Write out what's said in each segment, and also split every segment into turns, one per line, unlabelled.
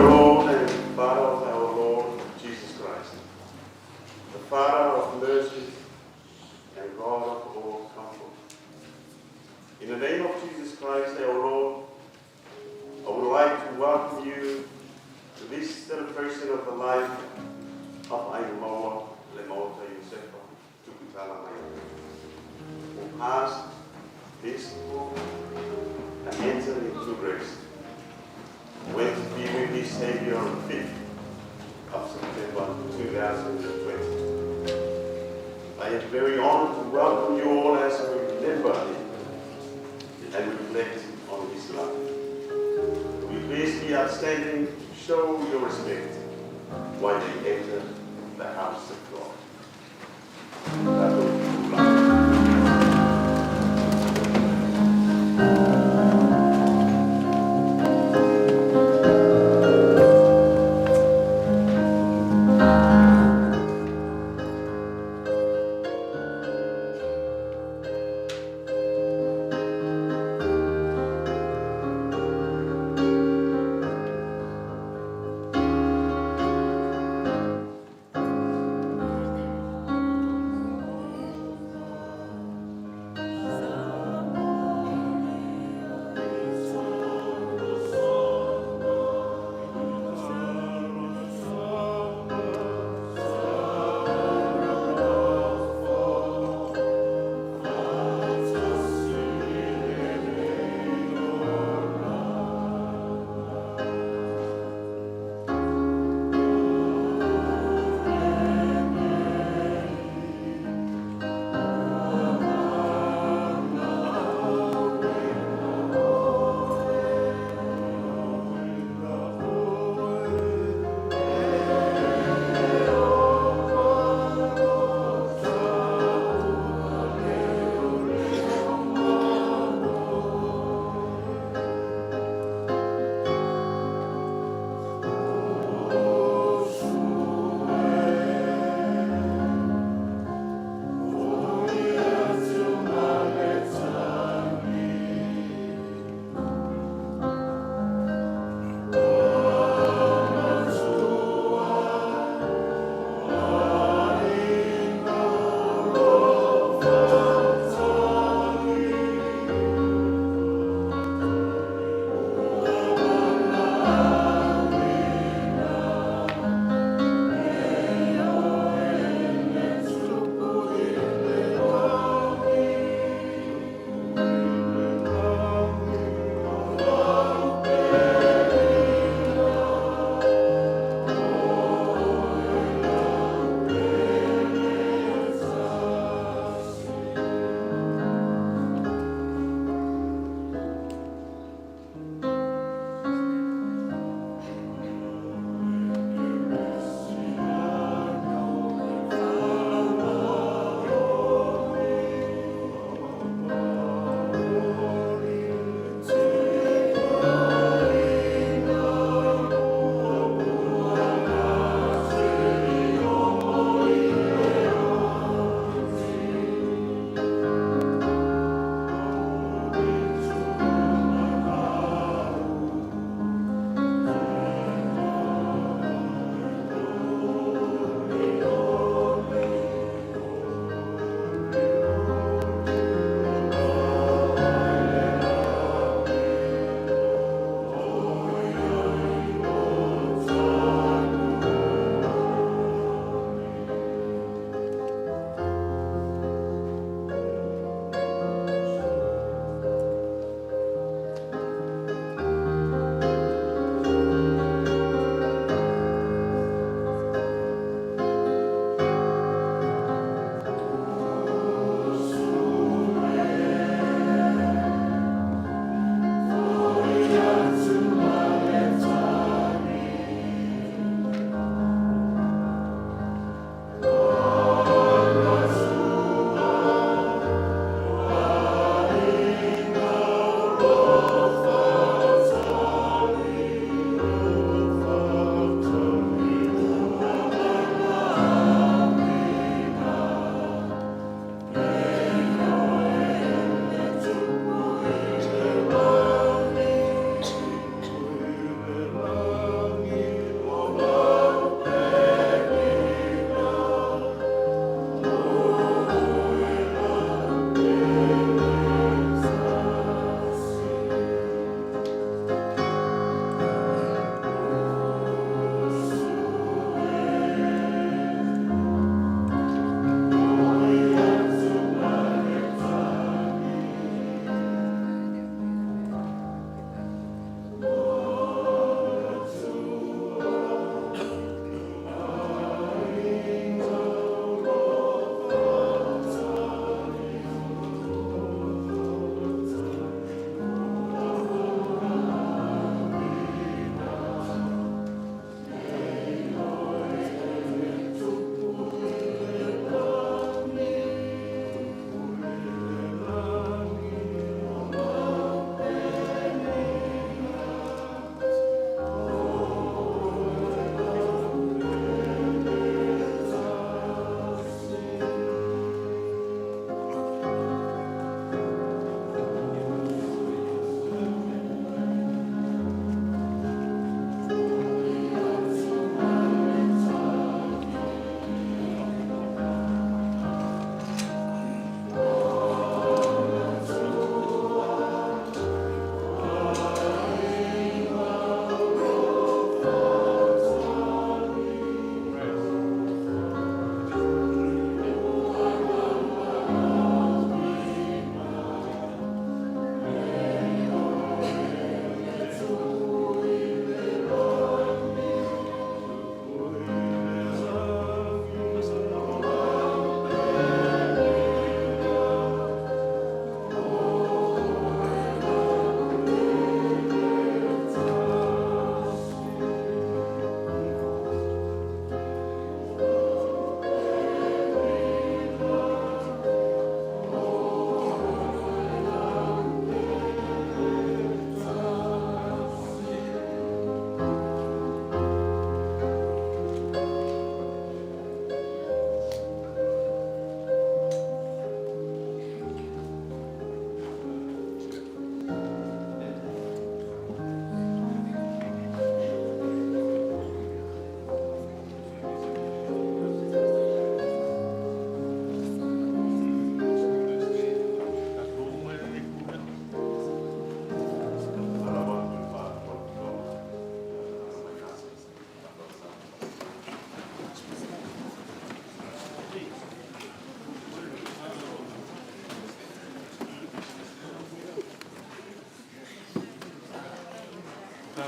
Lord and Father of our Lord Jesus Christ, the Father of mercy and God of all comfort. In the name of Jesus Christ, our Lord, I would like to welcome you to this celebration of the life of Aigamaua, Lemaota, Iosefa, Tuputala, Maiava, who passed this world and entered into rest, went to be with his Savior on the 5th of September 2020. I am very honored to welcome you all as we remember him and reflect on his life. Will you please be outstanding to show your respect while they enter the house of God. Latu.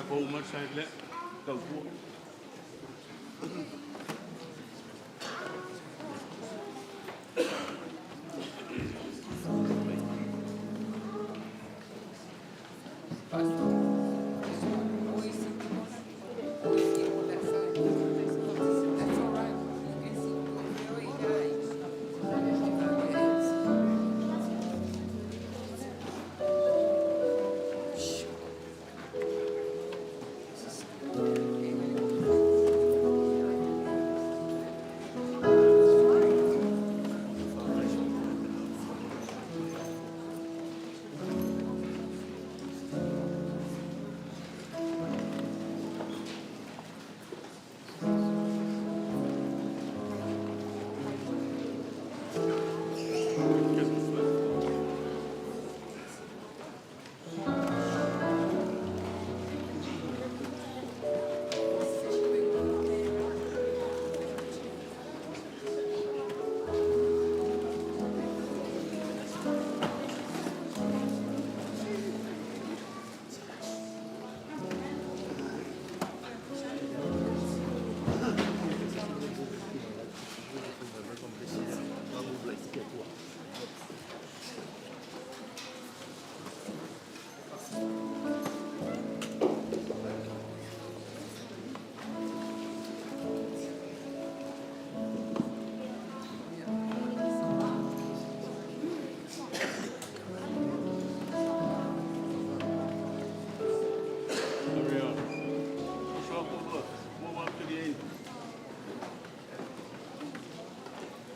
Hold much like that. Go for it.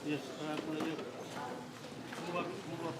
Yes, move up.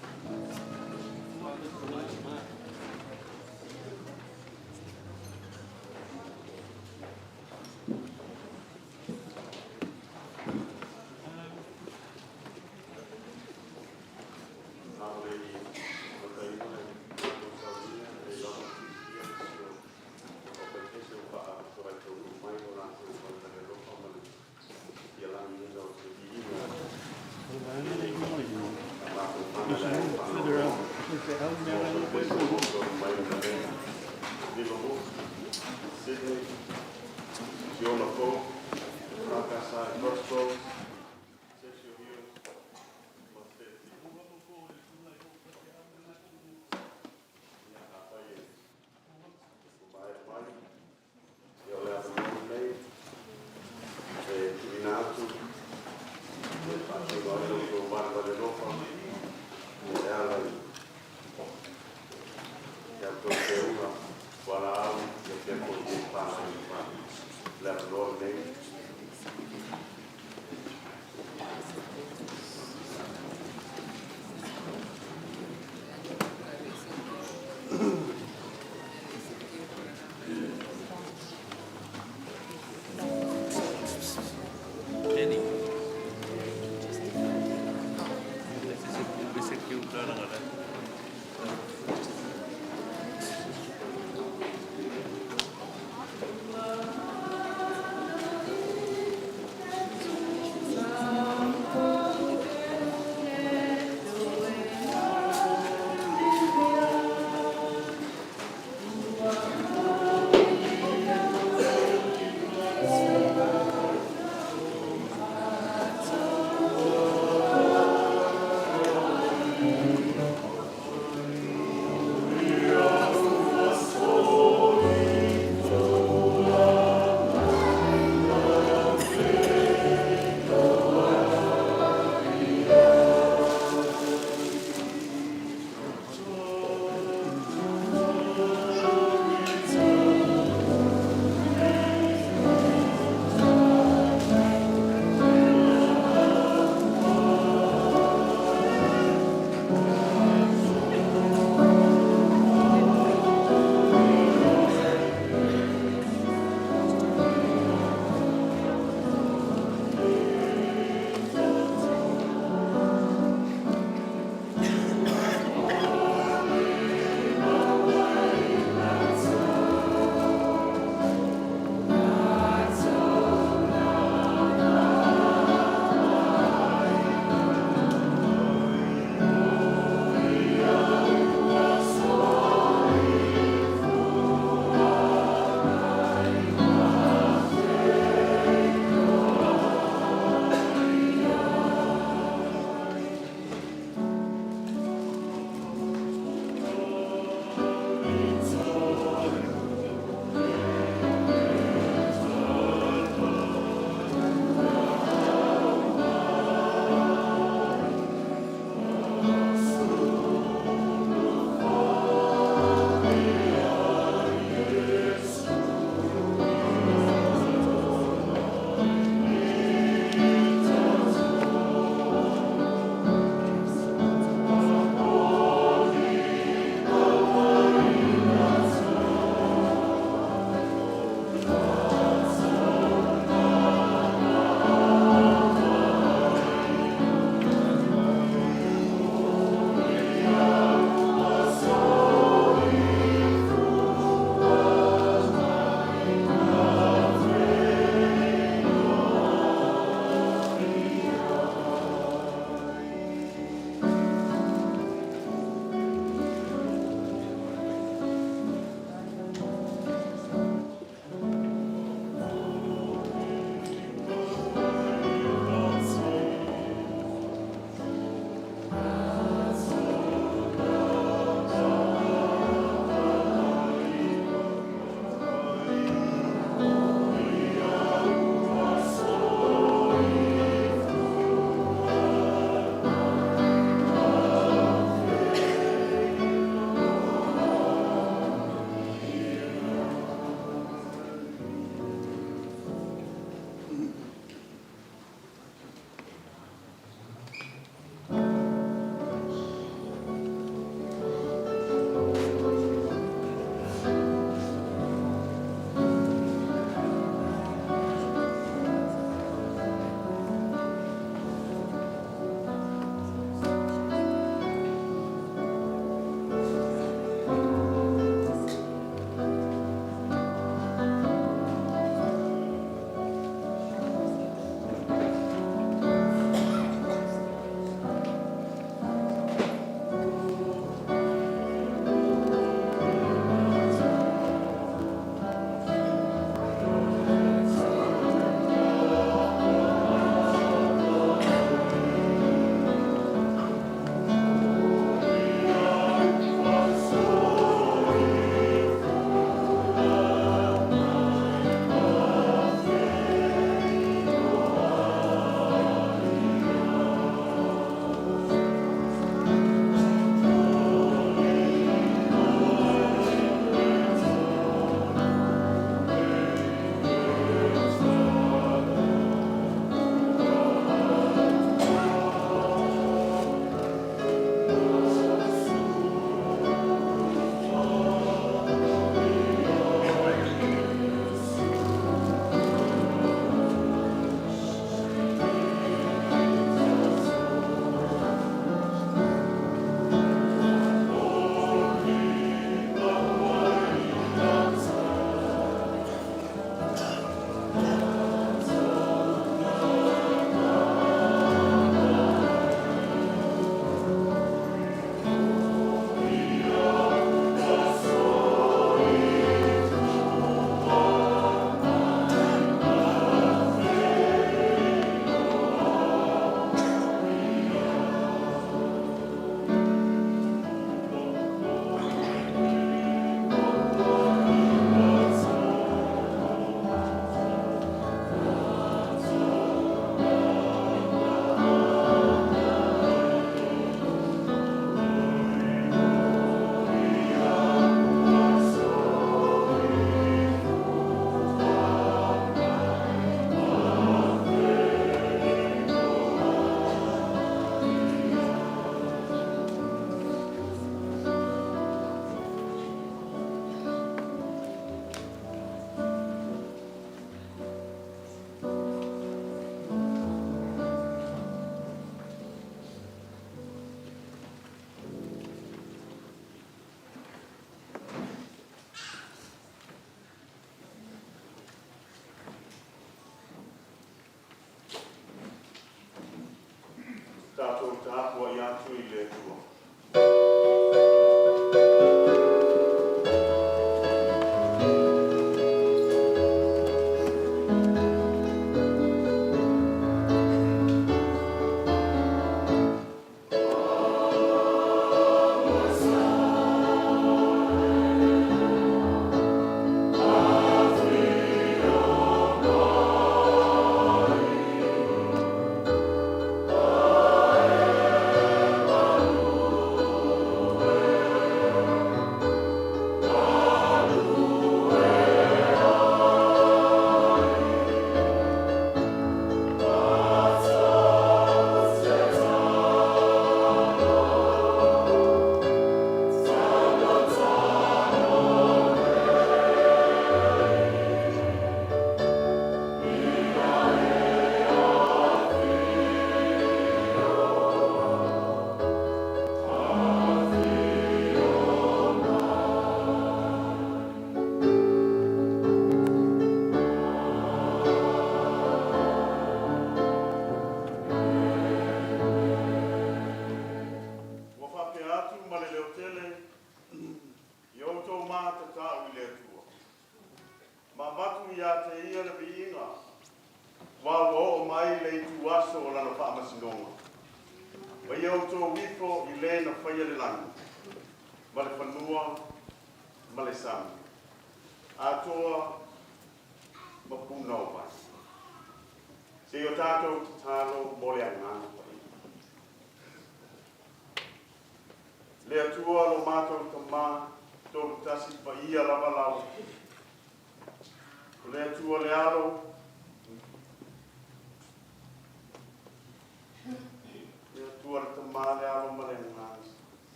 tāpua i atu i le tua.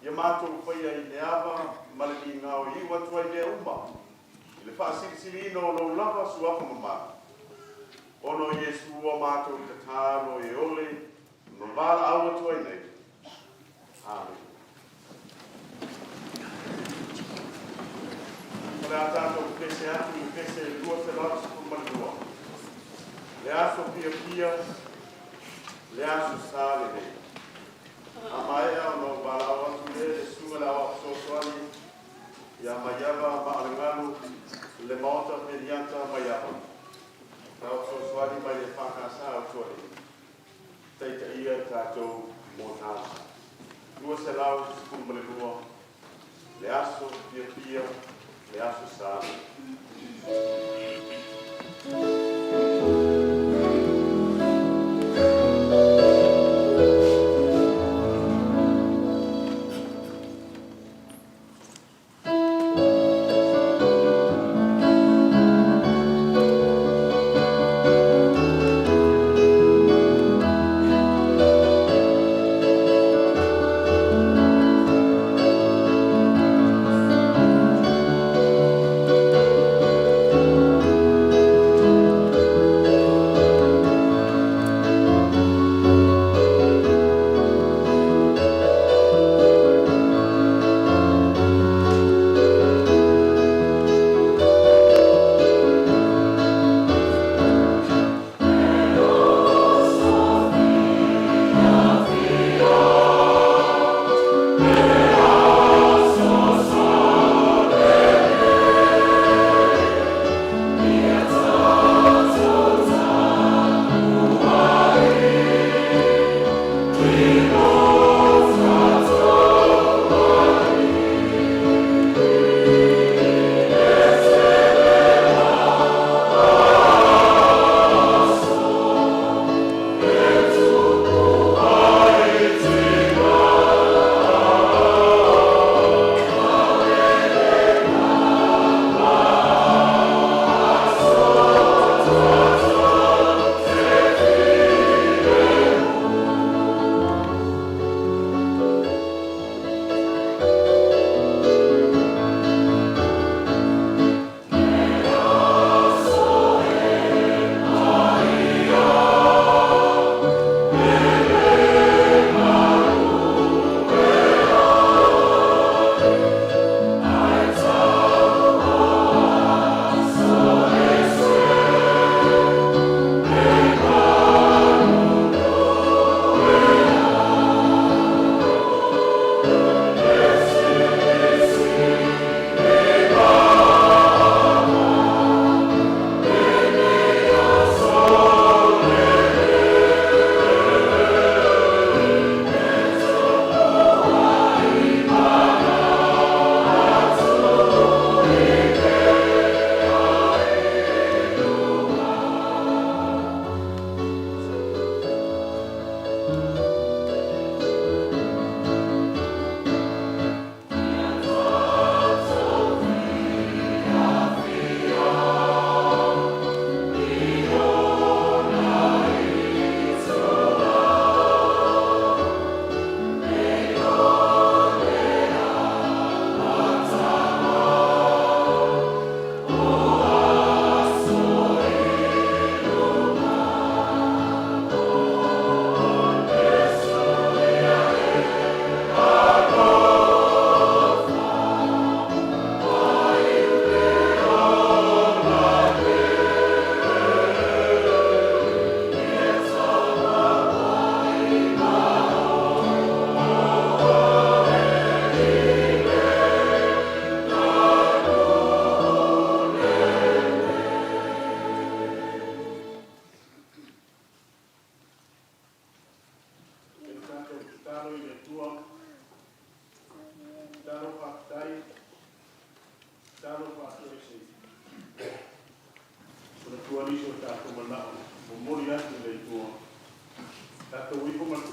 Yamato whaia I Maiava, malaki ngao I watua I le umma. I le whaasiri no lo lava suafa mama. Ono Yesu o mato tataro e ole, mavala awa tua I nei. Amen. Ole a tātou pese atu I pese lua te lata kumalua. Le aso pia pia, le aso sale nei. Amaya no balawa tule sunga la wa soswali ya Maiava ma'alangalu Lemaota medianta Maiava. Tau soswali mai le whakasa au tuari. Teita ia tātou mō tāsa. Lua se lau sikumbale lua. Le aso pia pia, le aso sāle.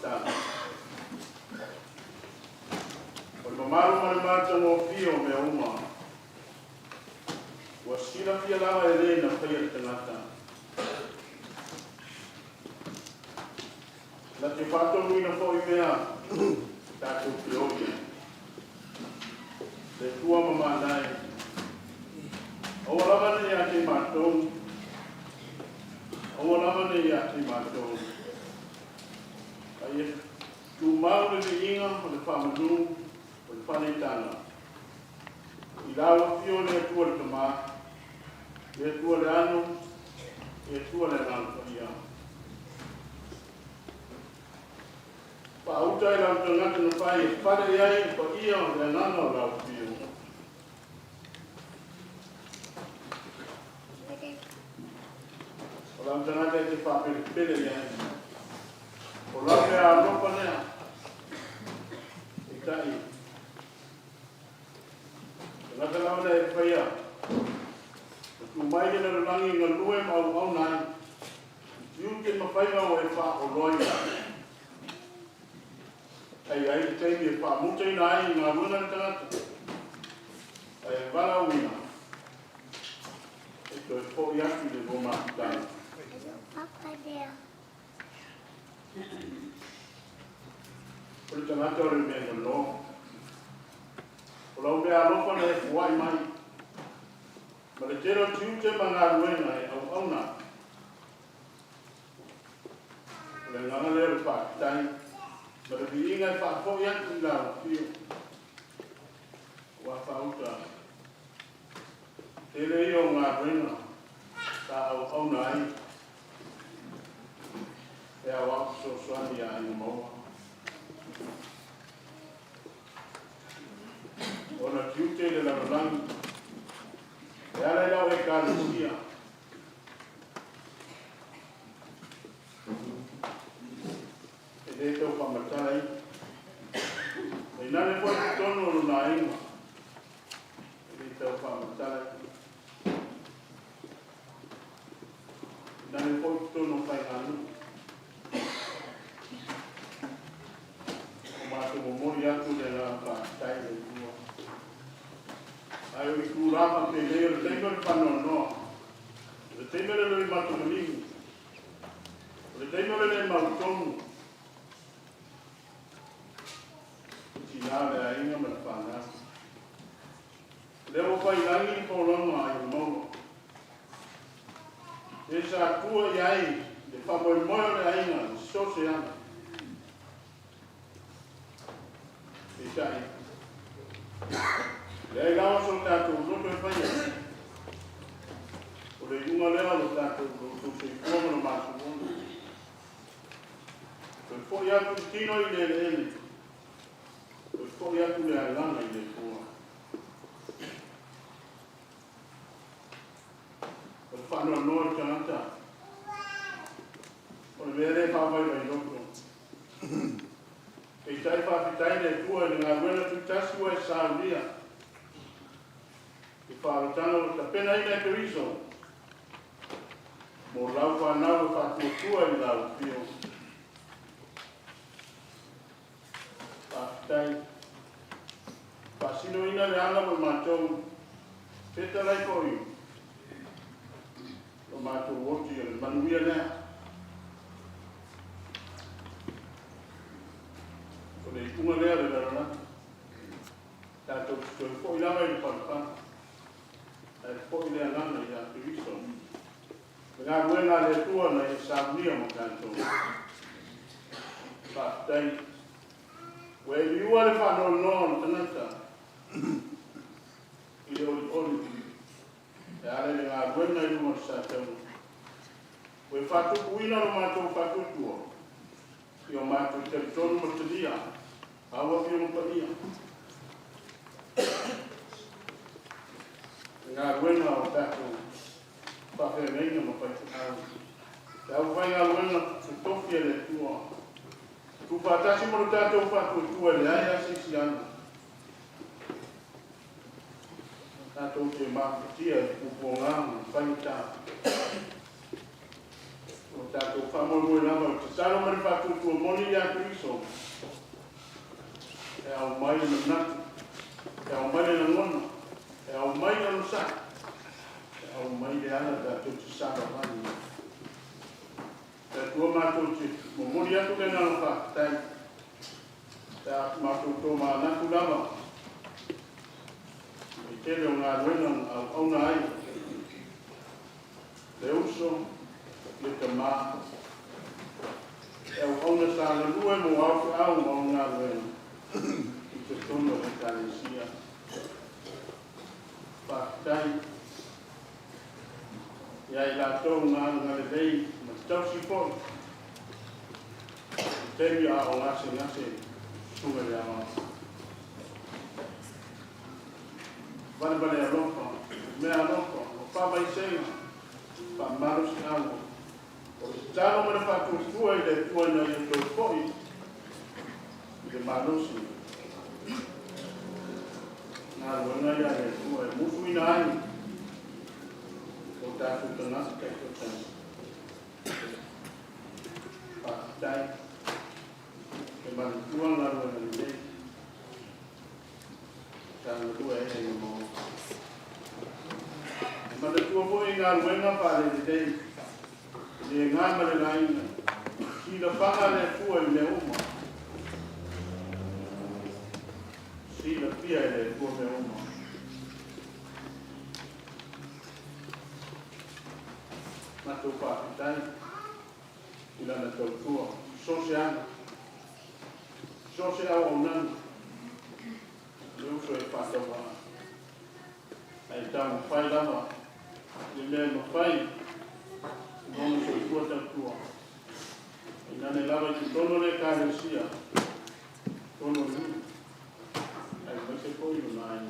tala. O le mamaru male mata mo fio me uma. Wa sila fia lawa e le na whaia le tangata. Na te whato mui na fo i mea tātou ki oia. Le tua mama nai. O lama ni a te mātou. O lama ni a te mātou. Ai e tu mau le inga o le whamanu o le whanetanga. I lawa fio le tua le tama. Le tua le anu. Le tua le nangka ia. Pa uta e lau tangata na whai e whare iai pa ia o le nana o lau fio. O lau tangata e te whapere pere iai. O lau me a ropa nea. E tai. Tangata lau le e whaia. O tu mai e na rangi ngā lue au nai. Iu ke mawhainga o e wha o roia. Ai te teimi e wha mutai na ai ngā runa ni tangata. Ai wala wina. E toi fo i atu le goma tanga. O le tangata o le mea ngā lo. O lau mea alofa na e fuai mai. Ma le tero tiu te ma ngā ruenga e au na. O le ngana leo le whakitai. Ma le viinga e whakafo i atu i lau fio. Wa whauta. Te le i o ngā ruenga. Ta au na ai. E a wak so swani a Aigamaua. O na tiute le laralangi. E ala i lau e kālusia. E le tau whamatai. E nane fo te tono o na inga. E le tau whamatai. E nane fo te tono whai anu. Mātou mo mori atu le ngā whakatai le tua. Ai o i kūrama te leo le teima le whanau noa. Le teima le loi mātou malingu. Le teima le mautongu. Tina le ainga ma le whanau. Leo whai langi i Paulanga a Aigamaua. E sa kua i ai, le whamoimoio le ainga, le sose ana. E tai. Le gawa so tātou roto e whaia. O le inga lea lo tātou roto se kuama no mātu mono. Koe fōi atu tino i le ele. Koe fōi atu le alanga i le kua. O le whanua noa i tangata. O le mere whawai mai roto. E tai whawhitai ne tua ni ngā ruena tu tasi wa e Saudia. I whawatana o ta pena ina e periso. Mo lau whanau e whatuatua i lau pio. Whawhitai. Whasino ina le anga mo mātou. Peteli koi. O mātou woti o le manuia nea. O le ikunga lea le rarana. Tātou koe fo i lawa i le whanupana. E fo i lea nana i a Kristo. Ngā ruenga le tua na i Saudia mo tātou. Whaktai. Ue liua le whanau noa na tanata. I le oli. E ale le ngā ruenga i luma sa tau. Ue whatuku ina no mātou whatutua. I o mātou te tonu mo te lia. Awa pio mo paia. Ngā ruenga o tātou whawheneinga mo pai te au. Te au whai ngā ruenga tu tofi e le tua. Tu whatasi mo tātou whatutua le ai asisi ana. Tātou te mākutia e kupo ngāma whai tā. O tātou whamoe nama, te taro mani whātutua moni ia Kristo. E au mai na natu, e au mai na ngona, e au mai na nusa, e au mai le ana tātou te sara mani. Te tua mātou te moni atu le ngana whakatai, te mātou tō mā natu lama. I tele o ngā ruena au auna ai, le uso, le te mā. E au auna sa le lue mo au te au ma o ngā ruena. I te tono e kāresia. Whakatai. Ia I lātou ngā le rei, ma te tausi poi. I temi a o ngase, sunga le ama. Vale a lopa, mea lopa, o whamai senga, whamaru si au. O te tano mana whakutua I le tuana I tō poi, I le marosi. Nā ruanga ia le tua e musu ina ai. O tātou tanasa kai tō tani. Whakatai. E mani tua ngā ruanga ni lei. Tāna tua e ni mō. E mani tua poi ngā ruanga pāre ni lei. Le ngā mare laina. Ki la whanga le tua I le uma. La pia e le tua me oma. Matou whakitai, I lana tau tua, sose ana. Sose au au nana. Le uso e whatawa. Ai tau whai lama. Le mea ma whai. Nono so I tua tau tua. I nane lava I tono le kāresia. Tono ni. Se poi non hai.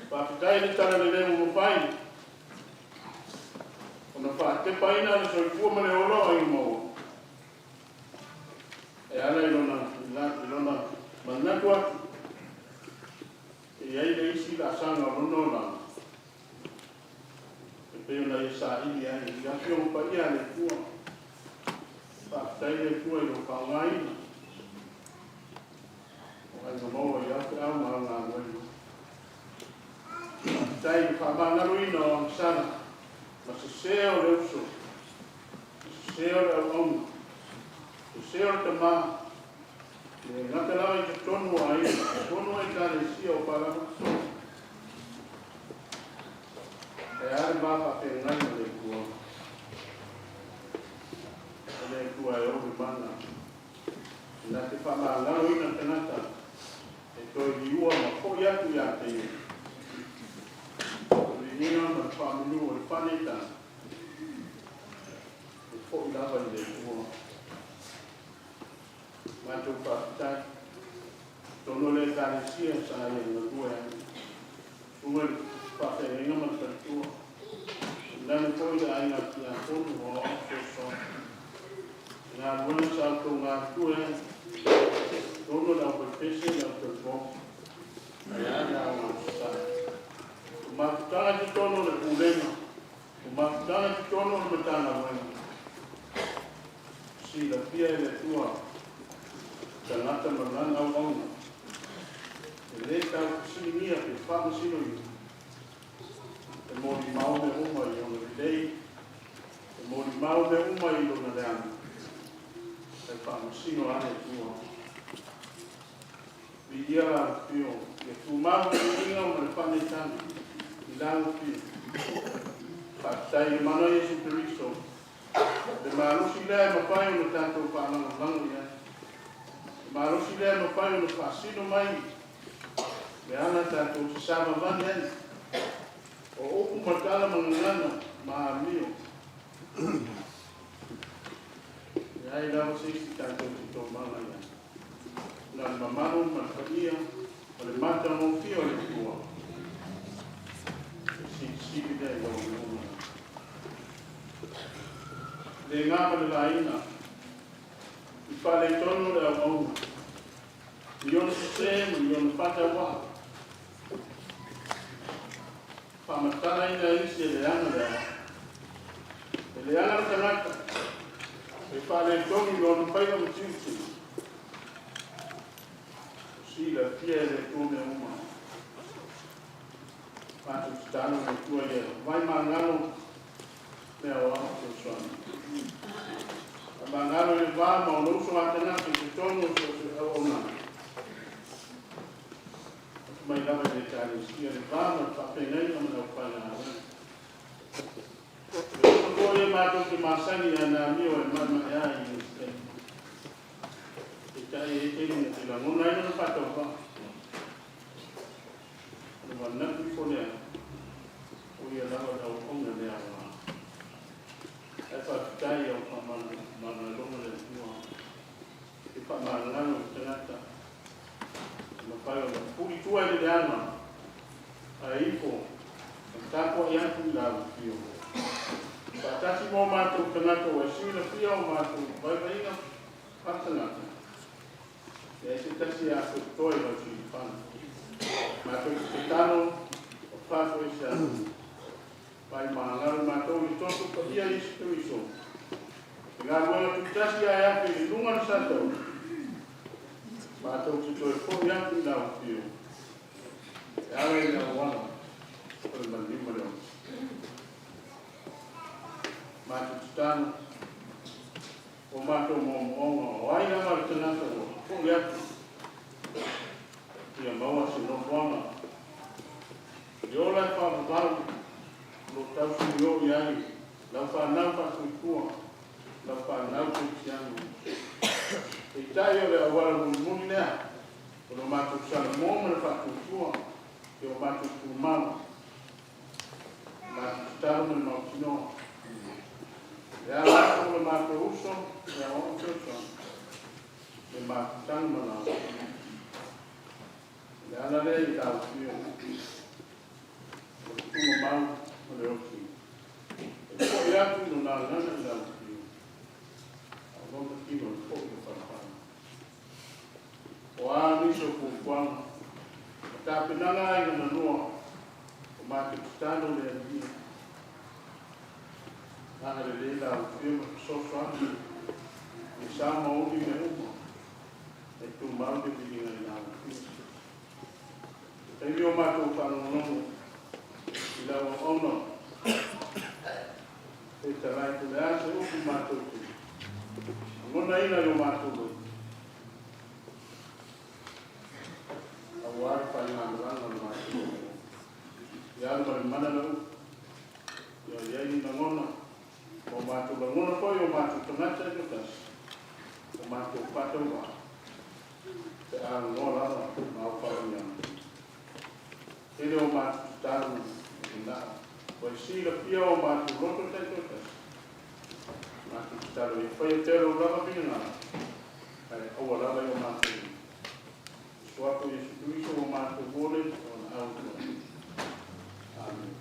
Whakatai ni tara le leo mo whai. Ona whate paina le so I pua mare oro ai mo. E ala I lona manatu atu. E ai le isi la sanga rono la. E peo na I sa ili ai. I api o pa ia le tua. Whakatai le tua I lo whaungaina. Aigamaua I ate au ma ngā ngoi. Tai I whamangaro ina o angsana. Ma se seo le uso. Se seo le au auna. Se seo le te mā. E ngata lawa I te tonu a ina. Tonu a I kāre sia o parama. E are māpa te ngai le kua. E le kua e obi mana. Nā te whamangaro ina te nata. E toi liua ma hoi atu ia te iu. Ringa ma whamunu o le whaneta. E hoi lava I le ua. Mātou whakitai. Tono le kāresia sa ia ngā kua anu. Unga le whakerenga ma tatua. Nane koi le aina ki a tonu o o so. Ngā runa sa auto ngā kua anu. Tono la pese la perform. Ayana o sa. Matana ki tono le pulema. Matana ki tono le matana bueno. Si la pia le tua. Tanata manana o ona. Le ta sinia pe fa sino I. E mori mau me uma I ona dei. E mori mau me uma I ona leana. E fa sino ane tua. Vidia la pio, e fumava I inga o le whanetana, I lango pio. Whakatai le mana Jesu Christo. Le marusi lea ma pai o le tātou whananga lango ia. Le marusi lea ma pai o le whasino mai. Le ana tātou se sama vani ane. O oku matala mangana ma amio. E ai lawa seisti tātou se tō mana ia. Na mamano ma whaia, o le mata mo fio le tua. Si dei o una. Le ngama le laina. I whale tono le au auna. I ono sisemu, I ono whatawa. Whamatana ina isi le ana lea. le ala kanaka e fale tongi lo no pai no titi si la pia le tome uma patu tano me tua ye vai mangalo me awa o swan mangalo le va ma no so atana ki tongo so ona mai lava de tali si le va ma pa penai no me pa na ko ye ma to ki masani ana mi o ma ya i e ni la ngona no pa to pa no na ki ko ne o ye lava da o konga ne ala e fa tai o pa ma lo le no e pa ma la no tenata no pa o puli tua de dana ai ko ta ko ya tu la pio pa ta si mo ma tu tenata o si le pio ma tu vai vai na pa tenata e se ta si a tu toi no si pa ma tu tano o fa so sia vai mangar ma to i to ko dia i stu i so nga mo tu tasi ya ke lunga sa to ma to tu to ko ya tu da o pio ya we na wana ko ma ni mo ma tu tano o ma to mo o ai na ma tu na ko ya ya ma wa si no wana yo la pa ba lo tau si yo ya ni la fa na pa su ku la fa na ku siano e tayo le awala mun ne o lo ma tu sa mo me fa tu ku yo ma tu ku ma ta me no no ya la ko ma tu uso ya o tu so e ma tan ma na ya la le ta ku yo ku ma o le o ko ya tu no na na na vamos aqui no fogo para o ani so ku kwang ta pinanga ai na no o ma que estando le ali na le la o filme so so e chama o de novo e tu mal de vinha na e eu mato para no ila o no e tarai tu la so o mato ngona ina yo mato awar pa na ngana na mato ya no mana no ya ni ngona o mato ngona ko yo mato tanga yo tas o mato pato wa te a ngona na pa ni ele o mato tan na o si la pia o mato roto te yo tas mato talo e foi ter o lava pina ai o lava yo mato sua ko isso o mato bole on auto amen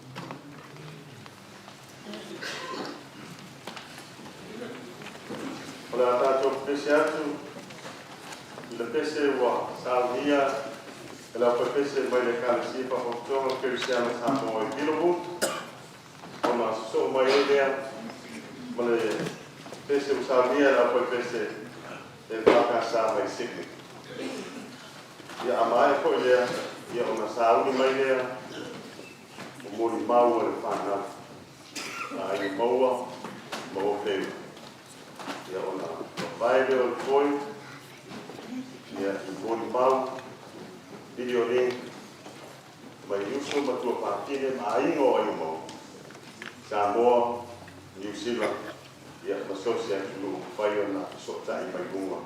Ora tato pese atu le pese wa salvia la pese mai le calci pa foto che siamo Samoa e Bilobu ona so mai idea male pese o salvia la pese e va sa mai sikli ya amai ko idea ya ona saudi mai idea o Moimoi le fana Aigamaua mo fe ya ona vai de foi ya Moimoi video link mai uso ma tua partire ma ingo ai mo Samoa New Zealand ya ma sosia lu fai ona so tai mai bunga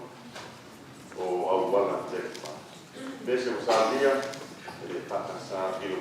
o au wala te pa bese usalia e pata sa bio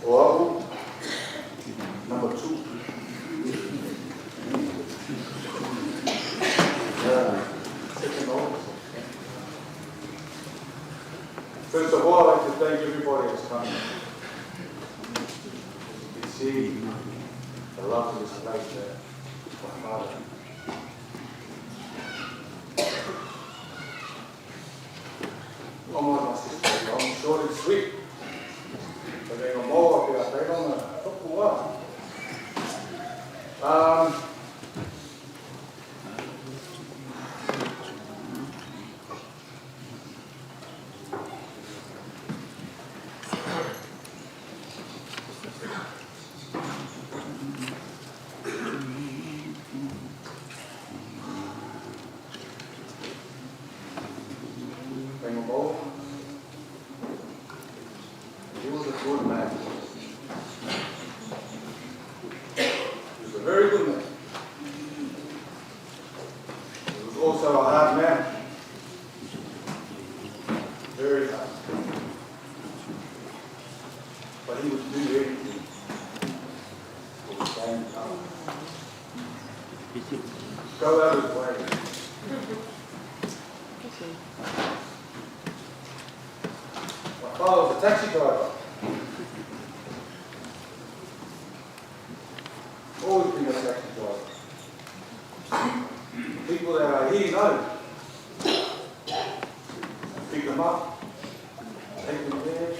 Oahu, number 2. Second officer. First of all, I'd like to thank everybody that's come. You can see the love of this place there. My father. My sister, I'm short and sweet. But Aigamaua, I don't know. Aigamaua, he was a good man. He was a very good man. He was also a hard man. Very hard. But he would do everything for the same time. Go out of his way. My father was a taxi driver. Always been a taxi driver. People that are here know. Pick them up, take them there.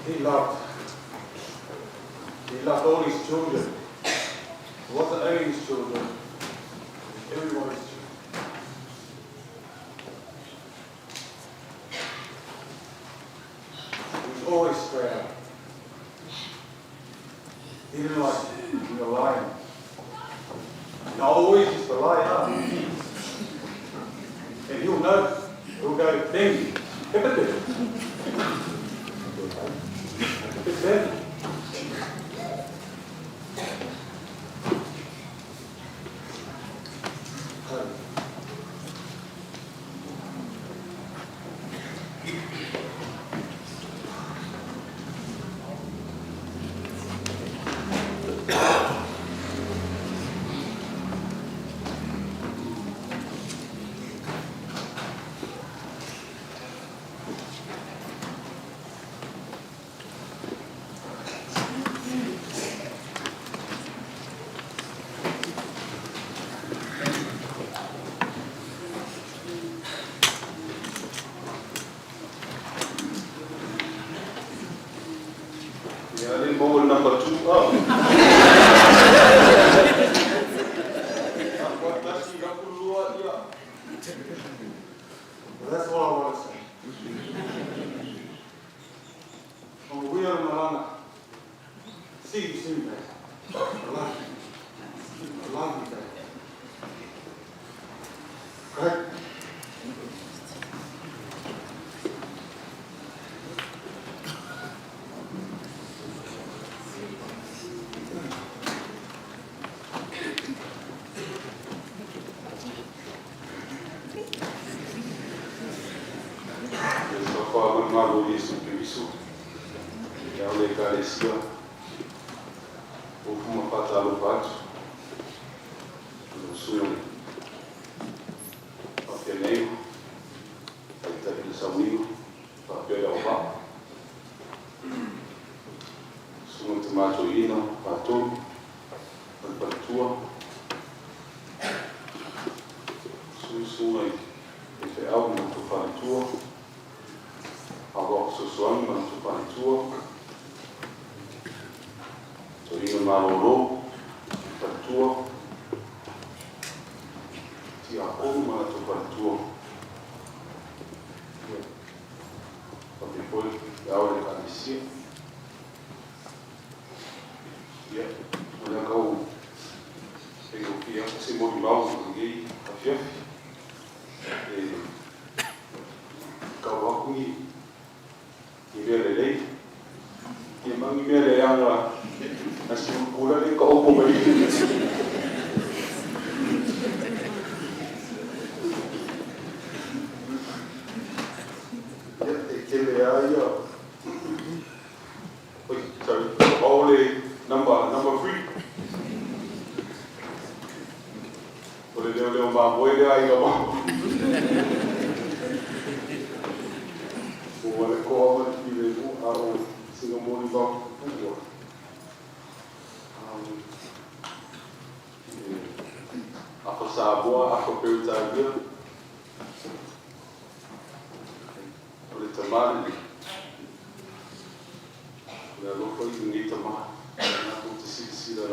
He loved all his children. He wasn't only his children, everyone's children. He was always straight up. He didn't like being a lion. He always used to lie up. And he'll know. He'll go, "Ding, Peteli." Peteli. Number 2 up. Well, that's all I want to say. We are Malanga. See you soon, man. I love you. I love you, man. Right? Yeah, Wait, sorry. Only number 3. Ole leo mamoe le Aigamaua. Ole koa ki le au singa moni ba pua. Ako Samoa, ako Peteli. Ole tamale. Le loko I ni tamale. Na ko te sisi la.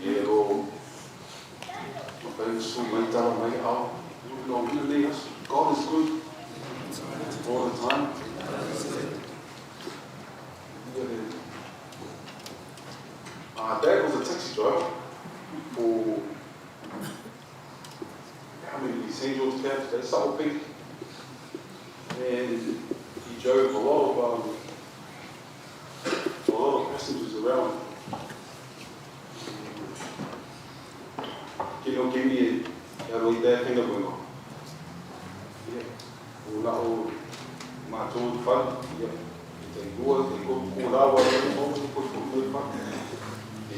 Yero. God is good all the time. Dad was a taxi driver for how many St. George cabs? They're so big. And he drove a lot of passengers around. Give me a little bit thing going on. Yeah. My told fun. Yeah. They go out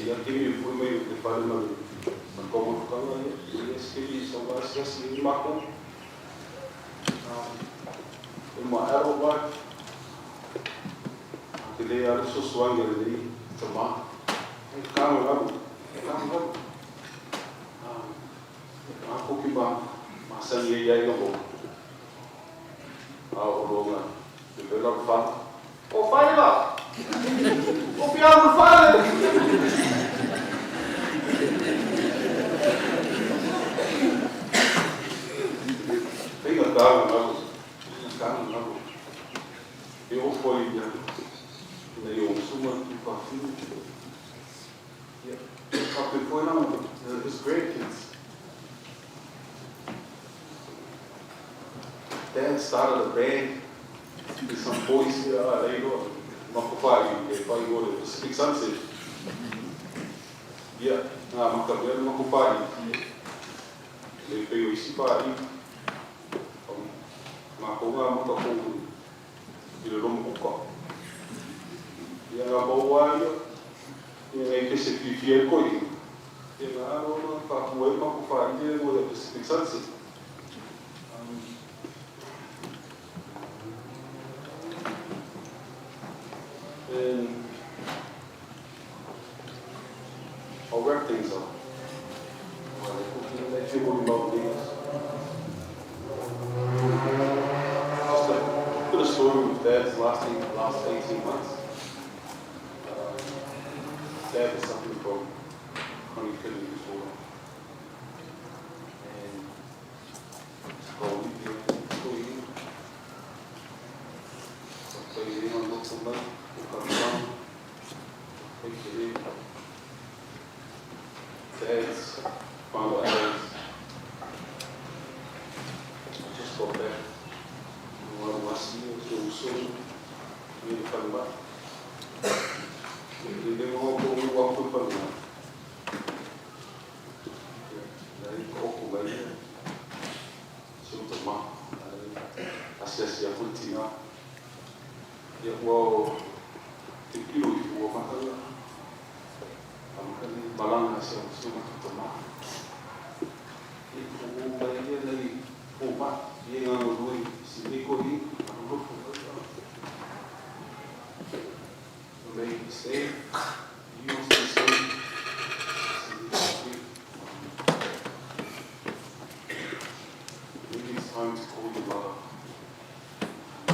yeah, give me a full meal if I don't know. But come on, yes, give me some yes, in my in my adult life, today I was so swung at the tomorrow. I'm cooking my son here. Develop fun. Oh, fire up! Oh, we are on fire! Think of God, you all for you, you also yeah. Up before now, his grandkids. Dad started a band with some boys here. There you go. Makupari, if I go to Pacific Sunset. Yeah, Makapari, Makupari. They pay Isipari. Makonga, Makapu. You don't know. Yeah, Maua. Yeah, Pacific Fiel Koi. Yeah, I don't know. Makupari, they go to Pacific Sunset. And I'll wrap things up. Just a bit of story with Dad's last 18 months. Dad was suffering from chronic kidney disorder. And Dad's final hours. I just got back. One of my seniors also made a come back. They didn't want to go walk with them. They talk about it. So the mom, I said, "Yeah, good tea now." Yeah, well, the people who walk on the Malanga se o toma. E o vai ele o ba e nga ngoi si ni ko hi no ko. May say you must be saying maybe it's time to call your mother. To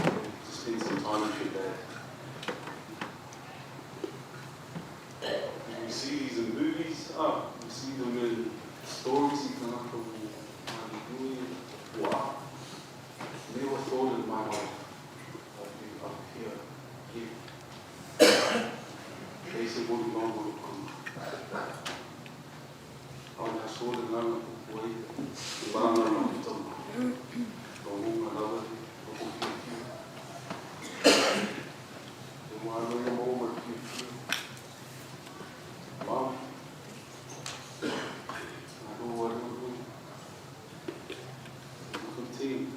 spend some time with your dad. You see these in movies, you see them in stories, you can look at wow. Never thought in my life I'd be up here. They said, what do you want to come? I saw the none of way, but I'm not going to tell them. Don't move another, don't want to bring them over to you. Mom, I don't know what I'm doing. We can continue,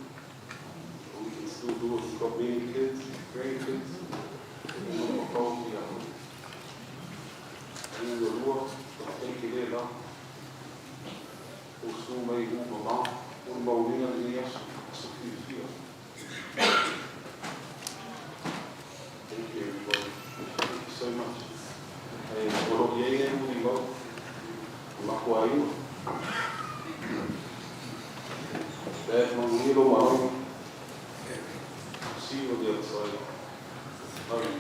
but we can still do it. We've got many kids. grandkids, no phone, and the Lord, thank you, dear Lord. Also, may you mama, Moimoi and the so few. Thank you, everybody. Thank you so much. And what are you doing? Makuaio. That one little one. See you on the other side. Love you.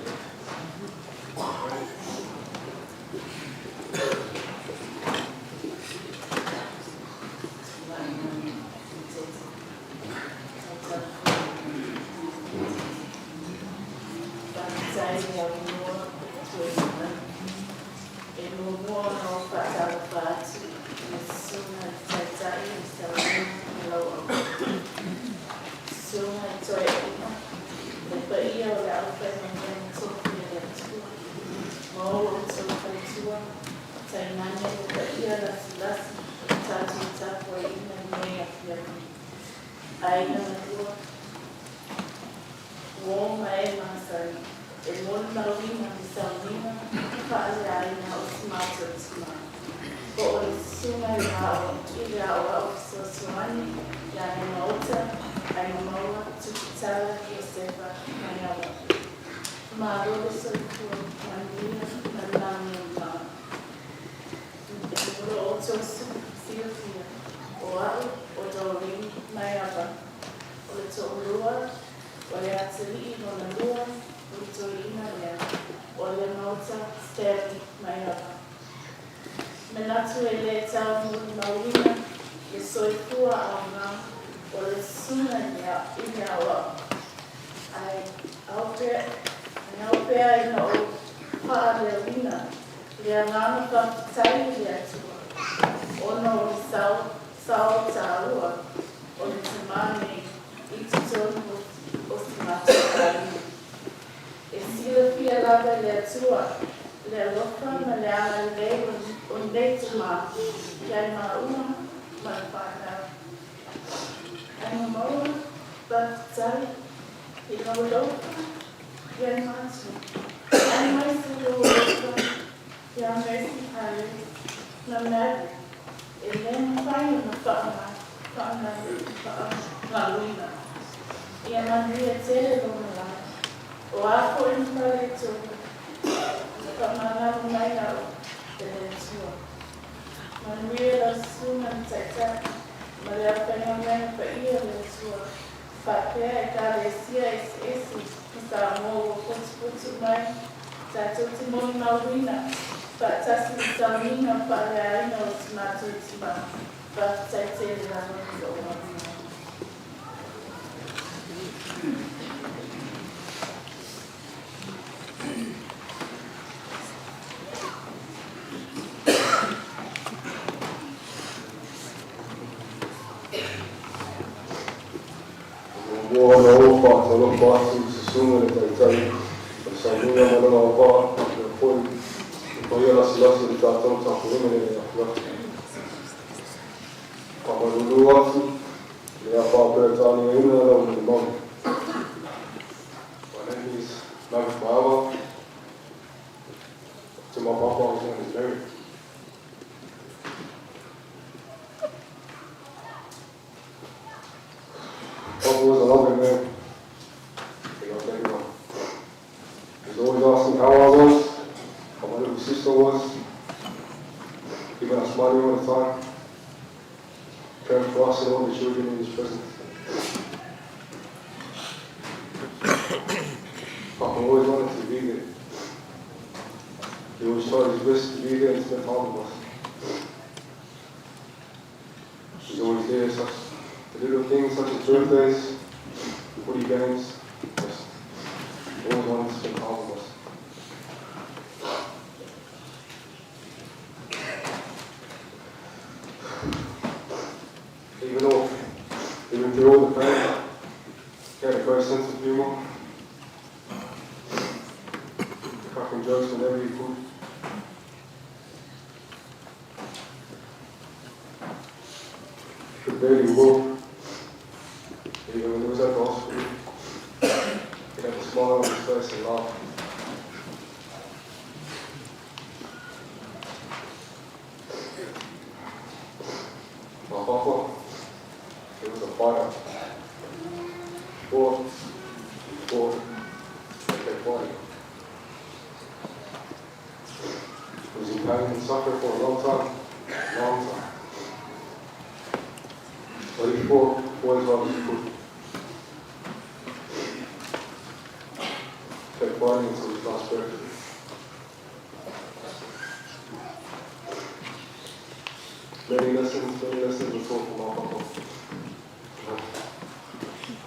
Aigamaua, Moimoi, e mona maurina di saunina, whaare aina o smata tima. Ko o le sunga i rao o Sosuani, ya Lemaota, Aigamaua, Tuputala, Iosefa, Maiava. Maroro soifua, manina, manani o maa. E muro o tosu, fia, o au, o dori, Maiava. O le to'olua, o le atiri i no na lua, o le to'ina lea, o le Lemaota, Peteli, Maiava. Me natu e le tau muni maurina, e soifua au ngā, o le suna i mea awa. Ai aupea ina o paa le wina, le angana whakitai le atua. Ona o le sao tāua, o le tamane i tutonu o si matakai. E sila pia lava le atua, le alofa ma le ala lei o nei tama, kiai mauna ma le whanau. Aigamaua, whakitai, i no lofa, kiai matu. Ai mai se lo lofa, kia mercy pare, na meri. E lena whai na whaaluina. Ia manria tere lona lai. O ako i mpare tōku. Whamangaro mai au te le tua. Manria la suna taita. Maria whenga mena pa ia le tua. Whapea e kare sia esi. Kisa mō o putu mai. Tato te moni mawina. Whaatasi i tamina pare aina o timatu i tima. Whaataite le rano i o mawina.
Buona opa, solo passo, si sono le taitai, saluna malona opa, poi la silazzo di tatto, sapore ne la Paula atu, le a whapere tāni e una rau ni moni. My name is Maiava. To my papa, his name is Mary. Papa was a loving man. He loved everyone. He was always asking how I was, how my little sister was, giving us money all the time, caring for us and all the children in his presence. Papa always wanted to be there. He always tried his best to be there and spend time with us. He's always there, such the little things such as birthdays, footy games, just always wanted to spend time with us. Even through all the pain, he had a great sense of humor. Cracking jokes whenever he could. He could barely walk. Even when he was at the hospital, he had a smile on his grace and love. My papa, he was a fighter. Fought, and kept fighting. He was in pain and suffering for a long time. But he fought as long as he could. Kept fighting until his last breath. Many lessons were taught from our papa.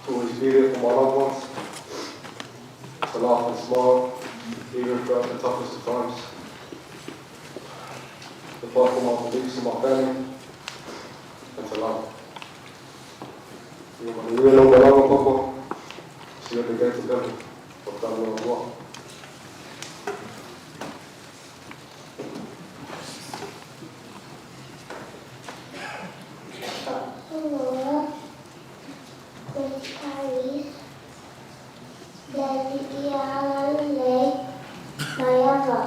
To always be there for my loved ones, to laugh and smile, even throughout the toughest of times. To fight for my beliefs and my family, and to love. When we know my love, Papa, see what they get together, but that will work.
Maiava.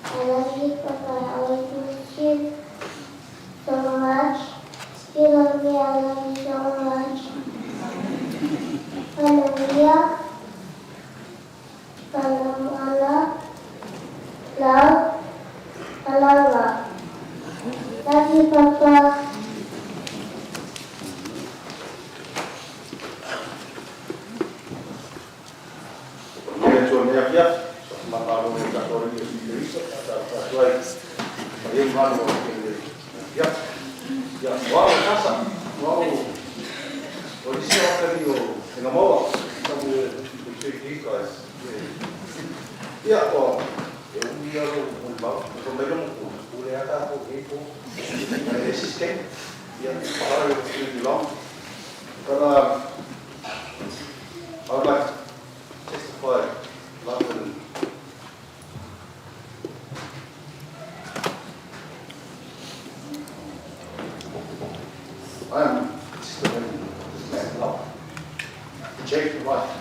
I love you, Papa. I always miss you so much. You love me, I love you so much. Hallelujah. Hallelujah. Love. Hallelujah. Love you, Papa.
I would like to testify love and I am still in this man's love. The change of life.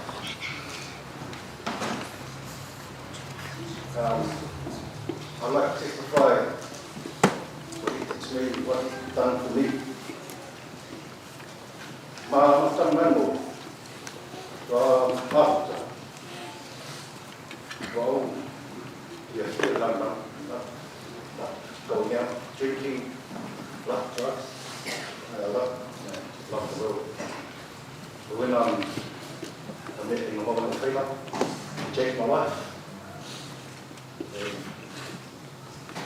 I'd like to testify what he did to me, what he's done for me. My son Mango, Paula. Well, yes, going out, drinking, love drugs. I love the world. But when I met in the moment of freedom, it changed my life.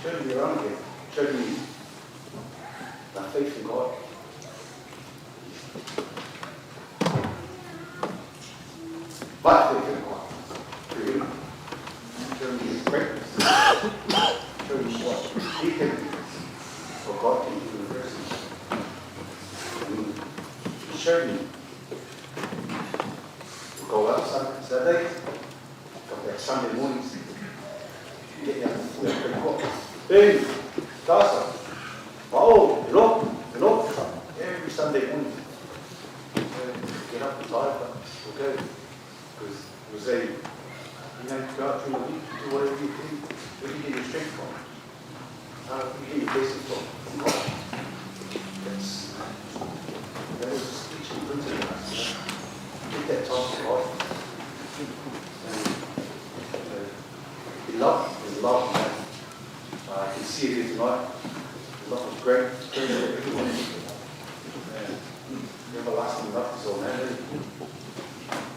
Showed me around again, showed me my faith in God. My faith in God, through Him. Showed me His greatness. Showed me what He can do, what God can do in the person. He showed me. We go out Saturday, come back Sunday mornings, get down to 3 o'clock. Then, casa. Oh, look, every Sunday morning. Get up and tired, but we'll go. Because we say, go out through the week, do whatever you do. Where do you get your strength from? Where do you get your blessing from God. That was a speech and printed in us. Get that time for God. And His love, man. I can see it here tonight. The love was great. Everyone in here. Everlasting love is all man.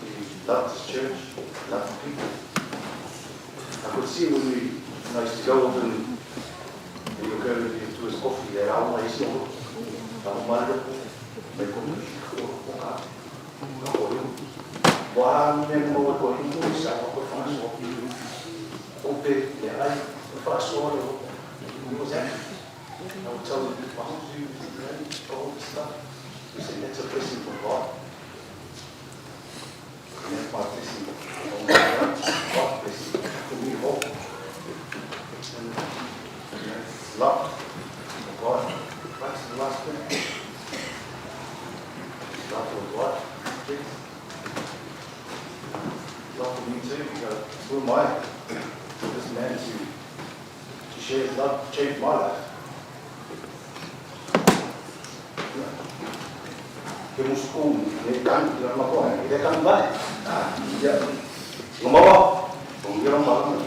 He loved his church, loved the people. I could see when we used to go over and we were going to his coffee there, I always saw him. I was wondering, they couldn't walk out. Why never more going to this? I was going to open the eye, the first one, who was that? I would tell them, why don't you all this stuff? He said, that's a blessing from God. And that's my blessing from God. God's blessing for me, hope. And love from God. That's the last thing. Love from God.
don't mind for this man to share his love, change my life. Que muscum, ne kan kira mako, ide kan ba? Ya, ngomong, ngomong malam.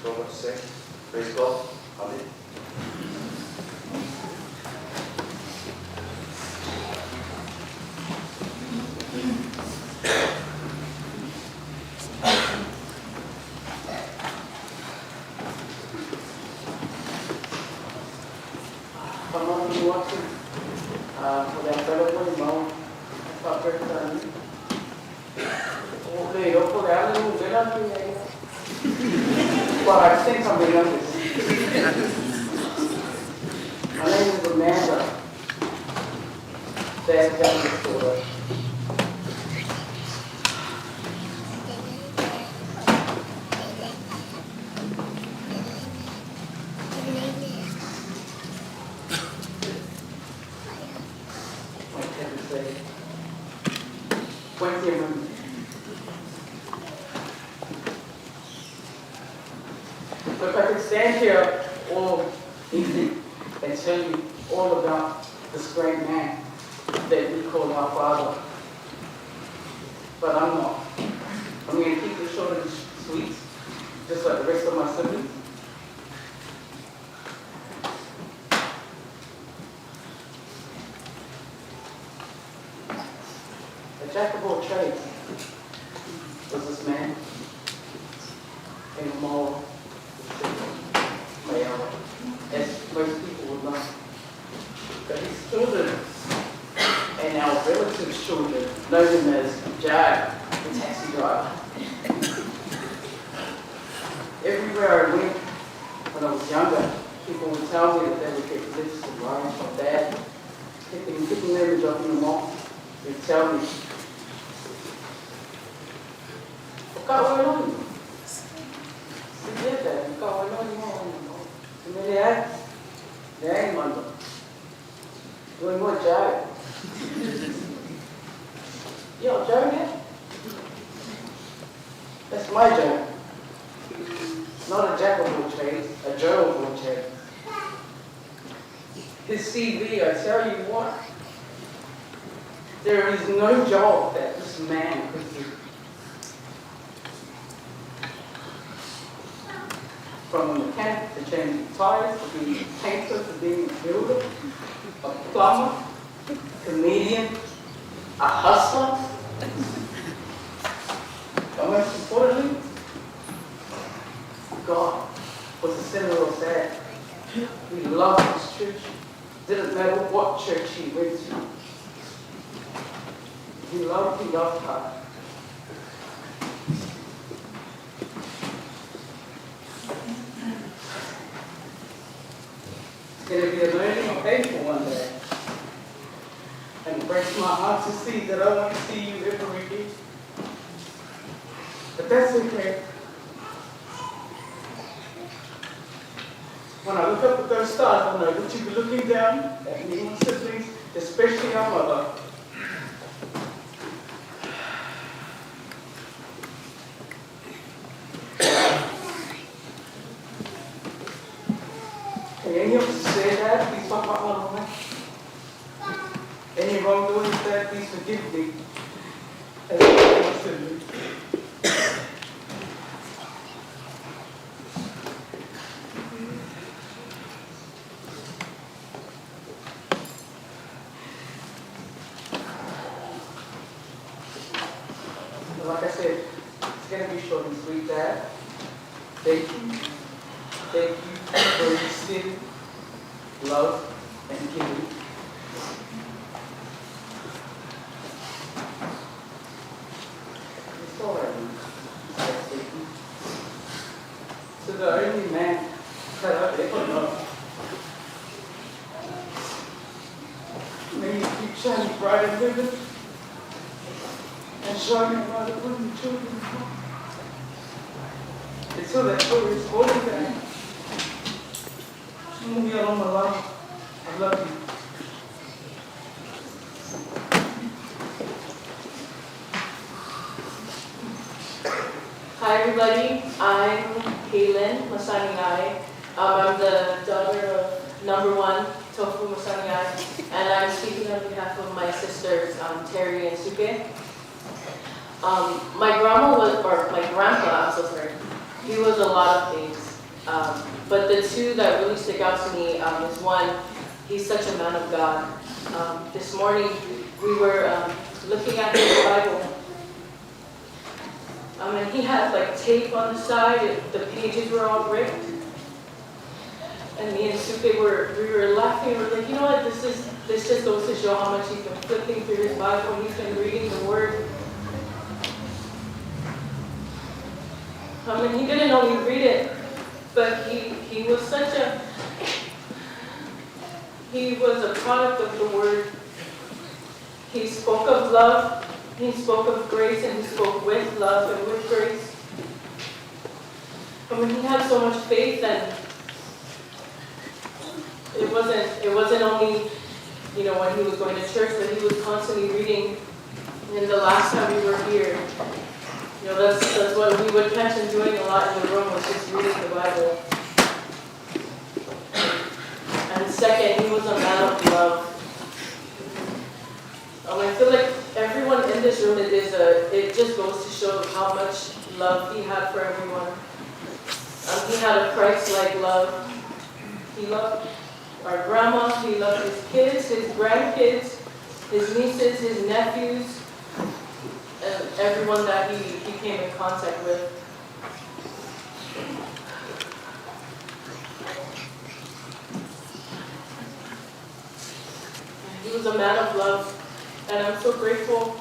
So let's say, praise God, amen.
Well, I think I'm the youngest. My name is Amanda. Dad's youngest daughter. What can I say? 20 women. So if I could stand here all evening and tell you all about this great man that we call our father, but I'm not. I'm going to keep it short and sweet, just like the rest of my siblings. A jack of all trades was this man, Aigamaua, Maiava, as most people would know. But his children and our relatives' children know him as Jag, the taxi driver. Everywhere I went when I was younger, people would tell me that they would get lifts and rides from Dad, picking them and dropping them off. They'd tell me, Yo, Joe, that's my Joe. Not a jack of all trades, a Joe of all trades. His CV, I tell you what, there is no job that this man could do. From a mechanic to changing tires, to being a painter, to being a builder, a plumber, a comedian, a hustler, but most importantly, God was the center of that. He loved his church. Didn't matter what church he went to. He loved her. It's going to be a learning and painful one day. And it breaks my heart to see that I want to see you ever again. But that's okay. When I look up at those stars, I know that you'll be looking down at me and my siblings, especially our mother. Can any of us say that? Please talk about one moment. Any wrongdoing that, please forgive me. As I forgive my siblings. Like I said, it's going to be short and sweet, Dad. Thank you. Thank you for your sin, love, and giving. It's all right, thank you. To the only man that I've ever known, may you keep shining bright and vivid. And showing about the wooden children it's so that story is holding them. Move me along my life. I love you.
Hi everybody, I'm Kaylin Masaniai. I'm the daughter of number 1, Tofu Masaniai, and I'm speaking on behalf of my sisters, Terry and Suke. My grandpa, I'm so sorry, he was a lot of things. But the two that really stick out to me is one, he's such a man of God. This morning we were looking at his Bible. And he had like tape on the side, the pages were all ripped. And me and Suke we were laughing, we were like, you know what, this just goes to show how much he's been flipping through his Bible, he's been reading the Word. He didn't only read it, but he was he was a product of the Word. He spoke of love, he spoke of grace, and he spoke with love and with grace. He had so much faith, and it wasn't only, when he was going to church, but he was constantly reading. And the last time we were here, that's what we would catch him doing a lot in the room, was just reading the Bible. And second, he was a man of love. I feel like everyone in this room, it just goes to show how much love he had for everyone. He had a Christ-like love. He loved our grandma, he loved his kids, his grandkids, his nieces, his nephews, and everyone that he came in contact with. He was a man of love. And I'm so grateful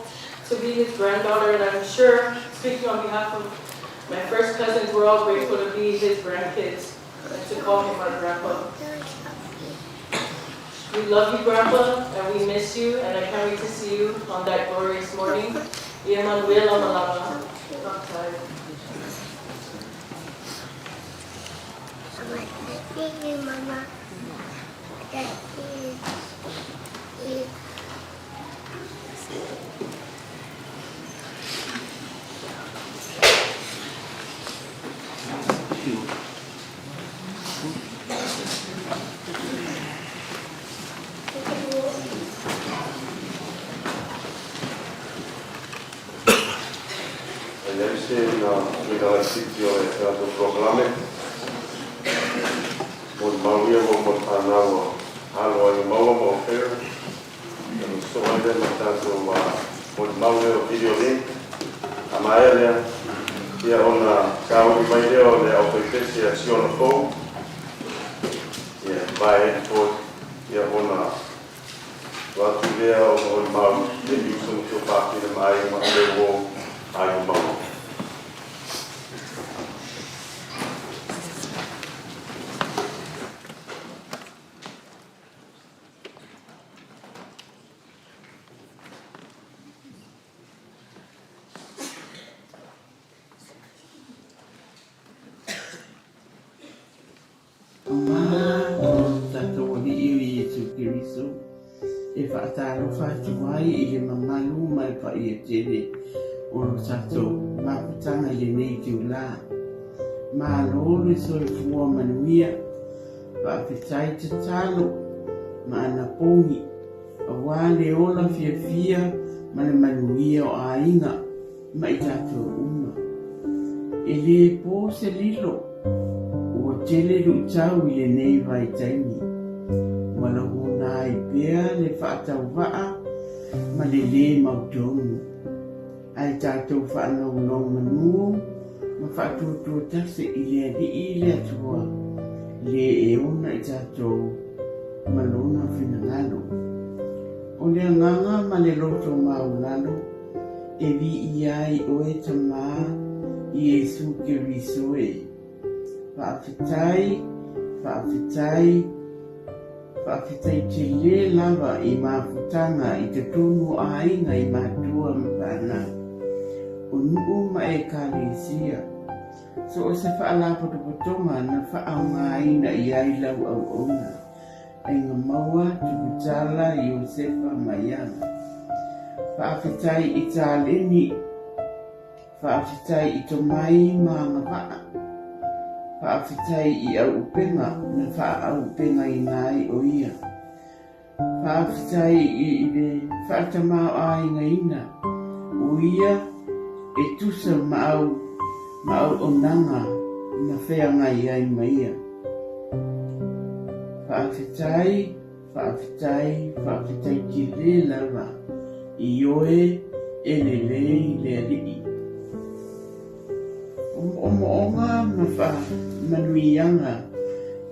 to be his granddaughter, and I'm sure, speaking on behalf of my first cousins, we're all grateful to be his grandkids and to call him our grandpa. We love you, Grandpa, and we miss you, and I can't wait to see you on that glorious morning. Emanuela Malama. I'm tired.
Mama.
Sitio e proclame Moimoi mo Aigamaua alo Aigamaua mo Fairfield e so ainda tanto Moimoi o video link a maia ia ona kau I mai leo le au pepesi a siona fo ia vai po ia ona watu lea o Moimoi le yusu mo paki le mai ma le wo Aigamaua.
E whaataro whātuai I le mamalu mai pa I e tere o lo tato maputanga I le nei te ula. Ma lolo I so e fua manuia pa apetai te talo ma ana pongi a wale ola fia fia ma le manuia o ainga ma I tato uma. E le po se lilo o tele lu tau I le nei vai taimi. Wala hona I pea le whaatau waa ma le le mautonu. Ai tātou whaanau nau manu ma whaatutua tase I le adi I le atua. Le e ona I tātou malona whinangalo. O le anganga ma le roto maulalo e vi I ai o e tamā I Yesu Keriso e. Whaafetai Whaakitai te le lava I mafutanga I te tunu ainga I matua mpana. O nuu ma e kālesia. So o se whaalapo tupotonga na whaaunga aina I ai lau au ona. Aigamaua, Tuputala, Iosefa, Maiava. Whaakitai I tāleni. whaafitai I to mai maanga waa. Whaafitai I au upenga na wha au upenga I ngai o ia. Whaafitai I le whaatamau ai ngaina o ia e tusa maau onanga na whea ngai ai maia. Whaafitai ki re lava I oe e le rii. Onga ma wha manuianga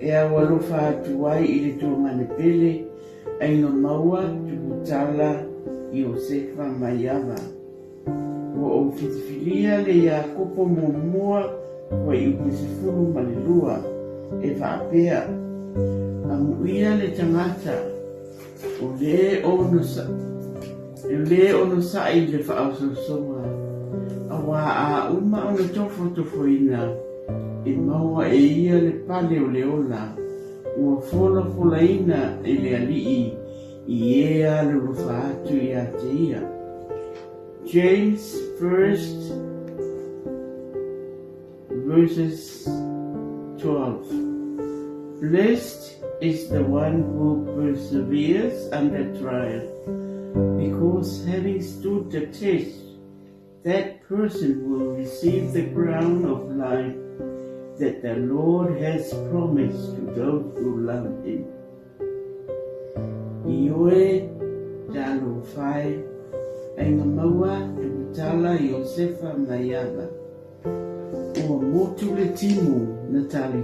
e awalo whaatuai I le tōngane pele Aigamaua, Tuputala, Iosefa, Maiava. O fitifilia le ia kopo mua wa I upesifuru malilua e whaapea. Amuia le tangata o le ono sai le whaasosonga. Awa a uma o le tofoina e maua e ia le pale o le ola. Ua fola ina e le alii I ea le rufa atu I a te ia. James 1 verses 12. Blessed is the one who perseveres under trial, because having stood the test, that person will receive the crown of life that the Lord has promised to those who love Him. Ioe talo fai, Aigamaua, Tuputala, Iosefa, Maiava. O motu le timu na tali.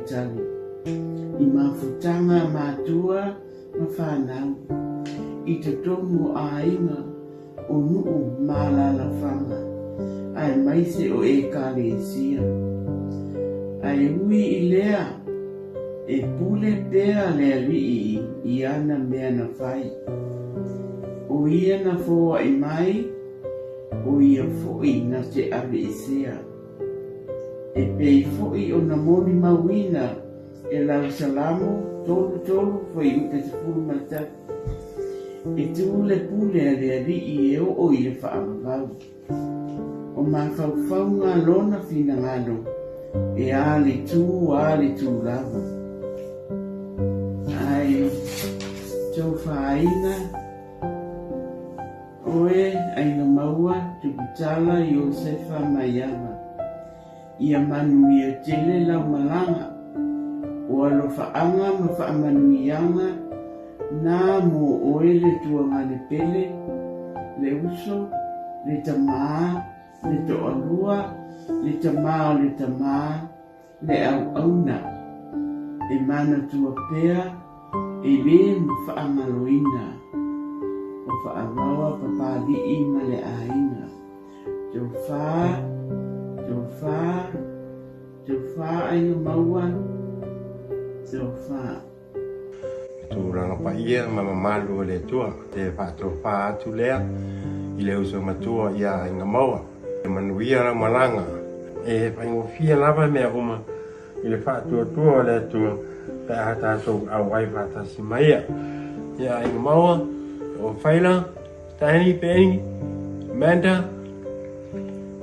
I mafutanga matua ma whanau. I te tongu ainga o nuu malalawhanga. Ai maise o e kalesia. Ai ui I lea e pule pea le alii I ana mea na whai. O ia na fōa I mai, o ia fōi na te awe esea. E pei fōi o na moni mawina e lau salamo tolu fōi upe te furu matatu. E tūle pule a le alii e o I le whaamavau. O mawhau ngā lona whina ngano e ali tū lava. Ai tau whaina oe Aigamaua, Tuputala, Iosefa, Maiava. Ia manuia tele lau malanga. O alo whaanga ma whaamanuianga nā mo oe le tuanga le pele, le uso, le tamaa, le toalua, le tamaa o le tamaa, le auna. E mana tua pea, e le ma whaamaloina. O whaamawa papali'i ma le aina. Tau wha Aigamaua, tau wha.
Tūranga pa ia ma mamalu o le tua, te whātau wha atu lea, I le uso matua ia Aigamaua. E manuia ra malanga, e whaingofia lava mea uma, I le whātua tua o le tua, pe a tātou au ai whātasi maia. Ia Aigamaua, o whaila, Tani, Peni, Manda,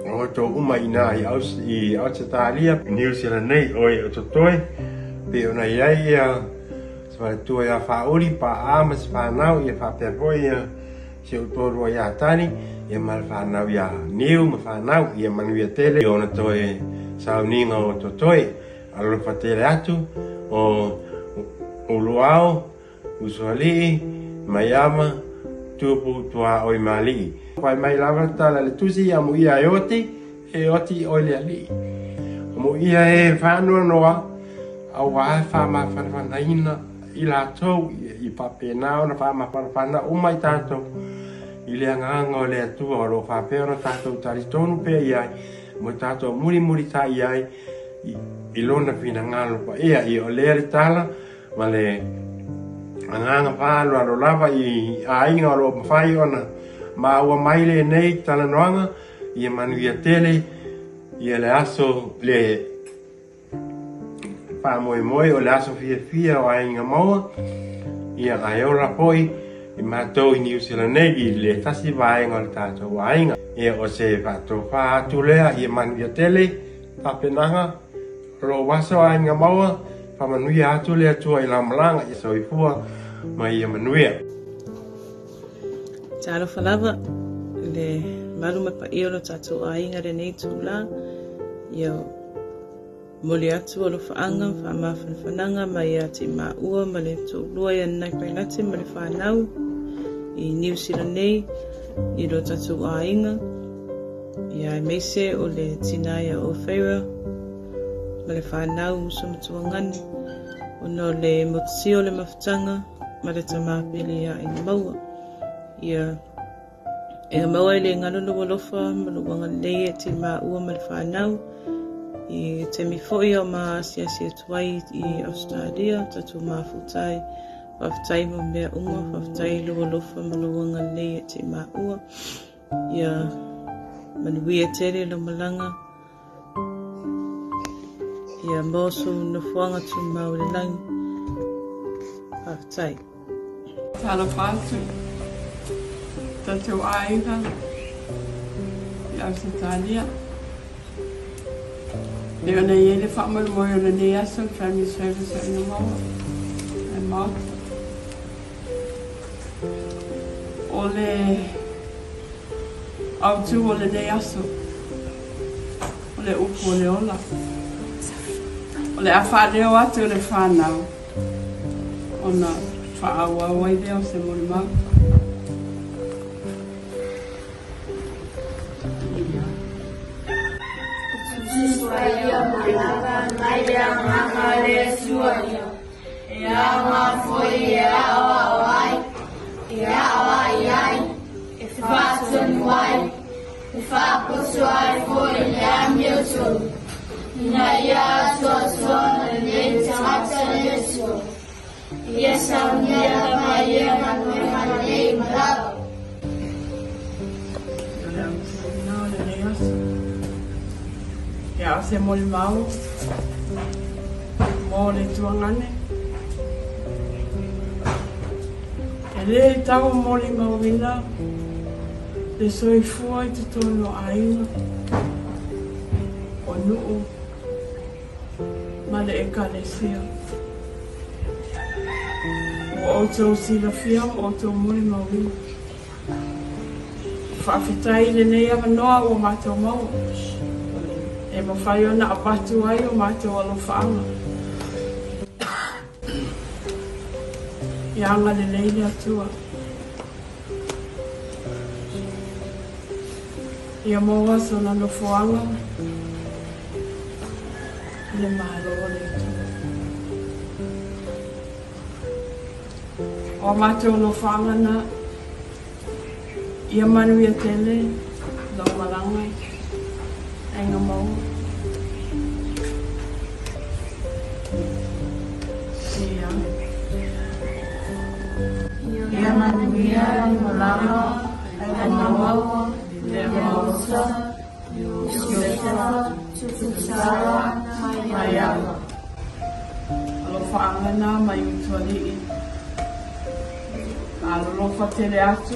o tō uma ina I Autatalia, New Zealand nei, oi o totoe, pe ona iai ia, Swa tua ia whaori pa ama si whanau ia whapepoi ia se utoro ia tani ia mal whanau ia niu ma whanau ia manuia tele I ona toe sauninga o totoe alo whatele atu o uluao usualii Maiava tupu tua oi mali whai mai lava tala le tusi ia mu ia e oti oi le ali mu ia e whanua noa au wae whama whanawhanaina I Latu, I papenao na whamapana umai tātou I le anganga o le atua o lo whapeo na tātou taritonu pia iai mo tātou muri tā iai I lona whina ngalo pa ea I o lea le tala ma le anganga whālo alo lava I ainga o lo mawhai ona ma ua maile nei tala noanga I manuia tele I le aso le Moimoi o le aso fia o Aigamaua ia ai ora poi I mātou I New Zealand I le tasi vaenga o le tātou ainga. E o se whātou whātu lea I manu Peteli, tapenanga, ro waso Aigamaua, whamanuia atu lea tua I la malanga I soifua mai I manuia.
Talo falava, le malu me pa io lo tātou ainga re nei tūla, Ia mole atu o lo whaanga, whamawhanwhananga, mai a te maua, ma le tō lua ia nai pailate, ma le whanau, I New Zealand nei, I lo tatu ainga, Ia meise o le tinaia o Fairfield, ma le whanau uso matua ngani, o no le motisi o le mawhitanga, ma le tamapili a Aigamaua. Ia Aigamaua I le ngalolo walofa, ma lo wanga lei e te maua ma le whanau, I te mifoi o ma asia tuai I Australia, tatu mafutai, whaftai mo mea unga, whaftai lua lofa maluanga lei e te maua. Ia manuia tere lo malanga. Ia mosu na fuanga tu maure langi. Whaftai.
Tala whātu, tatu aiga, I Australia. Leo na iele whaamaru moi o na ne aso, family service o Aigamaua, Lemaota. O le autu o le ne aso, o le upu o le ola. O le awhāreo atu o le whānau, o na whaaua wai leo se Moimoi. Ia se Moimoi, mo le tuangane. E le tau Moimoi wina, le soifua I te tono ainga, o nuu, ma le ekalesia. O outou silafia, o outou Moimoi wina. Whawhitai le nei awanoa o mātou maua. E mawhai ona apatu ai o mātou alo whaanga. Ia anga le leile atua. Ia maua so na no whaanga. Le mahalo o le atua. O mātou alo whaanga na. Ia manu ia tele. Lau malangai. Aigamaua. Sia. Ia manuia I malanga, Aigamaua, Lemaota, Iosefa, Tuputala, Maiava. Alofa angana mai utualii. Alolofa tele atu,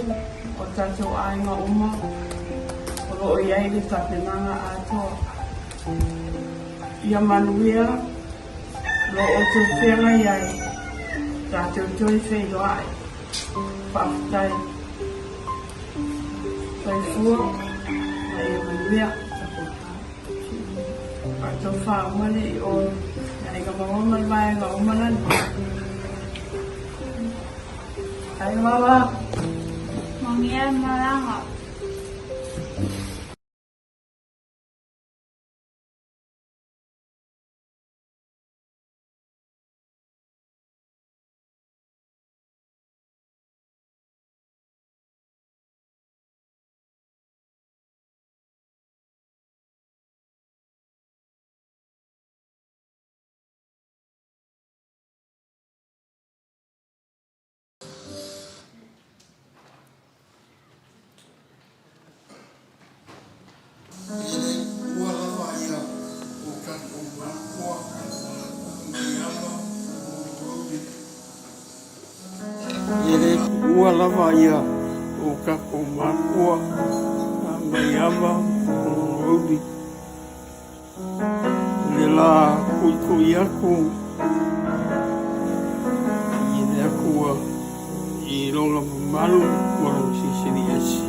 o tatou ainga uma, o iai le tapenanga atoa. Ia manuia, lo o te whenga iai, tātou toi whelo ai, whaftai. Tai fua, na ia manuia. Tātou whaamane I o, Aigamaua mai ngā umanani. Aigamaua.
Mangia maranga.
ua lava ia o kako makua a Maiava o Rodi. Le la kui aku i le akua i longa malu moro sisiri esi.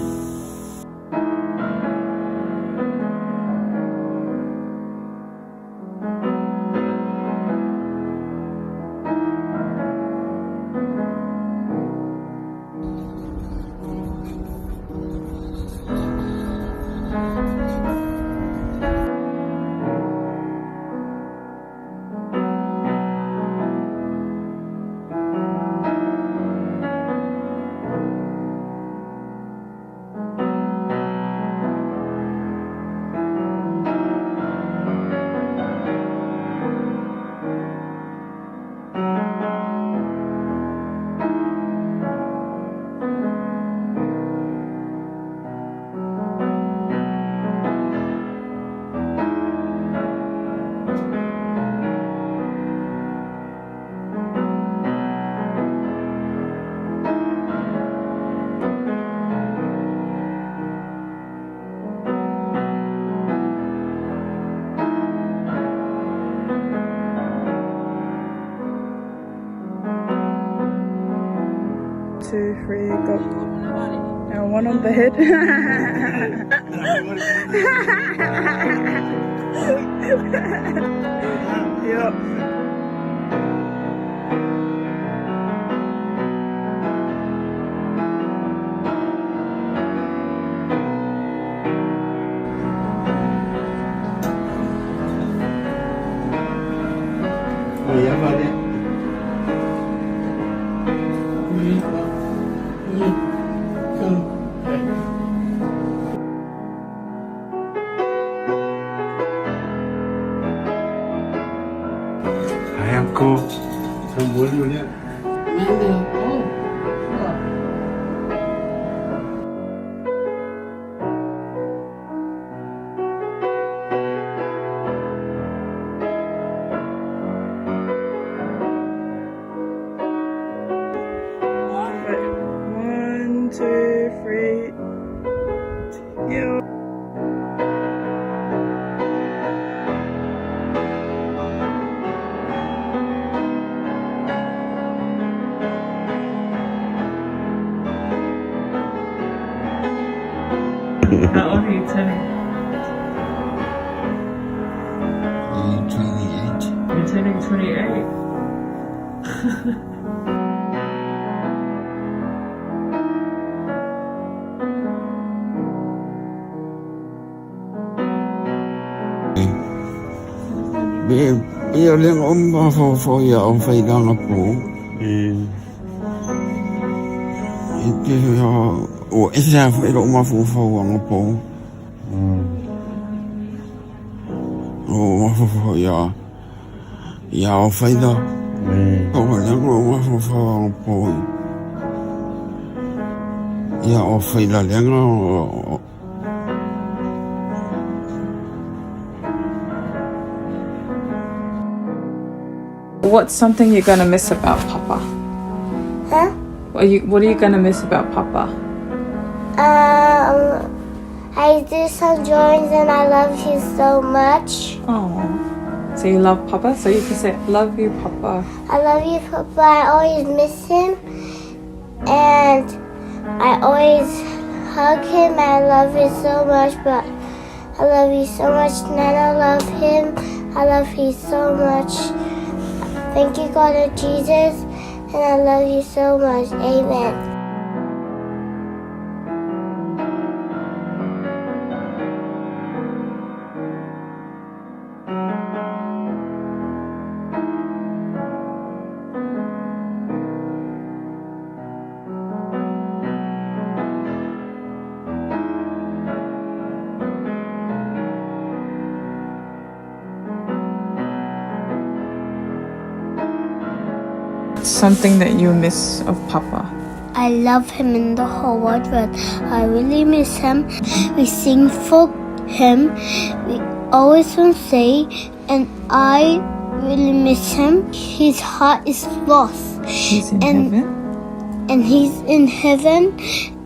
Two, three, go. And one on the head. Yep.
Maiava le.
Hai uncle.
Sambuelo le.
One, two, three. Yep.
How old are you turning?
28.
You're turning 28.
Ia lenga omba fo ia o whaidanga pō. I te o ese a whaira oma fo anga pō. O mafo ia o whaida. O lenga oma fo anga pō. Ia o whaida lenga o
What's something you're gonna miss about Papa?
Huh?
What are you gonna miss about Papa?
I do some drawings and I love you so much.
Oh, so you love Papa? So you can say, "Love you, Papa."
I love you, Papa. I always miss him. And I always hug him. I love you so much, but I love you so much. Nana love him. I love you so much. Thank you, God and Jesus, and I love you so much. Amen.
Something that you miss of Papa?
I love him in the whole wide world. I really miss him. We sing for him. We always will say, and I really miss him. His heart is lost.
He's in heaven?
and he's in heaven.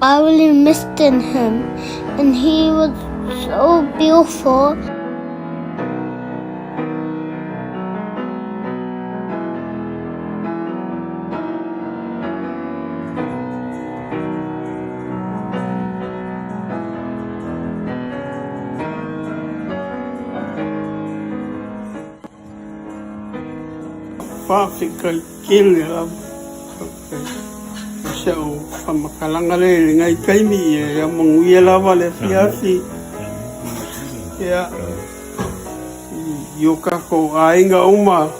I really missed in him, and he was so beautiful.
Whāwhikai kele la. Sao whamakalanga le ngai kaimi e a monguia lava le fiasi. Ia io kako ainga uma.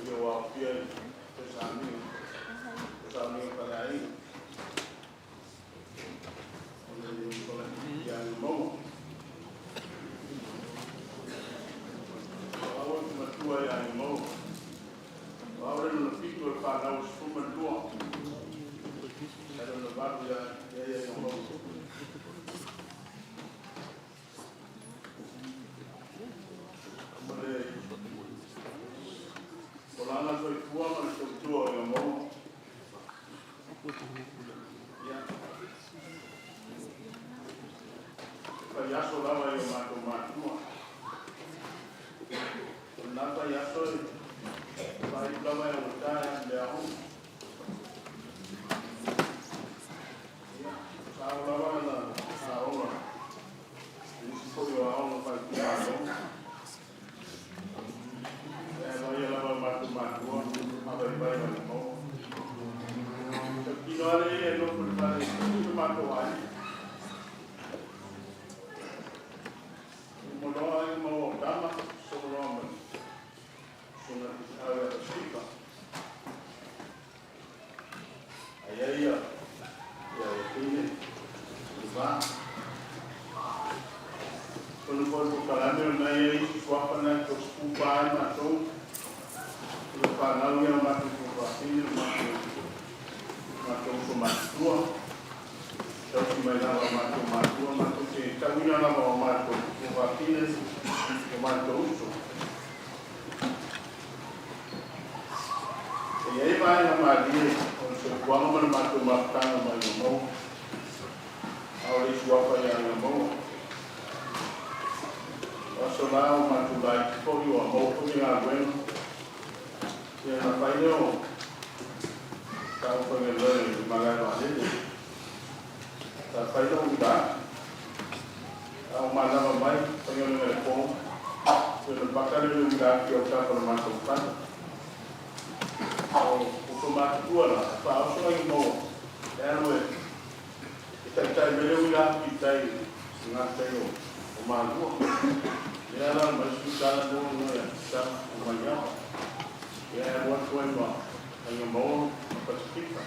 Yo wa pia pesami para ahí. Ya no. Ahora me tua ya no. Ahora no pico para os fuma tua. Pero no va ya no. Polana foi tua, mas foi tua, meu irmão. Payaso lava eu mato. Na payaso vai lava eu tá de arrum. Sao lava na aula. Isso foi a aula para tirar. Vai lava mato, mas vai não. Aqui não é não por fazer tudo mato aí. Monoai mau dama sobrama suna ala sipa ayaya ya ini va quando for pro caminho na aí swapa na to scuba na to o canal ia mato pro vacina mato tua então se mais nada mato que caminho na mato Martínez, Comando Uso. E aí vai na Maria, quando você quando o mato matando mais no mão, a isso vai apanhar na mão. O lá o mato vai que foi o amor, foi a água. E na painel, estava fazendo o Maiava dele. Está fazendo um lugar. Maiava mais, fazendo o pão, pelo bacalhau do lugar que eu estava no mato ficando. O tomate tua lá, para o sonho bom, era o ele. E está melhor lugar que está aí, na tenho o mato. E era mais que está no mundo, está o Maiava. E era o coisa, aí o bom, para se ficar.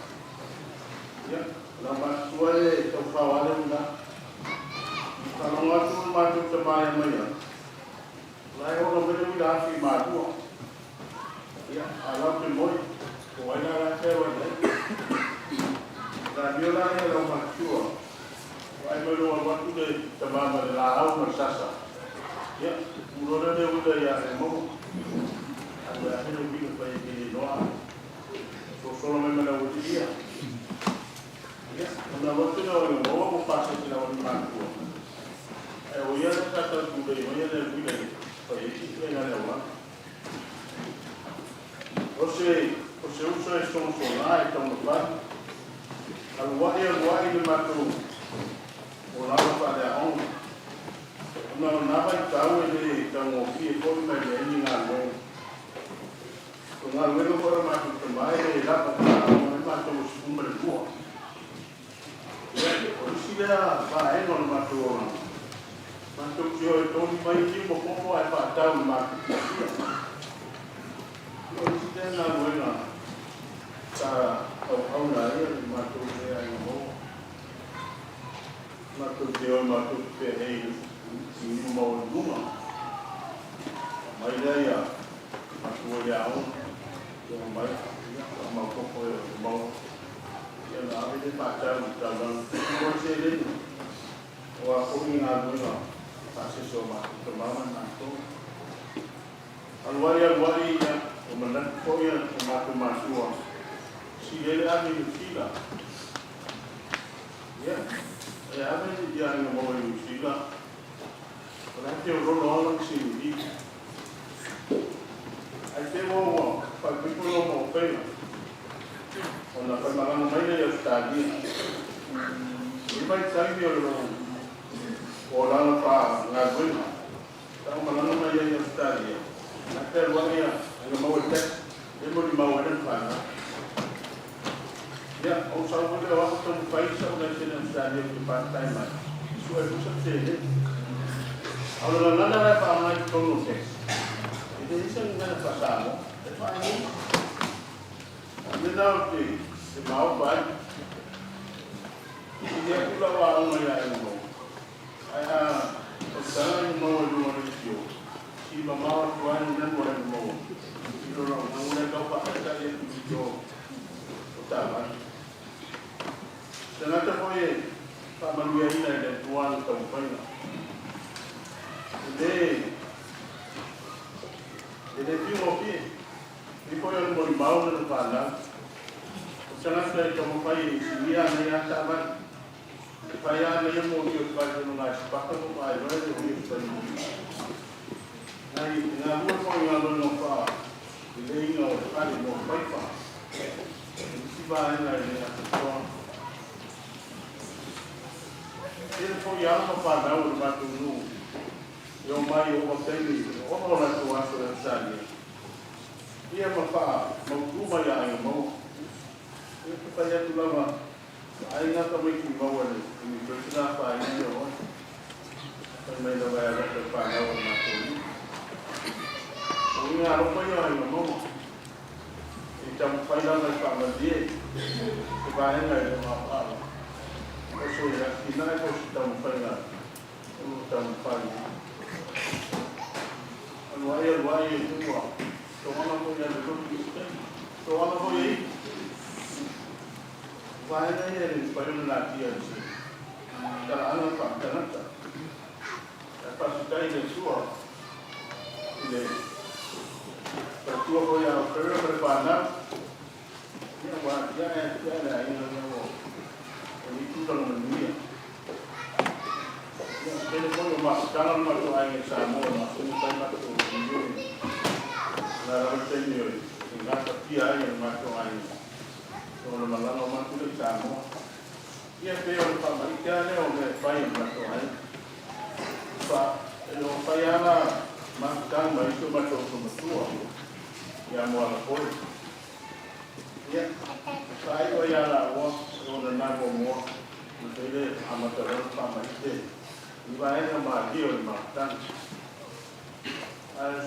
E na mato tua é, estou falando lá. Kalau waktu masuk ke bayang mana, lain orang berdua fi madu, ya alam Moimoi, kawan orang cewek ni, dan dia lah yang orang masuk, lain berdua waktu dia teman berlalu bersasa, ya mula dia udah yang mau, ada akhirnya bila pergi di luar, sosok memang ada dia, ya, kalau waktu dia orang mau pasal dia orang masuk. Hoy ya está todo el mundo, hoy ya el vida, hoy sí que gana agua. O sea, usa esto en solar, esto en lugar. Al guay de mato, o la ropa de aún. No, nada y tal, de tan ofí, por me viene en algo. Con algo por mato, que más de la para no mato los cumbres tua. Hoy sí le va no mato. Mantuk yo itu mai ni mo ko ai pa ta ma. Yo sida na buena. Sa au na ye mantuk ye ai mo. Mantuk yo mantuk pe ei ni mo duma. Mai da ya. Mantuk ya au. Yo mai ma ko mo. Ya na be pa ta ta na. Ko se le. Wa ko ni na buena. Pasal semua kemaman itu, alwari ya, kemudian koya masuk, si dia ada di sila, ya ada di dia yang mau di sila, nanti orang sini, ada mau, pagi pun mau pergi, orang malam mana ya tadi, lebih canggih orang. Orang apa ngajuin, tahu malam mana yang tadi, nanti luarnya yang mau tes, dia mau dimau dan mana? Ya, orang Samoa dia waktu tu baik sahaja dengan tadi di pantai mana, suai pusat sini. Kalau nanda apa anak itu tes, Isso não é passado. É fácil. Não tem. Se mal vai. E é que lá uma já é bom. Aí o sangue não é do município. Se mal vai não é bom. Se não é capaz de fazer isso. Tá. Senata foi para Maria Ina do ano campanha. Ele viu o que? Ele foi ao Moimoi no Paula. O Senata é como pai, ia nem achava. Pai ia nem morrer para não mais para não vai, vai eu vi para ele. Aí na rua foi lá no Paula. Ele ia ao pai no Pai. Se vai na ele foi alma para o Latu. Eu mais eu Peteli, o Latu acho que sabe. E é uma uma já é uma. Eu que fazia tudo lá. Aí na também que mal ali, me precisa para ir eu. Também não vai para o Latu. O minha roupa já é uma. Então faz lá na família. Que vai na uma. Eso ya final es estamos fallando, estamos fallando. No hay el valle de Tua, tomando voy a decir, tomando voy ahí. Vai na ele para na tia assim. Cara, ana para nada. É para ficar em sua. Ele para tua voy a preparar. Já é ainda não. Itu dalam dunia. Jadi kalau masalah macam ayat Samoa, macam macam dunia, dalam dunia, ingat tapi ayat macam ayat. Kalau malam macam tu Samoa, ia peor para mereka ni orang payah macam ayat. Kalau payahlah macam macam macam semua, yang muara pun. Ya, saya payahlah orang nak buat, mesti amatur sama itu. Ibarat nama dia orang makan.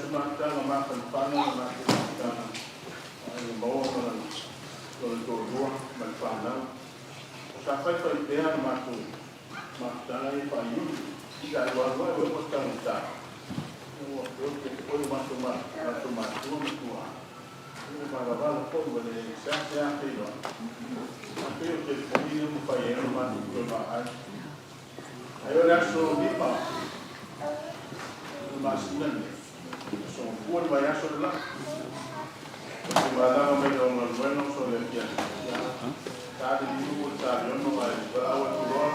Semakan makan panang, makan bawang, orang tua makan. Sampai dia makan ini payu. Jika luar makan tak. Orang macam tua. Para pun boleh saya pilih. Tapi untuk ini upaya yang bermanfaat. Ayo langsung lima. Masih so pun banyak sudah. Malam kami orang orang sudah kian. Tadi dulu tadi orang orang berawal keluar.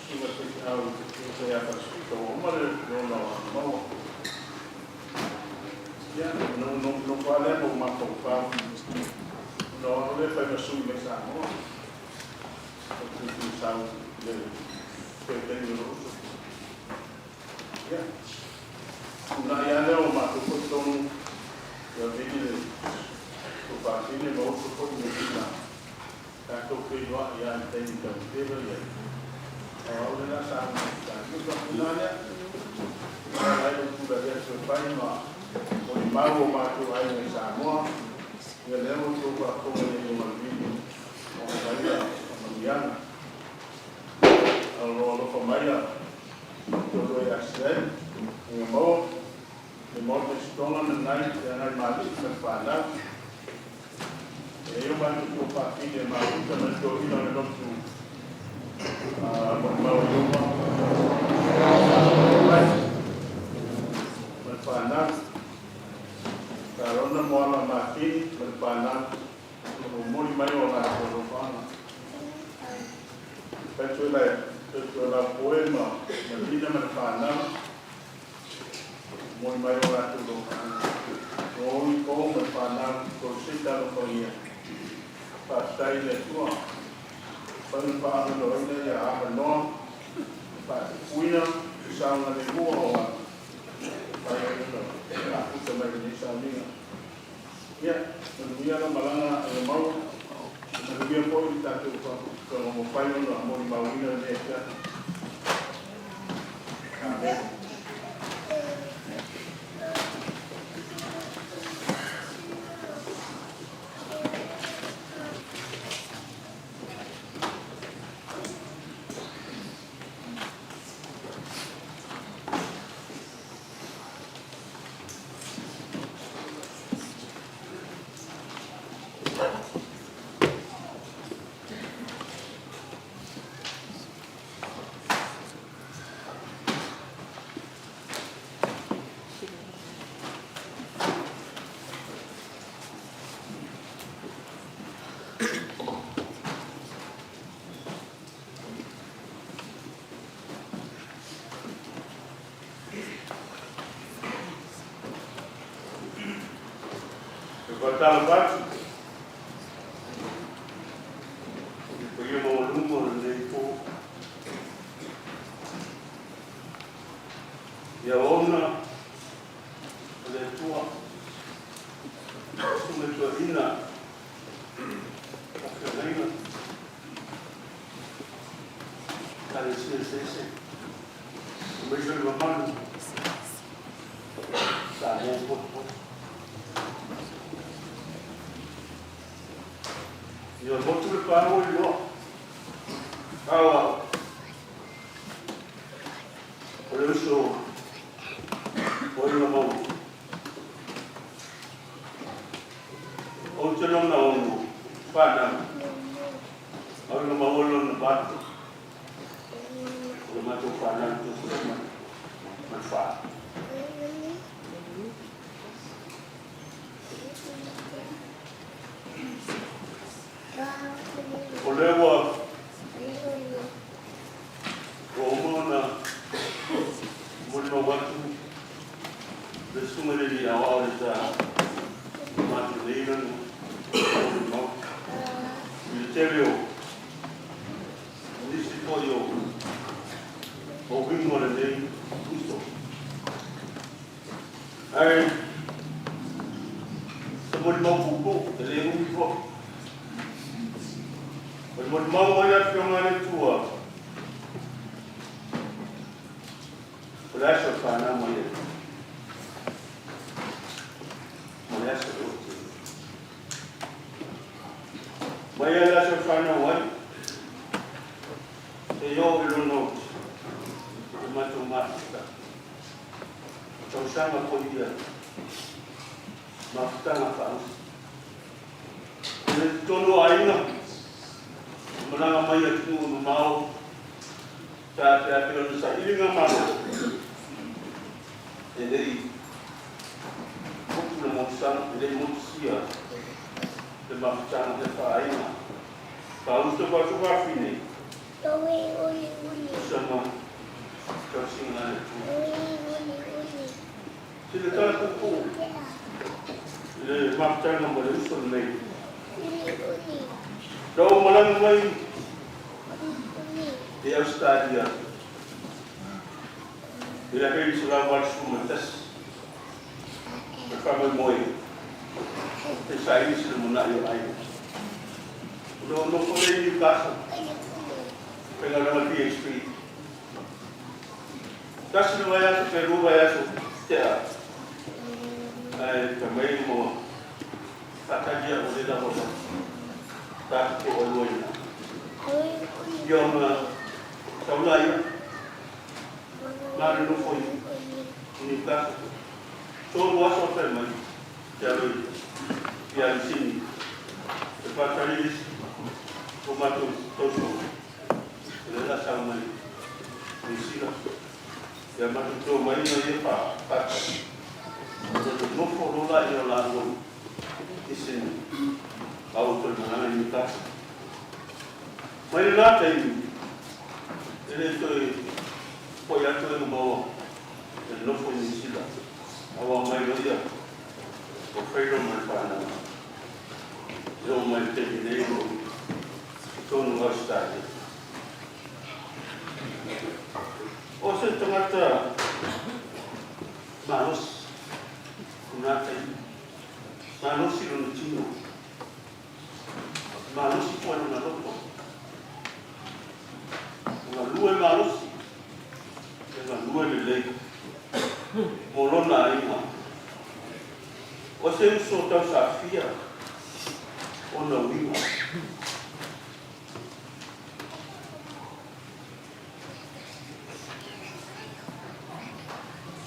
Sudah saya pasti kalau orang orang mau. Ya, não vale uma comprar. Não é para assumir essa mão. Porque tu sabe que tem o ya. Una ya le o ma ko ton yo vini ko pa vini mo ko ni na. Ka to ke yo ya tem tem pero ya. Ahora la sa ta ni ko na ya. Ai ko da ya so pa ni ma. Moimoi matu ai ni Samoa. Ia lemo tu pa ko ni mo vini. O Maiava, Maiava. Alo ko Maiava. Todo é assim. Lemaota estona na night na mali na fala. Eu mais do que para filha mais também estou indo na nosso berpanas karena mola mati berpanas Moimoi orang berpanas. Peteli poema Medina berpanas Moimoi orang berpanas. Noi com berpanas proceedings dia. Pasai le tua. Penempatan doanya ya apa non. Pas punya sama le gua. Saya itu aku sama ini sama. Ya, dunia la malanga e mau. Dunia poi kita tu kalau pai no amor mau ina ne ya.
Tuputala batu. Pergi mau lumur lepo. Ya ona le tua. Sume tua ina. Kaina. Kare se. Mejo le mamanu. Sa mo po. Yo botu le paro lo. Awa. Ole so. Ole no mo. O te no na o. Pana. Ole no mo lo no batu. Ole ma to pana to so ma fa. Olewa Romana Moimoi watu the sumeri awal da matu leiden no militario this for you hoping more than gusto ai Moimoi pupo le un Moimoi ya fiongane tua. Olha pana moye. Olha só. Moye la só pana wai. E eu não não. Matemática. Então chama podia. Mafutana faz. Ele todo ainda Menang mai atu no mau ta pelo sa ilinga mau ele pouco no moção ele mocia de mafutana de faina Paula to ba to fine sama kasina tu se ta ko ele mafutana mo le so nei Dau malang mai dia stadia. Bila kami sudah buat sumetes, bersama Moimoi. Saya sudah menaik air. Udah boleh di kasar. Pengalaman PhD. Kasih bayar, peru bayar sudah. Kami mau kata dia boleh dapat. Tak boleh. Yang Paula ya. Mari lu foi. Ini tak. So was of them. Jadi dia di sini. Lepas tadi tomato toso. Lela sama di sini. Dia masuk tu main dia pak. Jadi no follow dia lalu di sini. Kau terdengar ini tak. Mana nak ini? Ini tu poya tu yang bawa. Dan no pun sila. Awak mai dia. Kau Fairfield mana? Jauh mai Peteli. Itu nunggu start. Oh setengah tu. Manus. Nak ini. Manus itu nucino. Manus itu orang nak Lue malusi, dengan lue lelaki, molona ima. Ose uso tau safia, ona wima.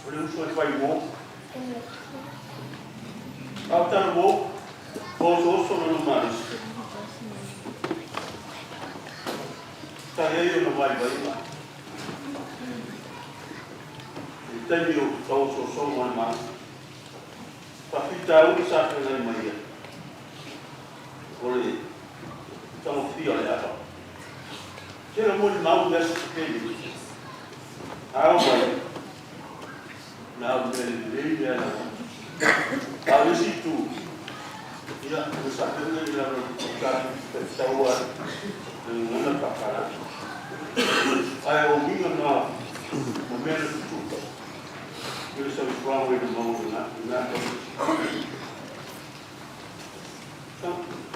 Ose uso fai mo. Autar mo, oso no malusi. Saya yang nak baik lah. Kita ni tahu sosok mana. Tapi tahu siapa yang Maiava. Boleh.
mo mau ngas Peteli. Au mai. Na le ya na. Au si tu. Ya, usahanya ila bukan ketahuan dengan pakar. Ayo minggu na momen itu. You're so strong with the moment, not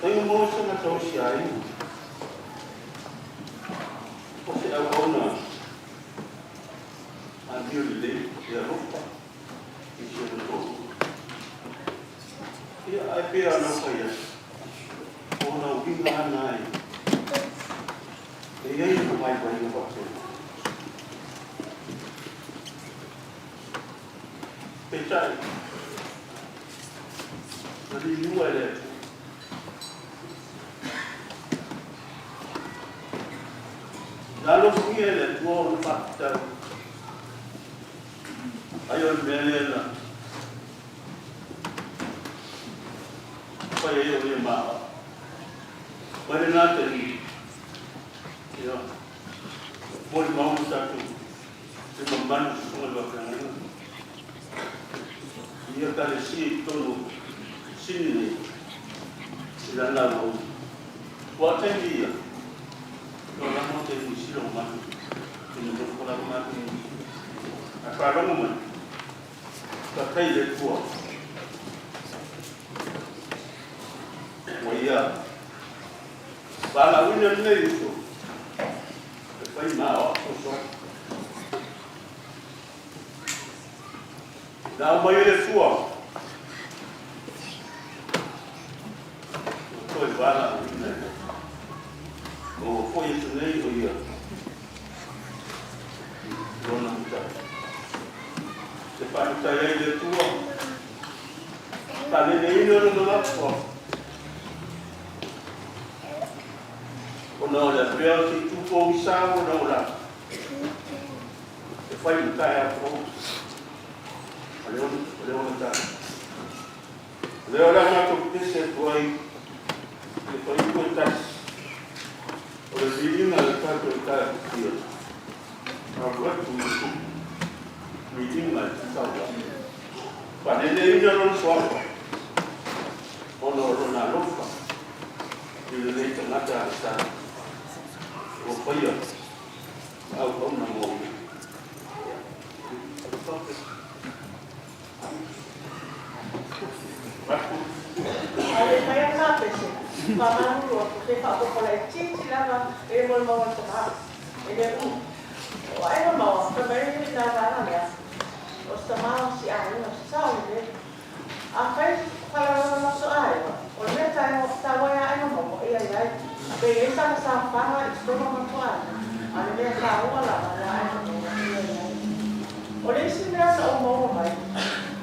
Tengo mucho na social. Porque a ona andio de roupa. Isso é tudo. E a pera não foi ona o vinga nai. E aí não vai para o papel. Peteli. Nadi luar dia. Lalu punya le tua fakta. Ayo belela. Pai ayo ni ma. Pai na teri. Ya. Boleh mau satu. Semamban semua bakal. Ia kali si tolu sini sila lalu. Buat dia. Orang mau jadi silo mati, untuk orang mati. Apa orang pakai lekua. Waya. Bala winan ni itu. Pakai mau kosong. Dah bayar lekua. Kau bala winan. Oh, foi isso nem eu ia. Dona Muita. Você faz o taller de tua. Tá nem no lado. Ou não, olha, pior se tu for usar ou não lá. Você faz o taller pro. Olha tá. Olha lá que você foi. Depois contar. Oleh ini nalika kita dia, awak tu meeting macam sahaja. Pada ini jangan suara, orang lupa. Bila ni tengah terasa, upaya, awak nama.
Ada saya apa sih? Mama dulu, saya tak boleh cici lama, mau sama, ini pun, saya mau, kemarin ini nama ya, sama si ayah, sama ini, apa kalau masuk ayah, oleh saya tahu ya ayah mau, iya, bagi sama pangan itu mau tuan, ada yang tahu lah, ayah mau, iya, oleh sini ada mau baik,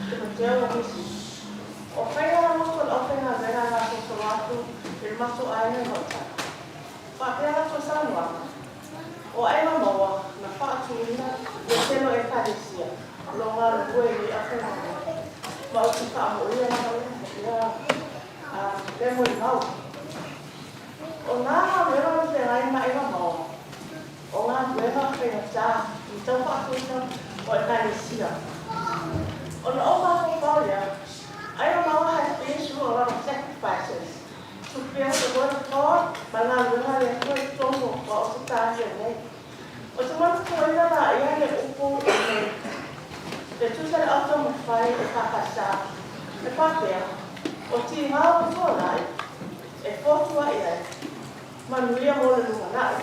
seperti apa sih? Okay lang ako, okay nga, gano'n ako sa wato, ilmaso ay na hotel. Pakaya ako sa ano, o ay mamawa, napakasunin na, yung sino ay kadisya. Longar, buhay, ako na, mausika mo, iyan ako, lemon now. O na, meron siya ngayon maimamawa. O nga, meron kayo siya, ito pa ako siya, o ay kadisya. O na, o nga ako pa ulit, Aigamaua has been through a lot of sacrifices to fear the word of God, malalungan yang kuat tunggu kau sekarang ini. Otomatis kau ini lah yang upu ini. Kecuali auto mufai ekakasa, ekaknya, oti mau mulai, efotua ia, manusia mulai mulai.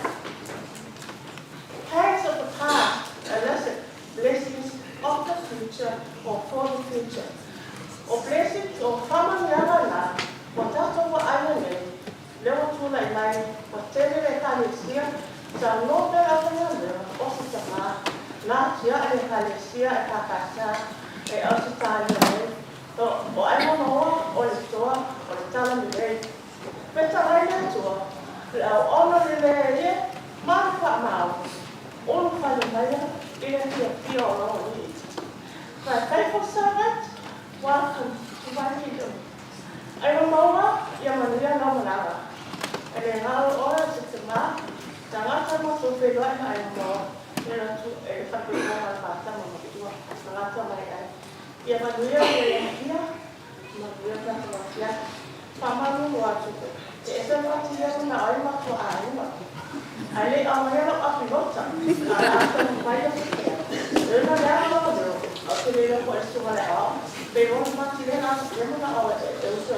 Paths of the past are lesson, blessings of the future or for the future. O blessings o fama nyama na, o tato wa ayane, lewa tula ilai, o tele le kalesia, sa nobe ayane, o si tama, na tia ale kalesia e kakasa, e o si tayane, o ayane noa, o le toa, o le tala milei. Peta ayane toa, le au ono le leie, mara pa mau, ono fale maya, ina tia o loa ni. My faithful servant, welcome to my kingdom. Aigamaua, ia manuia no managa. E le ngau ora se te mā, Tangata mo so pelo ai mai mo. Era tu e fa pelo mai pasta mo tu. Tangata mai ai. Ia manuia ia. Manuia ka ko ia. Pamalu wa tu. E sa fa tia na ai ma ko ai ma. Ai le au era a pilota. Ata mai o ia. Eu não era não. Aquele era por isso vai lá. Pegou uma tia na na hora. Eu sou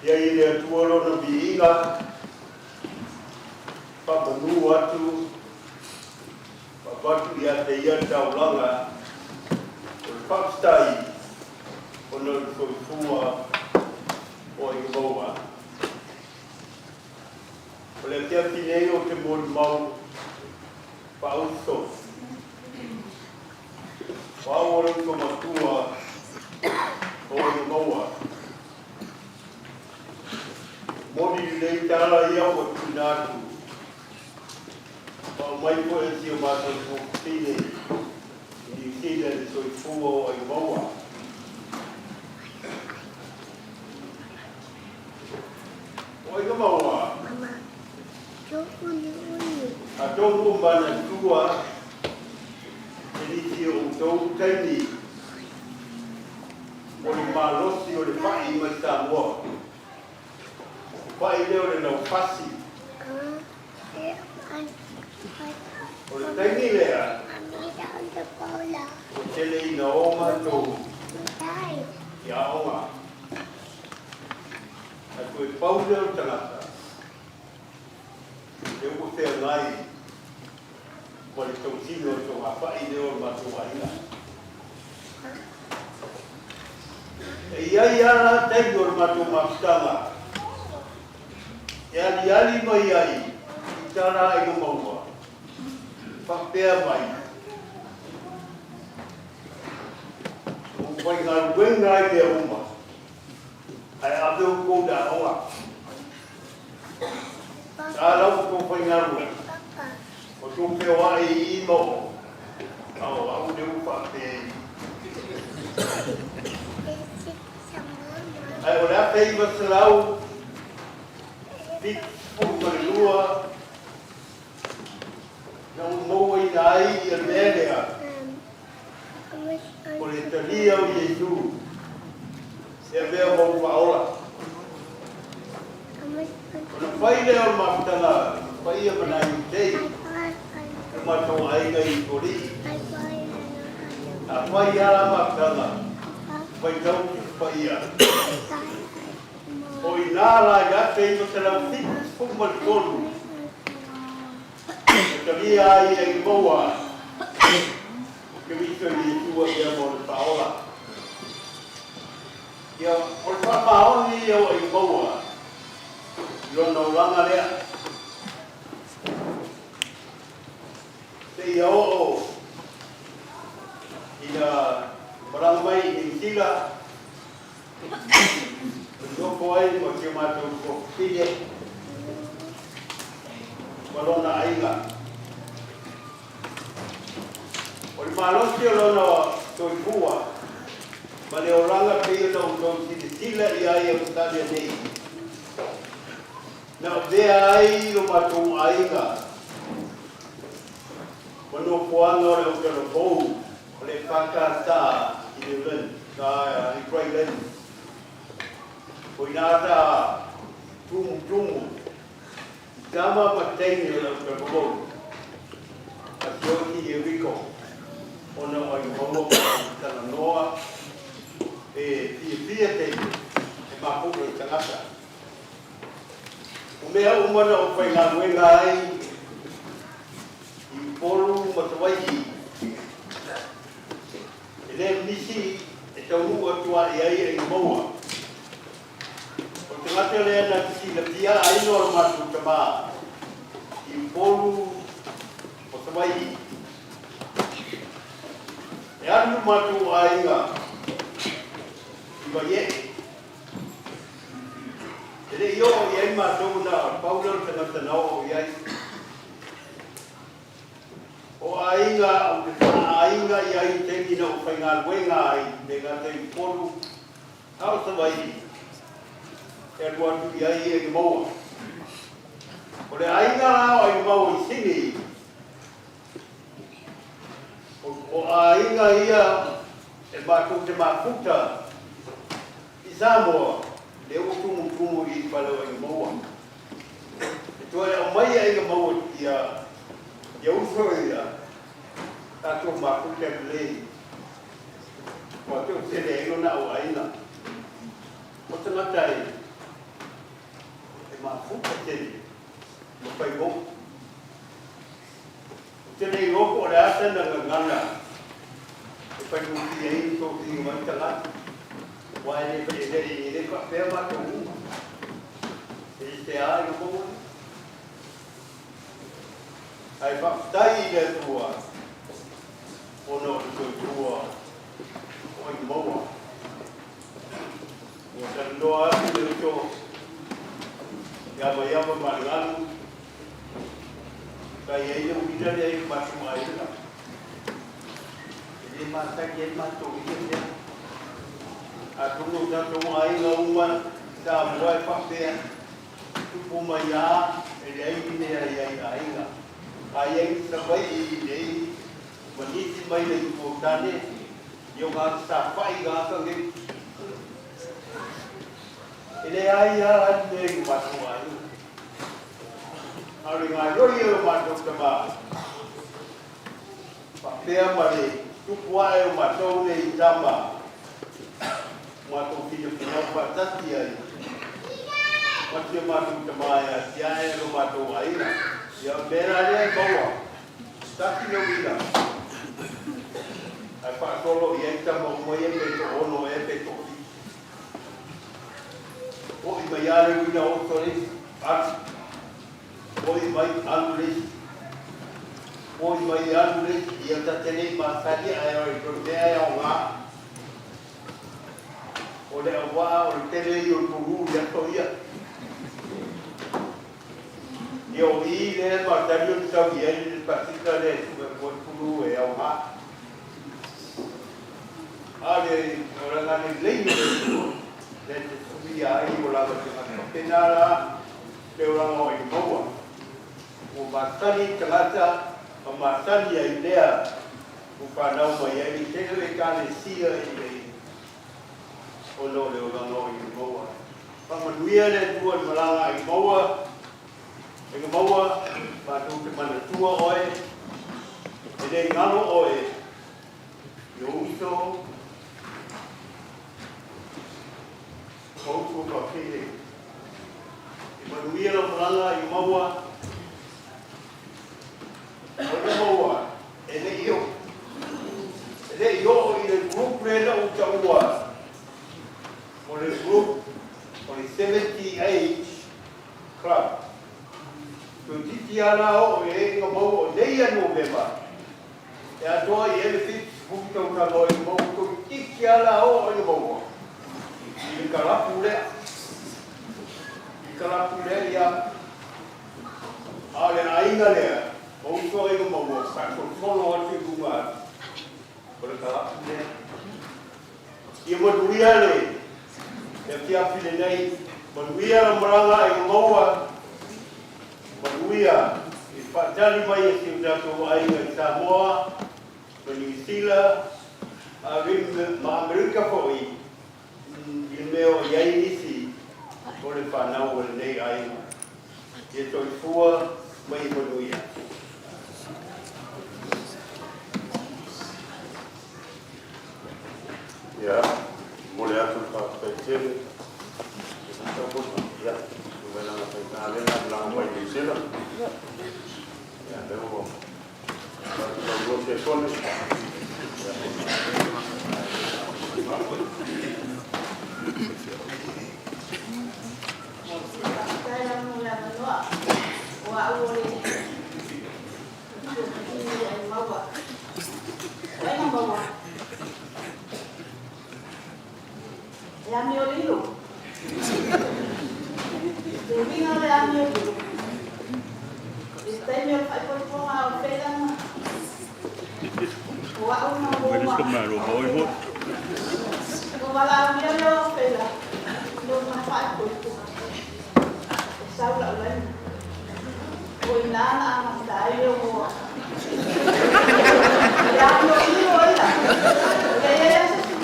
Ia i le tuolo na biinga, whapanu atu, whapatu ia te ia taulanga, o le whapstai, o na soifua o Aigamaua. O le tia tinei o te Moimoi, pauso. Wāore ko matua o Aigamaua. Mori nei tala ia o tunatu. Pau mai ko e tio mātou ko tine. Ni tine le soifua o Aigamaua. O Aigamaua. A tōku mana tua e niti o tōku taini. O le malosi o le whai mai Samoa. Whai leo le nau pasi. O le taini lea. O tele ina o mātou. Ia onga. A koe Paula o tangata. E uko te ngai. Ko le tautino o tō hawhai leo o mātou aina. E iai ara tei o mātou mapitanga. E ali mai ai, I tara Aigamaua. Whapea mai. O whai ngā ruenga I te uma. Ai awe o kou da oa. Tā lau ko whai ngā ruenga. O tō peo ai I mo. Au, au te upa te. Ai o rea pei masalau. Dik Pumalua Nau Moimoi nai I Ameria O le talia o Iesu E mea mau Paula O na whai lea o mafutanga Whai a manai tei O matou aiga I kori A whai ala mafutanga Whai tau ki whai a O I nāra I ate I te lau whiku whukumari tonu. E ka lia I Aigamaua. Ke wito I tua ia mo le Paula. Ia, o le whamaoni I o Aigamaua. I lona o langa lea. Te ia o I na maranga mai I Sila. Noko ai mo ke mātou ko pide. Walona aiga. O le malosi o lona soifua.
Ma le oranga pia na utau sila ia ia utalia nei. Na vea ai o matou ainga. Mano poanga o le utalo pou. O le whakata i le len. Ka i kwai len. O inata tumu. Tama matei o le utalo pou. A tioki e wiko. Ona o i homo tana noa. E pia te mapu o tangata. O mea umana o whai ngā wenga ai i polu matawaiki. E le nisi e tau mua tua i ai e Aigamaua. O tangata lea na kisi na pia ai no matu tama i polu matawaiki. E anu matu ainga Iba ye. Ele yo ye matou na Paula tangata na o ye. O ainga ye tengi na o whainga wenga ai me ngā te polu. Hau sa wai. E ruatu ye e Aigamaua. O le ainga rao Aigamaua i singi. O ainga ia e matou te maputa. Samoa, le o tumu i whalau Aigamaua. E tua o mai Aigamaua ia usoia, tātou maputa lei. Kua teo tere eirona o aina. O tangatai, e maputa tene, no whai mo. O tene i roko o le asana ngangana. E whai muki ei tō tinga mai tangata. Why they got fair back to whom? Is they are in the I got died at the war. Or not to war. Or in Moa. Was a door in the door. Yama Mariano. Kaya we did a much more. They must have get my to a tunu tato ai nga uma ta moe whapea tupu mai a e rei ne ai nga ai sa vai i rei maniti mai le tupu tane yo ngā sa whai ngā kange e le ai a ane i matu ai ari ngā roi o matu tama whapea mare tupu ai o matu ne i tama Matou filho final patati aí. Matou matou tamaya, se aí no matou aí na. E a beira ali é boa. Está aqui no vida. Aí para solo e aí tá Moimoi é feito ou não é feito. O imaiare vida outro ali. O imai andule. O imai andule e eu tá tendo mais ali aí o que é o lá. O le awa o le tele i o turu i ato ia. I o i le matari o tau i ai le pasika le turu e au ha. A le orangane leio le turu. Le te subi ai o lava te mato penara te oranga o Aigamaua. O matani tangata o matani ai lea o whanau mai ai tele e kane sia i le o lo le oranga o Aigamaua. Pamanuia le tua i malanga Aigamaua. Aigamaua, pātou te mana tua oe. E le ngano oe. I o uso. Koutu ka kere. I manuia le malanga Aigamaua. Aigamaua, e le io. E le io i le group rena o taua. O le group, o le 70 club. Tu titi ana o e Aigamaua o nei anu mema. E atoa i elefit, huki tau ka lo Aigamaua, tu titi ana o Aigamaua. I karapu lea. I karapu lea ia. A le ainga lea. O uso Aigamaua, ka tolo atu i kunga. O le karapu lea. Ia manuia le. E kia pile nei. Manuia la maranga Aigamaua. Manuia. I whaatali mai e si utato ainga i Samoa. Ma New Zealand. A rin ma Amerika fōi. I meo iai nisi. O le whanau o le nei ainga. Ia toi fua mai manuia.
Ya, boleh aku Peteli. Ya, bukan Peteli, bilang apa ini sih lah. Ya, demo. Kalau saya soal ni.
Saya mula menua, wah boleh. Ini yang bawa. Saya yang bawa. La mio lilo. Vino la mio lilo. Stai mio fai por forma o pedana. O a una
Puedes
bomba.
comer o boy.
O la mio lo pela. Lo ma fai por. Sao la lên. O inana ama dai o. La mio lilo la.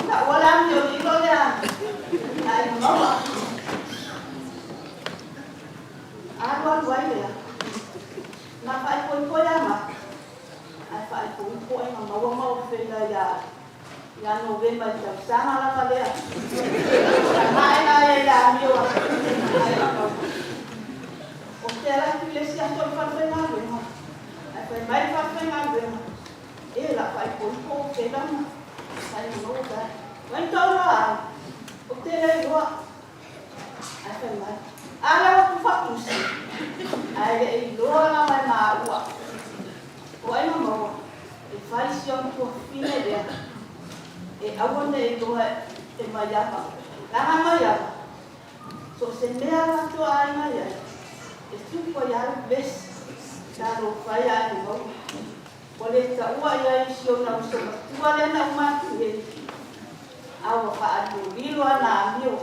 Ya wala mio lilo ya. Aigamaua. Agua guaia. Na fai poi ama. Ai fai poi ma mau fela ya. Ya November ya sama la kalea. Mai ai la mio. O tera iglesia to fa fena no. Ai fai mai fa fena no. E la fai poi fela ma. Sai no da. Vai tola. O tere roa. Ai mai. Ala o fakusi. Ai e roa na mai maua. O ai mo. E fai sion to fine de. E awone e to e Maiava. La Maiava. So se mea la to ai mai. E tu po ya ves. Da ro fai ai no. Pole ta ua ia sion na so. Tu ale na uma e awa whaadu rilo ana amio.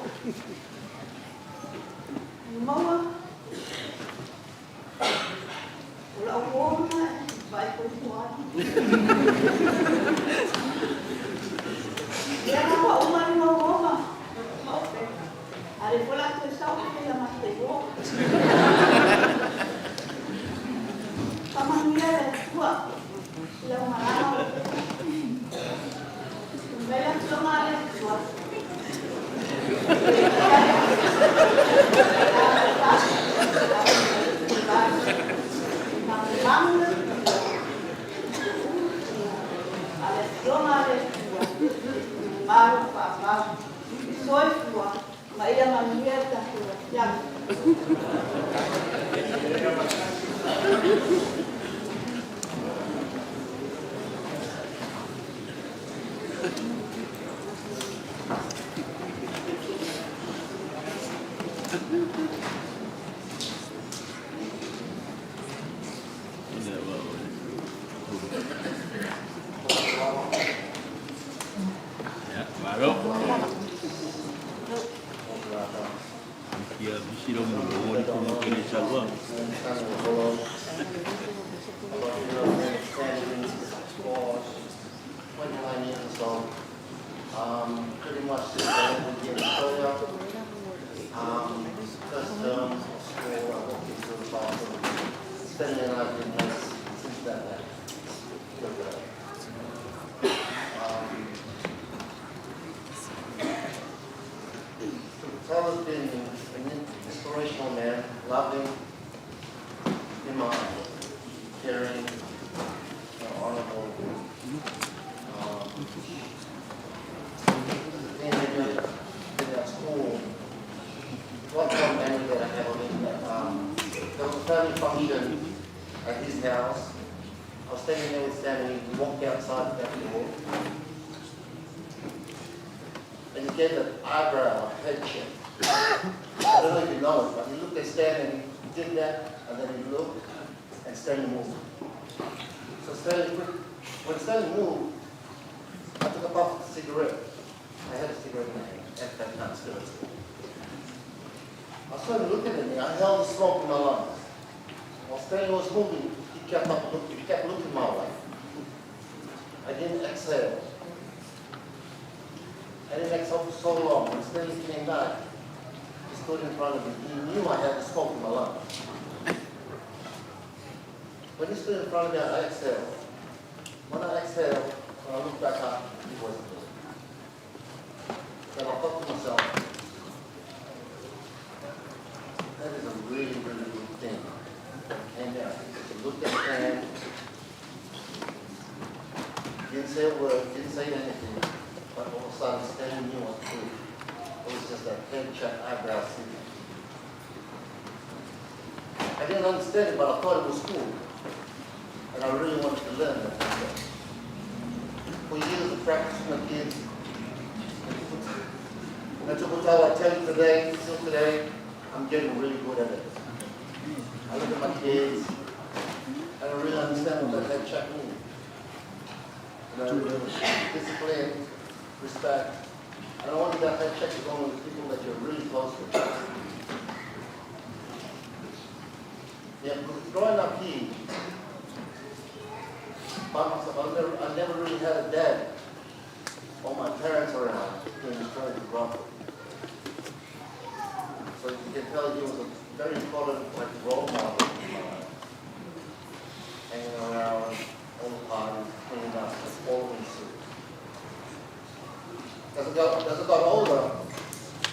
Maua. Ola o kōna, vai kōna. Ia na wa umani ma woma. Maupe. Are pola te sau ke la mate wo. Pamanuia le tua. La marama. Bella tomare tua. Soy tua, ma ella manierta tua.
Baru. Dia mesti lo mau di rumah kini saluang.
Pretty much the same with the Australia. Customs, school, I walked into the bathroom. Spending the night in this since that day. Paula's been an inspirational man, loving, human, caring, honorable. At school, one memory that I have of him, there was a family function at his house. I was standing there with Sammy, we walked outside that door. And he gave an eyebrow, head check. I don't know if you know it, but he looked at Stan and he did that, and then he looked, and Stan moved. So Stan, when Stan moved, I took a puff of the cigarette. I had a cigarette in my hand at that time, still at school. I started looking at me. I held the smoke in my lungs. While Stanley was moving, he kept looking my way. I didn't exhale. I didn't exhale for so long. When Stanley came back, he stood in front of me. He knew I had the smoke in my lungs. When he stood in front of me, I exhaled. When I exhaled, when I looked back up, he wasn't there. Then I thought to myself, that is a really, really good thing. I came down, I looked at the hand, didn't say a word, didn't say anything, but all of a sudden, Stanley knew what to do. It was just that head check, eyebrow sleeping. I didn't understand it, but I thought it was cool. And I really wanted to learn that. For years of practicing with kids, and Tuputala, I tell you today, still today, I'm getting really good at it. I look at my kids, and I really understand what that head check means. Discipline, respect. And I want that head check is only with people that you're really close with. Yeah, growing up here, by myself, I never really had a dad or my parents around during the journey to Grandpa. So you can tell he was a very important role model in my life. Hanging around all the time, cleaning up, just always suit. As I got older,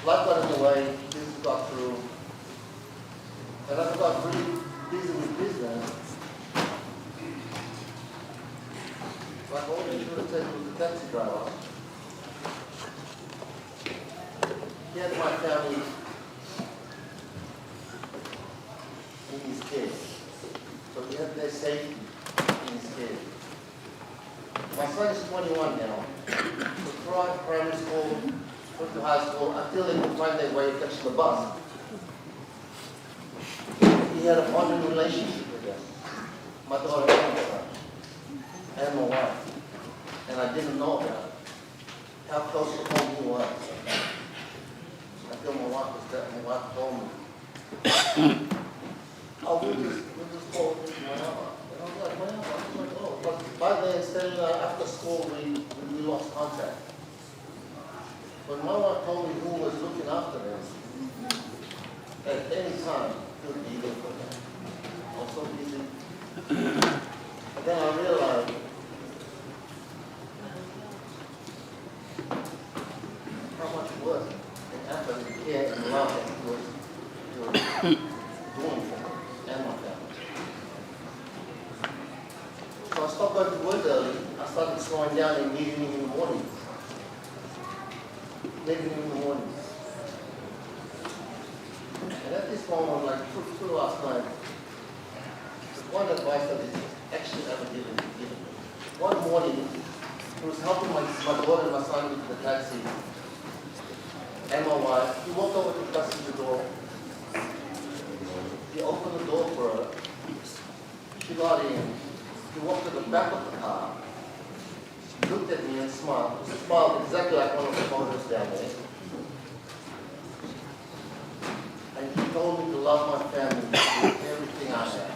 life got in the way, business got through. And as I got really busy with business, like all the insurance with the taxi driver, he had my family in his care. So he had their safety in his care. My son is 21 now. So throughout primary school, went to high school, until they could find their way to catch the bus. He had a bonding relationship with them. My daughter and my son, and my wife. And I didn't know about it. How close to home he was. Until my wife told me. Oh, we just called Maiava. And I was like, Maiava? I was like, oh. But by then, instead of after school, we lost contact. When my wife told me who was looking after them, at any time, it would be there for them. I was so busy. And then I realized how much work and effort and care and love that he was doing for me and my family. So I stopped going to work early. I started slowing down and meeting him in the mornings. And at this moment, like through last night, one advice that is actually ever given me. One morning, he was helping my daughter and my son into the taxi, and my wife. He walked over to the passenger door. He opened the door for her. She got in. He walked to the back of the car. He looked at me and smiled. He smiled exactly like one of the photos down there. And he told me to love my family with everything I have.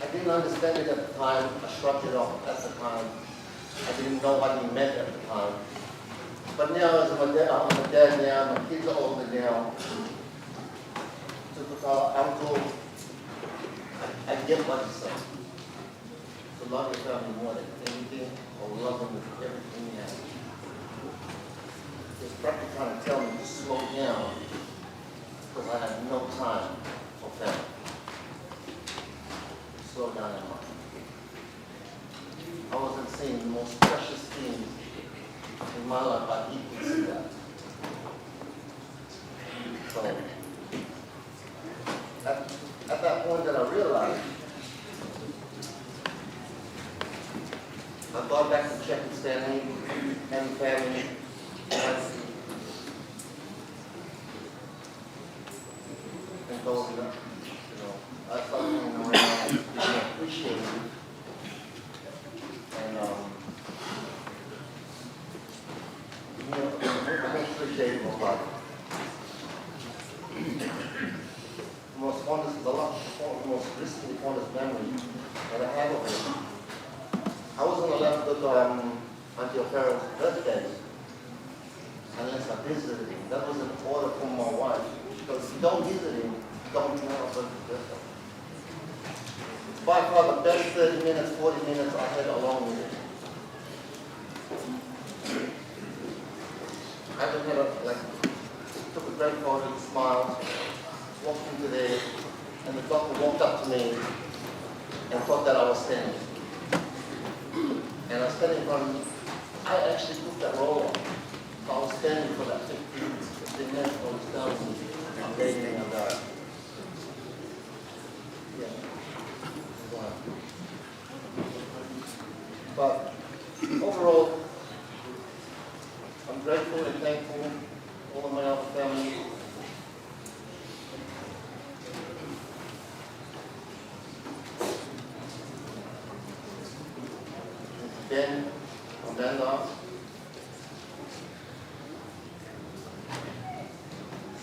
I didn't understand it at the time. I shrugged it off at the time. I didn't know what he meant at the time. But now, as I'm a dad now, my kids are older now. I'm told I get what he said. To love your family more than anything, or love them with everything you have. He's practically trying to tell me to slow down because I have no time for family. Slow down in life. I wasn't seeing the most precious things in my life, but he could see that. So, at that point that I realized, I got back to check with Stanley and the family. And told him that, I started coming around, didn't appreciate it. And left on your parents' birthdays unless I visited him. That was an order from my wife. Because if you don't visit him, don't have a birthday. By far the best 30 minutes, 40 minutes I had alone with him. I just had took a great photo, smiled, walked into there, and the doctor walked up to me and thought that I was standing. And I was standing in front of me. I actually took that roll off. So I was standing for that 15 minutes I was telling me I'm dating and but overall, I'm grateful and thankful for all of my other family. Ben, from Granddaughter.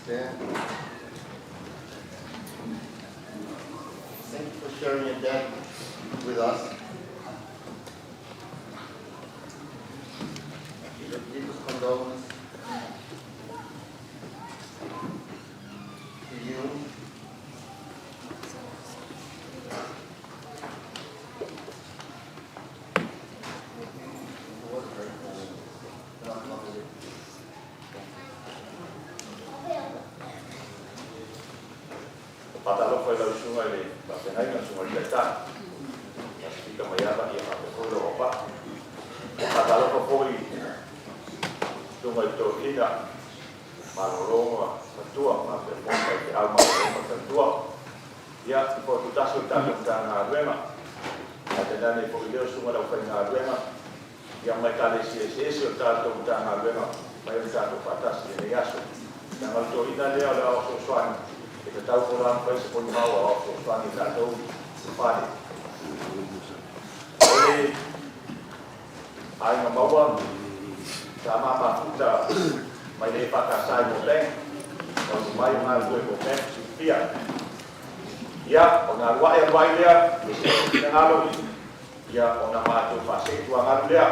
Ben. Thank you for sharing your dad with us. Deepest condolence to you.
Patalo foi lau sunga le papenai na sunga le ta. Spika Maiava ia ma ko lo pa. Patalo ko foi sunga to ina malolonga matua ma pe mo ke au ma ko tua. Ia ko tu tasu ta na rema. Ate dane ko ile sunga lau fa na rema. Ia mai kale si o ta to ta na rema. Mai ta to patas ni yaso. Na mal to ina le ala o swani. Kita tahu orang pun sepuluh mawa waktu suami tak tahu sepadi. Oleh Aigamaua sama mafuta mai le pakasai moteng, kalau mai mal dua moteng supaya. Ya, orang luar yang baik dia, mesti mengalu. Ya, orang matu pasir tuang alu dia.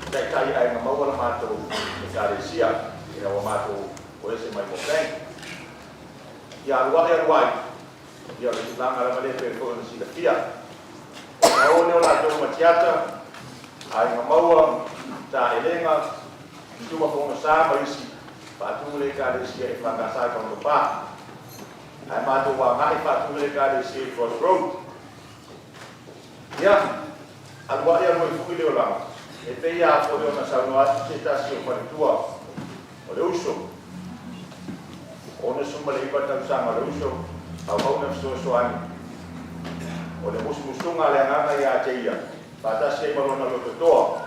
Saya cari Aigamaua matu negara Asia, ya orang matu oleh semai moteng. Ya luar ya Islam ala male pe ko si da pia na o ne ola do matiata Aigamaua ta elenga tu ma ko sa ma isi pa tu le ka de si e fa ka sa ko pa ai ma do wa mai pa tu le ka de si for road ya al wa ya mo fu le ola e pe ya ko de na sa no a se ta si ko tua o le uso ona summa le ibata sama le uso au na soani o le musmusunga le ngana ya teia pata se malona lo toa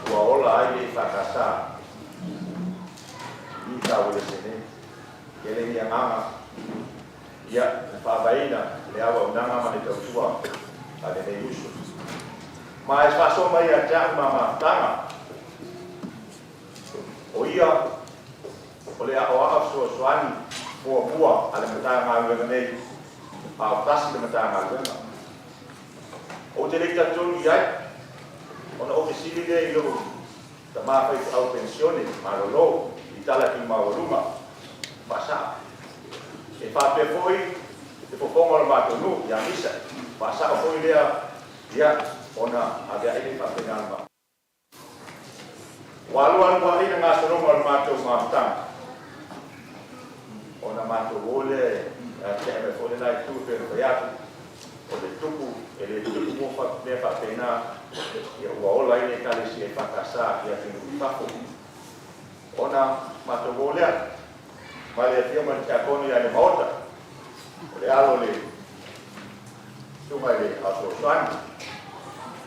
ua ola ai le fakasa ni ta o le sene ele ni ngama ya fa baina le awa unanga ma le tua ale le uso mas fa so mai a ta mama tanga o ia oleh awak suami buah ada mentang agak ni, tas ada mentang agak. Oh jadi kita tu dia, orang ofisi dia itu, tambah itu au pensiun ni, malu kita lagi mau rumah, pasal. If foi, depois como orang batu nu, yang bisa, pasal foi dia ona ada ini pakai nama. Walau ini dengan seorang orang batu mantang. Ona mato ole ke me fole lai tu pe ya o le tupu ele tu mo fa me fa pena ya wa ola ile kale si e fa kasa ya ke nu fa ona mato ole vale fio man ka koni ya Lemaota ole alo le tu mai le aso swan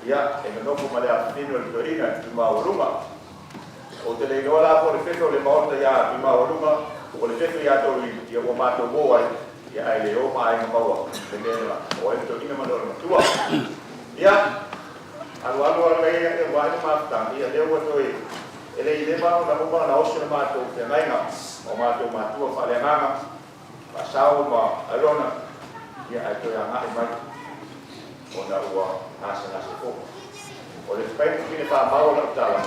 ya e no ko male a fino le torina tu ma uruma o te le gola por efecto Lemaota ya tu ma uruma o le tefe ya to ia o mato boa ia ai le o mai Aigamaua tenela o e to ina mano tua ia alu ai e wa ni mafta ia le o to ele ile ba na mo na o se mato te naina o mato matua fa le ngama pasau ma alona ia ai to ya ngai mai ona ua nase fo. O le pai kine wha mau la tala,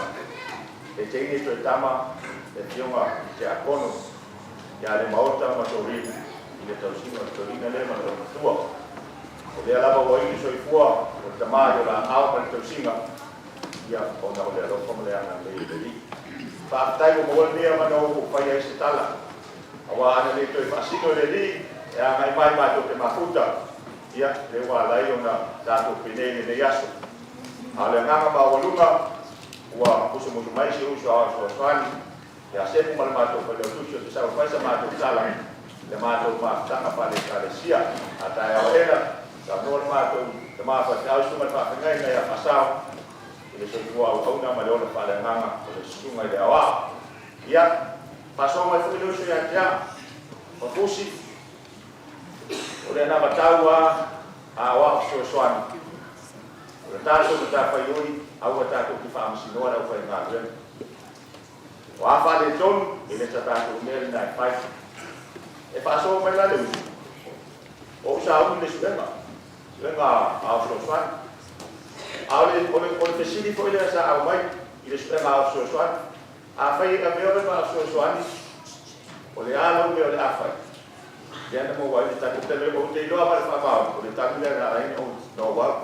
e te ini to e tama, e fionga te akono, ia Lemaota ma tori, i le tausino e torina le ma tau matua. O le alaba ua ini soifua, o le tamai o la au ma le tausinga, ia ona o le alofa ma le ana le i. Whaatai o maua mea mana o whai ai se tala. Awa ana le toi whaasino le li, e a mai mai te mafuta, ia le wā lai o na tātou pinei le yaso. A le nganga mawalunga, ua kusu musu mai si usu awa suaswani, e a sepu ma le mātou pa leo tusio te sau paisa mātou tala, le mātou maftanga pa le kalesia, a tae au era, sa noa le mātou, le mātou te au sunga le whaakangai nei a whasao, i le soifua au auna ma le ona pa le nganga, o le sunga i le awa. Ia, paso mai fui le usu ia tia, o fusi, o le nama taua a wa suaswani. O le tātou na tāwhai oi, au a tātou ki whaamasinoa rau whai ngā rena. O a whale tonu, e le tātou meri nai whai. E whaasoa mai la le usu. O usa au le suenga. Suenga au suaswani. O le fesili fo ile sa au mai, i le suenga au suaswani. A whai e ka meo le au suaswani. O le alo me o le a whai. Ia na mo wai le tātou tele o te iloa ma le whamau. O le tātou le na raine o no wau.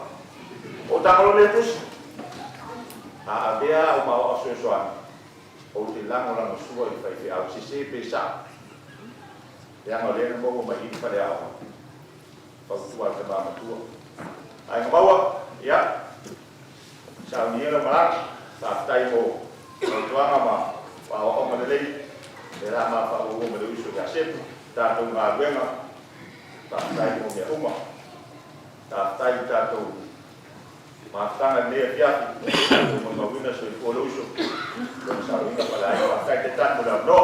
O tākalo le tusi, a avea o mao a suesoani, o te lango lango sua i whai au sise pe sa. E anga lena mogo mai i whare awa, whautua te māmatua. Aigamaua, ia, sa uniera maraki, tātai mo, tuanga ma, whaoa o manelei, e rā mā whaoa o mele uso Iosefa, tātou ngā ruenga, tātai mo mea uma, tātai tātou Matanga nea fiatu, o mawina so i kōlo uso, kona sa winga pala ai, wa kai te tāku la no.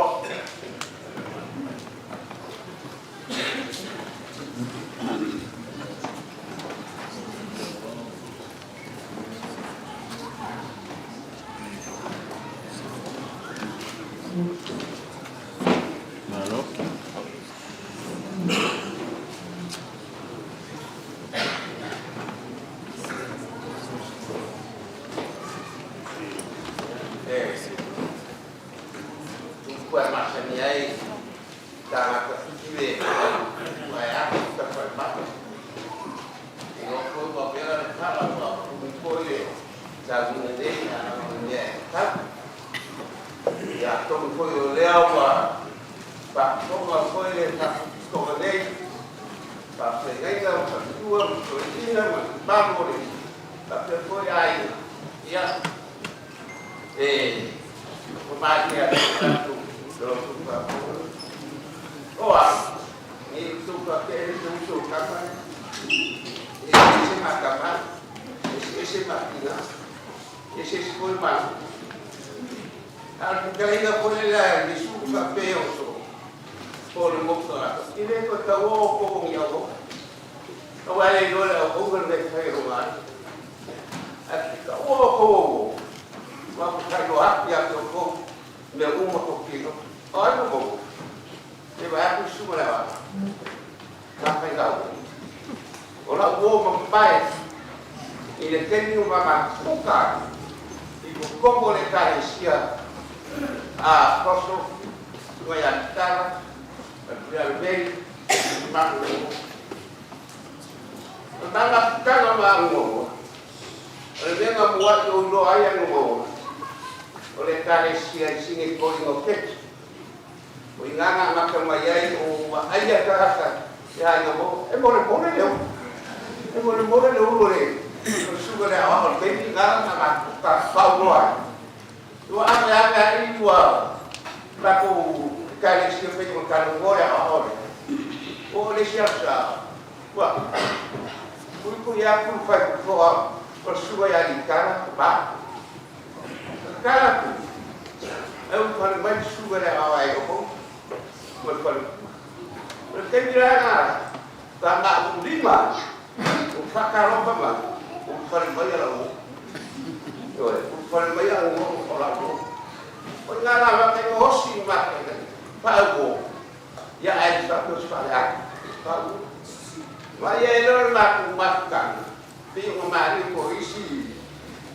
mari ko isi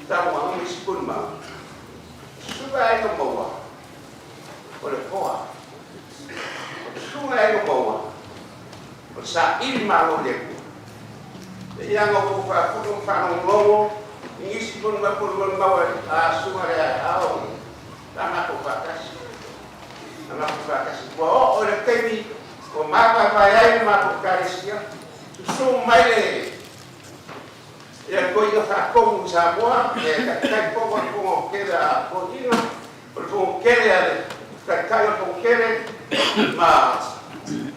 tawa mo isi kun ma suka ai ko bawa ole koa suka ai ko bawa sa ilma lo de yang aku aku fanong lowo isi kun ma bawa suka ya au tanah ko batas tanah ko batas bo ole kemi o mapa vai ma ko karisia su mai ya ko yo fa ko Samoa ka ko ko queda poquito porque queda ka ko queda mas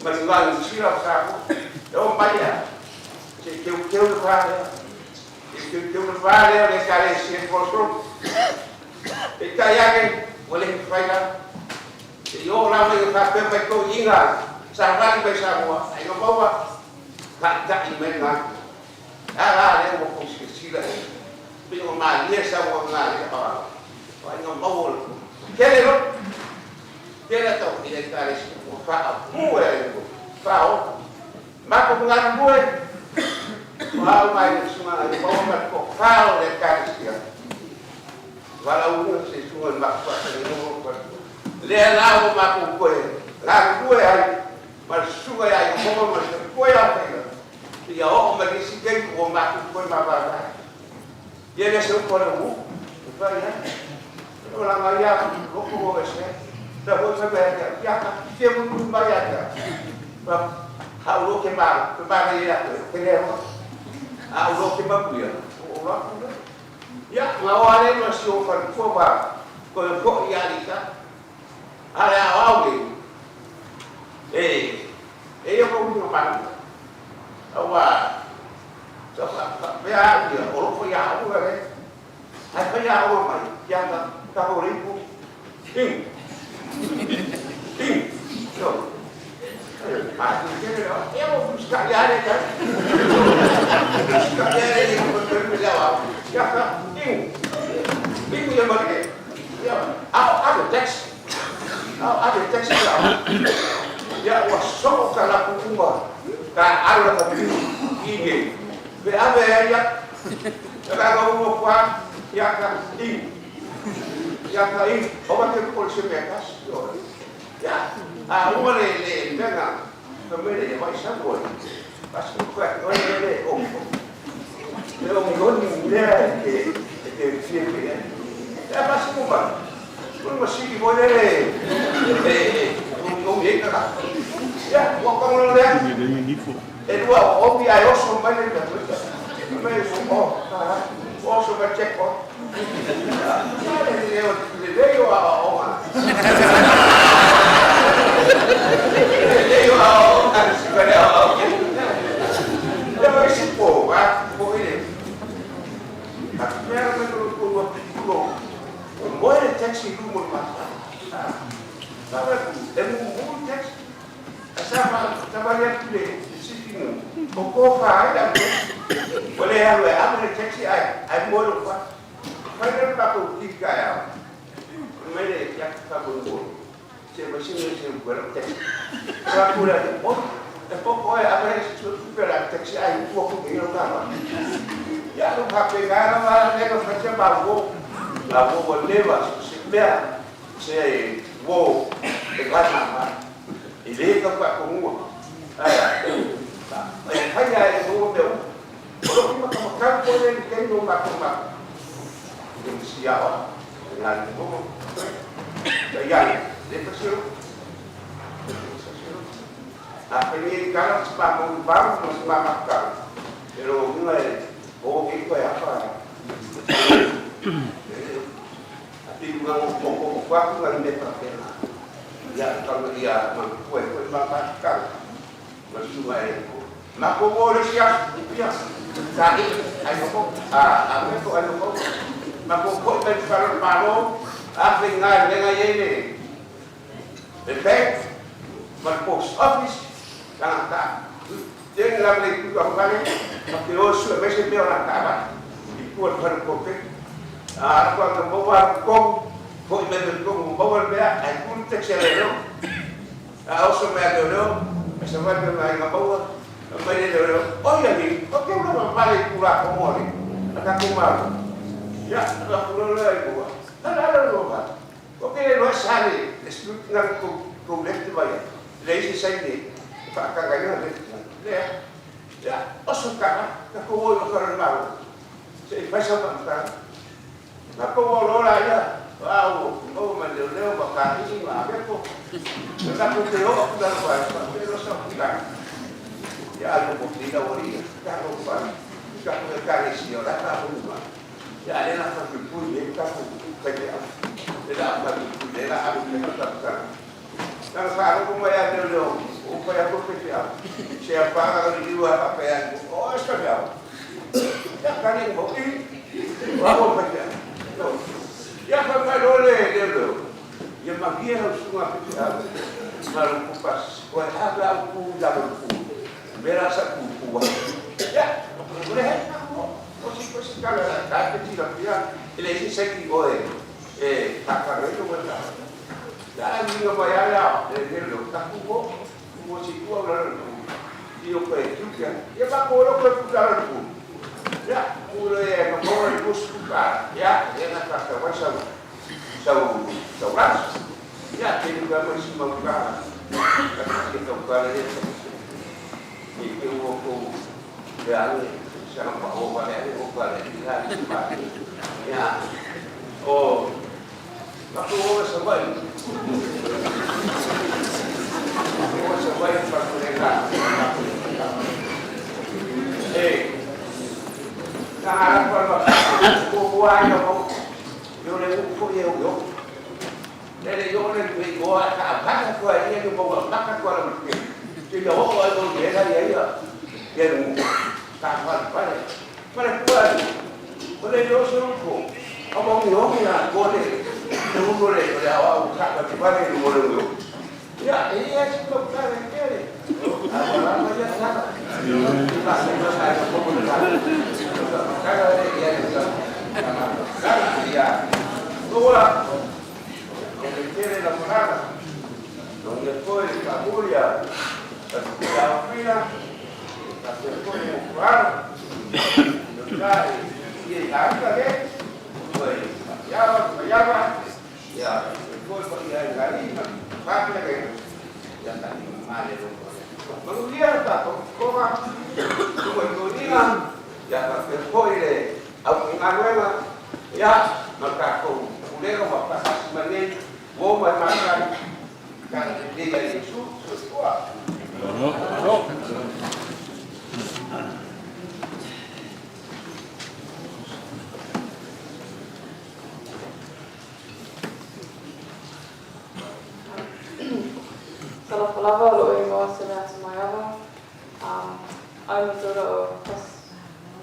igual sira saco eu vaya que eu vale de carecer por otro e caiaque boleh faida yo la me ka pe ko inga sahabatไปSamoa ai no bawa ka imena le mo consisila pero mal dia Samoa ngai ai no bawa quero to ile kare o fa muere fa ma ko ngan muere wa mai suma ai bawa ko fa le kare wala uno se suon ma fa no ko le la ma ko la ko ai ma suga ai ko ma se ko ya fa ya o ma que si que o ma ko ma ba ya le se ko no fa ya no la ma ya ko ko se da ko se ba ya ka ke mu ba ya ka ba ha lo ke ba ya ke le ha lo ke ba bu ya o la ya ngawale no si o fa fo ba ko ya ni ka ala auge yo ko no pa awa so fa ya dia o ko ya o re ai fa ya o mai ya ka ko ri ku ting so ma ti ke yo busca ya re ka busca ya re ko ko ya wa ya ka ting ya ma ke ya a text ada text ya wasok kala kumba ka ala ka ige be ave ya ka go kwa ya ka in oba ke ko se me kas ya uma le venga kamere vai sa go pas ko ko le o pero mi goni idea que siempre ya pas ko ba un masih boleh un bien kan ya waktu kalau lihat dua hobi ayo semua ini dah mereka semua oh semua cek kok ini dia orang dia orang sebenarnya dia masih ini tapi mereka menurut boleh taxi dulu mas, sahabat, demo taxi, sahabat lihat deh, di sini, koko faham, boleh apa taxi ay boleh apa, mana pakai tiga ya, mana yang pakai saya boleh taxi, saya boleh, pokoknya apa yang super taxi ay pokok ini apa, ya lu pakai gara mereka macam baru. La boa leva se bea se wo e gana ma ile ka pa ko mo ai hanya e mo meu ko ma ka ko le ke no ma ko ma ni siawa na mo ya le pasio a peni cara pa mo ba mo ma ma ka pero no es o que ko ya pa tinggal pokok waktu yang diperkena ya kalau dia mampu makan bersuai maka boleh siap ya tadi ayo kok apa itu ayo kok maka kok berparu paru apa dengan ini efek berpost office jangan tak jangan lagi itu kembali tapi sudah besok dia orang tak ikut berkopi aku akan bawa kong kong bawa dia aku tak selero aku semua dulu semua tu mai bawa mai dulu oh ya ni kau belum balik pulang kemari kaku mau. Ya, aku lelai gua. Ada loba. Oke, lo sari. Esprit nang ku left vai. Lei sai ni. Fa kagaya le. Ya, osuka kaku wo ko mau. Sei faz apa tá? Kaku wo lo la ya. Wow, oh mandeu bakar ini mah apa? Kaku teo aku dah buat. Pero sok ya algo complicado ahorita, carro para carro de carecido, la carro una. Ya le la parte pude, carro peleado. Le da para le da algo que no está pasando. Não carro como é deu, o pai é profissional. Se apaga o livro a papel, oh, está bem. Já carinho um pouquinho. Vamos para já para deu. E a magia não se uma para o passo. O errado o da merasa kukuah. Ya, boleh aku. Posisi kalau tak kecil dia, ini saya kira tak itu benar. Dan juga bayar dia lu tak kukuh, posisi kuah lalu dia pergi juga. Ya pak kalau pergi pun, ya mulai membawa ibu suka, ya dia nak kata saudara, ya dia juga masih membuka, kita buka dia. Itu aku yang sama Paula ini bukan dia ya oh aku sebaik pak mereka karena apa buat kamu yo le yo dari yo le buat apa kau ini yo bawa apa kau thì đó coi tôi dễ ra vậy rồi giờ càng phải đây nó xuống khổ ông nhớ như là cô này đúng cô này là ông khác là chỉ phải đây đủ được ya ini chúng ta này cái này làm nó rất khác chúng ta sẽ có sai không có được cái này cái này đúng là cái này là một cái rồi después la furia la fila, la se pone claro, y la anda de, pues, Maiava, ya, después para ir a la lima, para que ya está mal el otro. Cuando está como el día, ya después de una nueva, ya, marcar con culero, para pasar su manera, vos vas a marcar, kan dia Yesus sesuatu.
Salah palava lo Moimoi sena Maiava. I'm the daughter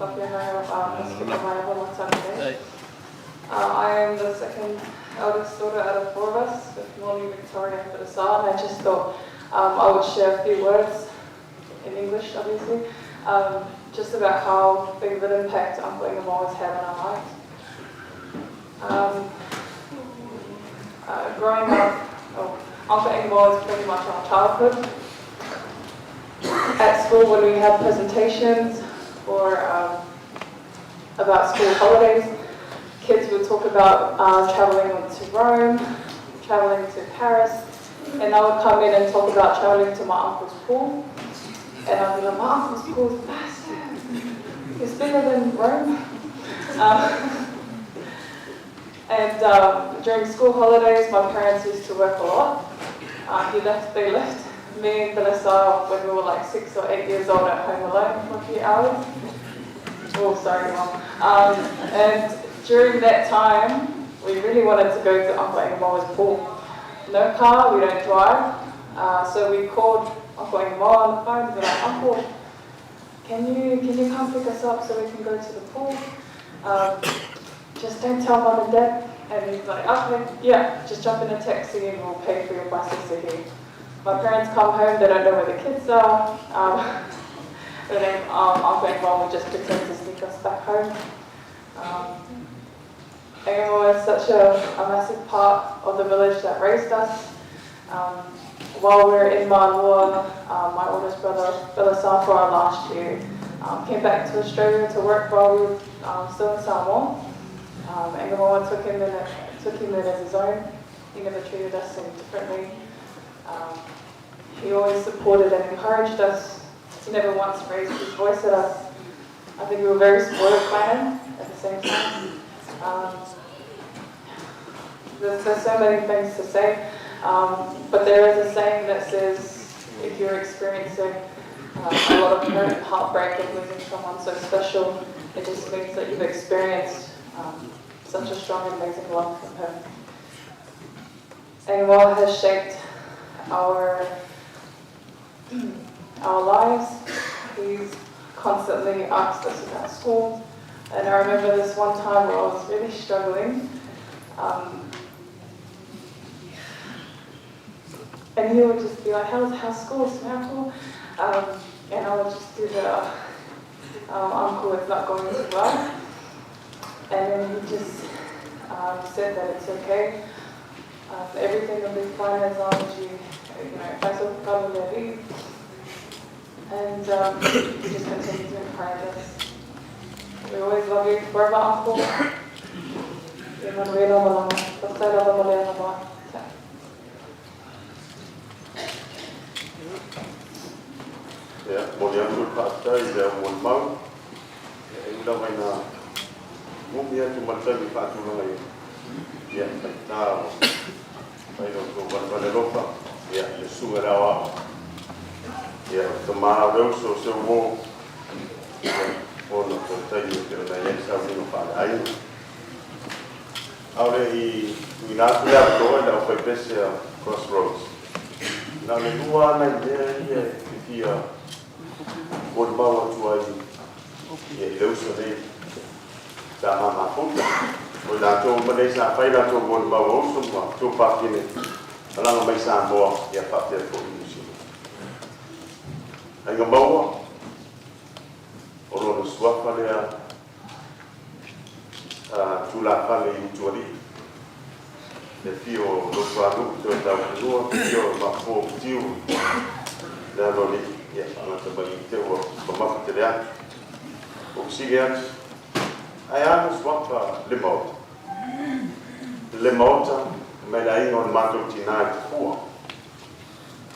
of Maiava Matane. I am the second eldest daughter out of 4 of us, with Moimoi, Victoria and Peteli. I just thought I would share a few words in English, obviously, just about how big of an impact Uncle Aigamaua has had on our lives. Growing up, Uncle Aigamaua is pretty much our childhood. At school, when we had presentations or about school holidays, kids would talk about traveling to Rome, traveling to Paris, and I would come in and talk about traveling to my uncle's pool. And I'd be like, my uncle's pool is massive. It's bigger than Rome. And during school holidays, my parents used to work a lot. They left me and Vanessa when we were like 6 or 8 years old at home alone for a few hours. Oh, sorry, Mom. And during that time, we really wanted to go to Uncle Aigamawa's pool. No car, we don't drive. So we called Uncle Aigamaua on the phone and be like, Uncle, can you come pick us up so we can go to the pool? Just don't tell Mom and Dad. And he's like, okay, yeah, just jump in a taxi and we'll pay for your bicycle here. My parents come home, they don't know where the kids are. And then Uncle Aigamaua would just pretend to sneak us back home. Aigamaua is such a massive part of the village that raised us. While we were in Maiava, my oldest brother, for our last year, came back to Australia to work while we were still in Samoa. Aigamaua took him in as his own. He never treated us any differently. He always supported and encouraged us. He never once raised his voice at us. I think we were very spoiled by him at the same time. There's so many things to say, but there is a saying that says if you're experiencing a lot of hurt and heartbreak of losing someone so special, it just means that you've experienced such a strong and amazing love from him. Aigamaua has shaped our lives. He's constantly asked us about school, and I remember this one time where I was really struggling, and he would just be like, how's school, Samantha? And I would just do the, uncle, it's not going too well. And then he just said that it's okay. Everything will be fine as long as you know, probably. And he just continues to encourage us. We always love you forever, Uncle.
Ya, boleh aku kata dia Moimoi. Udah main mumia tu macam di patu lagi. Ya, tahu. Baik untuk pada lupa. Ya, sungai rawa. Ya, tempat rauh semua. Ono terjadi kerana yang saya lupa air. Awalnya ini nak lihat tu ada FKS crossroads. Nak luar nak dia dia Moimoi tuai ya Iosefa sama makut. Latu Malaysia pai Latu Moimoi semua tu pak ini. Kalau mai Samoa ya pak dia pun ini. Aigamaua orang suaka dia tula kali utuari. Defio lo suatu tu dah keluar dia mampu tiu dan lori ya anak terbagi tiu bapak terlihat oksigen ayam suaka Lemaota melai on mato tina tua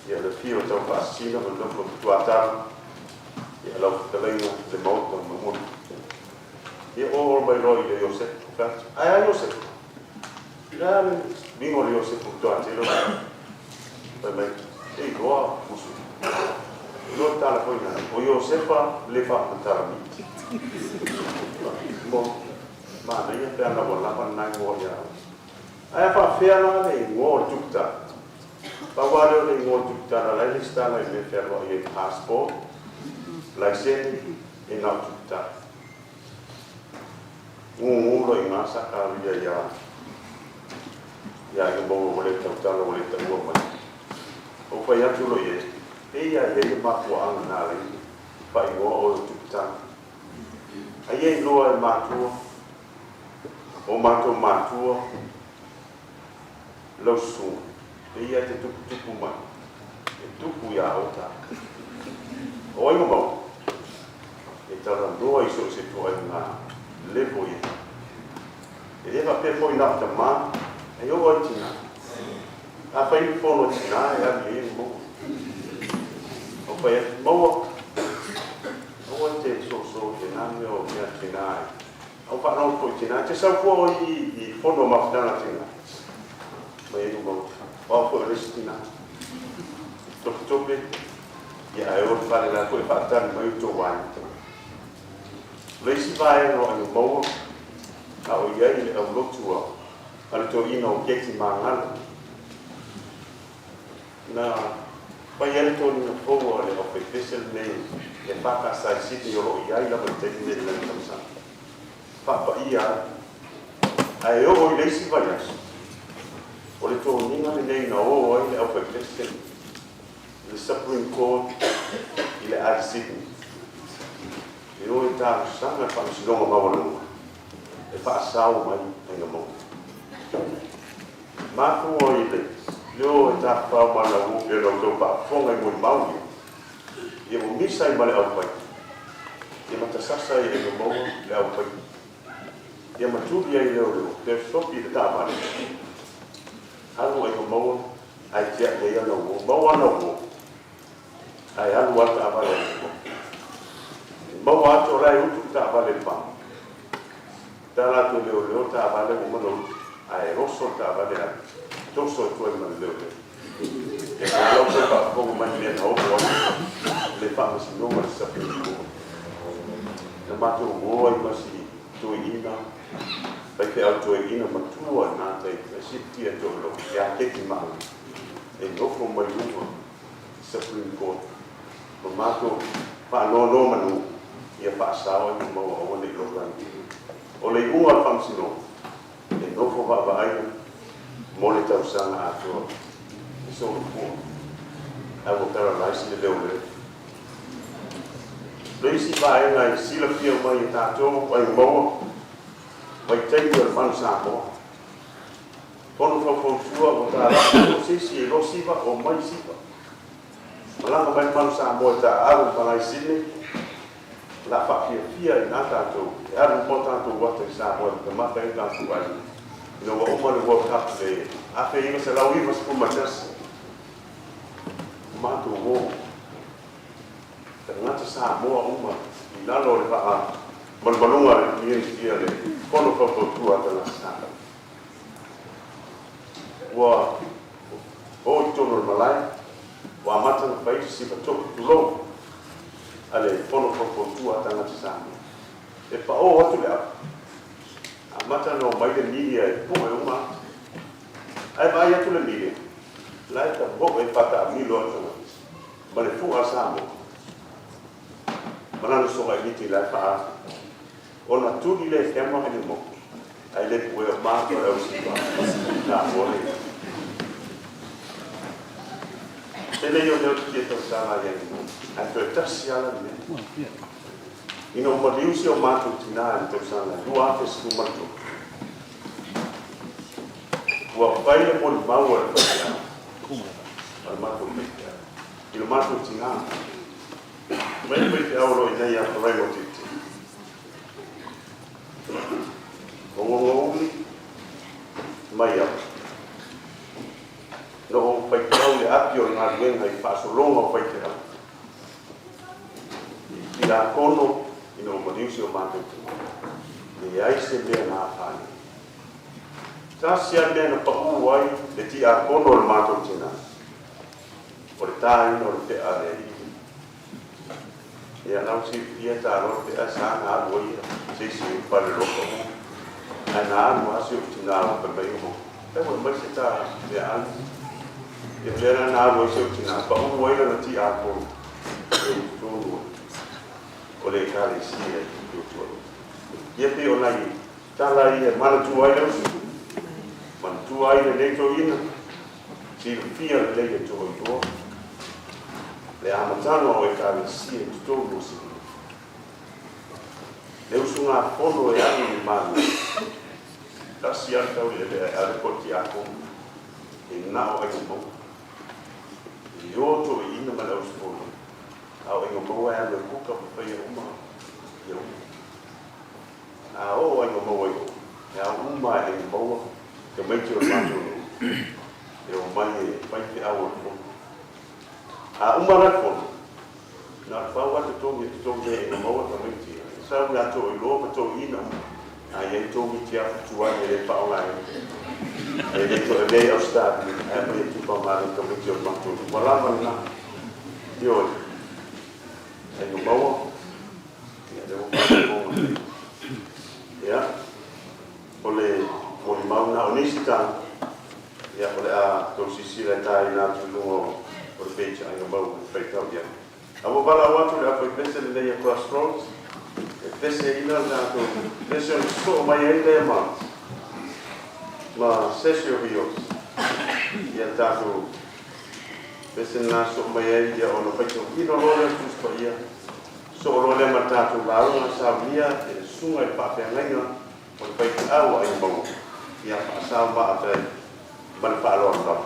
ya defio tu pasina belum Tuputala ya lo terlihat Lemaota mamut ya orang bayi dia Iosefa ayam Iosefa dan bingung Iosefa tu anjir baik igual musuh lo tala foi na o Iosefa le fa mentara mi mo ma ia pe ana bola pa na ngo ya ai fa fela le ngo tukta pa wale le ngo tukta la lista la le ferro e passport license e na tukta lo ingasa ka ya que vou boleh tukta boleh tahu apa o pa ya tu lo ye ia ia matua ana nale pai o tukta ai loa matua o matua lo su ia te tupu ma tupu ya ota o ai mo e tara doa iso se tu ai na levo ia e deva per poi na ma e o ai tina a pai fono tina e a li mo o pai mo o te so te na me o me tina o pa no ko tina te sa fo i fono ma tina tina mai do mo o ko restina tope ya e o fa la ko fa tan mai to wan leisi vai no ai mo a o ia i o lo tua al to ino keti mangal na pai to ni fo le o pe special name e fa ka sa siti yo ia i la pe te ni la tamsa fa ia ai o leisi vai as o le to ni na nei na o le o pe special le Supreme Court il est à Sydney e o ta sana pa si longa mawala e fa sao mai Aigamaua ma ko o ile yo ta fa mala u e lo to pa fonga mo mau e mo misa i male au pai ia matasasa i Aigamaua le au pai. Ia maturi ai leo leo, te stopi le tāpare. Halu Aigamaua, ai tia le ia lau, mau ana uo. Ai halu ata avale Aigamaua. Mau ato rai utu ta avale pam. Tala tu leo ta avale umano, ai rosso ta avale ai. Toso tu e man leo leo. E ka lau se pa kongo mani le na opo le pa masi noma le sapi uko. Na mato uo ai masi tu ina. Pai te au tu ina matua nā tei. E si tia tu lo. E a keki mahu. E nofo mai luma. Supreme Court. Ma mato pa no manu. Ia pa sawa ni mau o le lokan. O le unga famsino. E nofo va vai. Mo le tau sanga atua. E so le po. Avo paradise le leo le. Leisi vai ngai sila pia mai tato ai mo. Vai tei o man Samoa. Pono fo sua o ta o sisi e lo siva o mai siva. Malanga mai man Samoa ta alu palai sini. La fa fia i nā tātou, e aru mo tātou wata i Samoa, ka mata i tātou ai. Ina wa oma le World Cup le, afe inga se lau iwa sipu matasi. Mātou wō. Ka ngata Samoa uma, i nalo le paa, malmalunga i ia le, kono whapautua ta la sāka. Wa, o i tono malai, wa mata na whaiti sipa toku tulou. Ale pono tua tanga te Samoa. E pa o atu le apa. A mata no mai le media e punga e uma. Ai vai atu le media. Lai ta boka e pata milo atu na. Ma le punga Samoa. Manana soga i miti lai pa. Ona tuli le kema e le mo. Ai le pue o mako e au sipa. Na mole. Tene yo leo ki e tau sanga i mo. Ai te tasi ala ni. Ino maliusi o mātou tina i tau sanga. Lua ake siku matu. Ua whaile mo ni maua e whaile ala. Ala mātou peke. Ino mātou tina. Mai peke auro i nei a parai mo titi. Ongongouli. Maiava. No o peke au le api o ngā ruenga i whaasolonga o peke au. I a kono i no maniusi o mātou tina. Ne aise mea nā whāne. Tāsia mea na pa'u ai le ti a kono o mātou tina. O le tāina o le te are i. E anau si pia tā ro te a sāna alu ia. Se si u pare roko. Ai nā anu asi o tina o pe mai umo. E mo mai se tā me anu. E plera nā alu asi o tina. Pa'u ai na ti a kono. E tōnu o le kare sia i utua. Ia pe o nai, tala i e mana tu ai leusu. Mana tu ai le leito ina. Si le fia le leite to i tua. Le amatano o e kare sia i tōnu si. Leusu ngā pono e anu i mana. Tasi atau i le ale koti ako. E nao ai mo. I oto i ina mana usu pono. Au ingo moa e alo kuka pa whaia uma. Ia uma. A o ingo moa i o. E a uma e ingo moa. Ke maiti o mātou no. E o mai e whaite au o fono. A uma rai fono. Nā whau ate tongi te tongi e ingo moa ka maiti. E sau ngā tō i loa pa tō ina. A iei tongi te afu tuai e le paola e. E le tō e lei au stadi. E me tupa mara ka maiti o mātou. Walama nā. Ioi. E no maua, ia le o ia, o le mauna o nisi tāna, ia o le a tau sisira e tāi nā tulungo o le pecha ai o mau o whaitau ia. A mo wala watu le apa i pese le nei a crossroads, e pese ina nā tau, pese o so mai e nei a maa, ma sesi o hios, ia tātou, pese nā so mai e ia o no whaitau ino lore kuspa ia, so o le matatu launga sa via e sunga i pāwhengainga o i whaiti au ai mau i a whaasau maa tai mani whaaloa rau.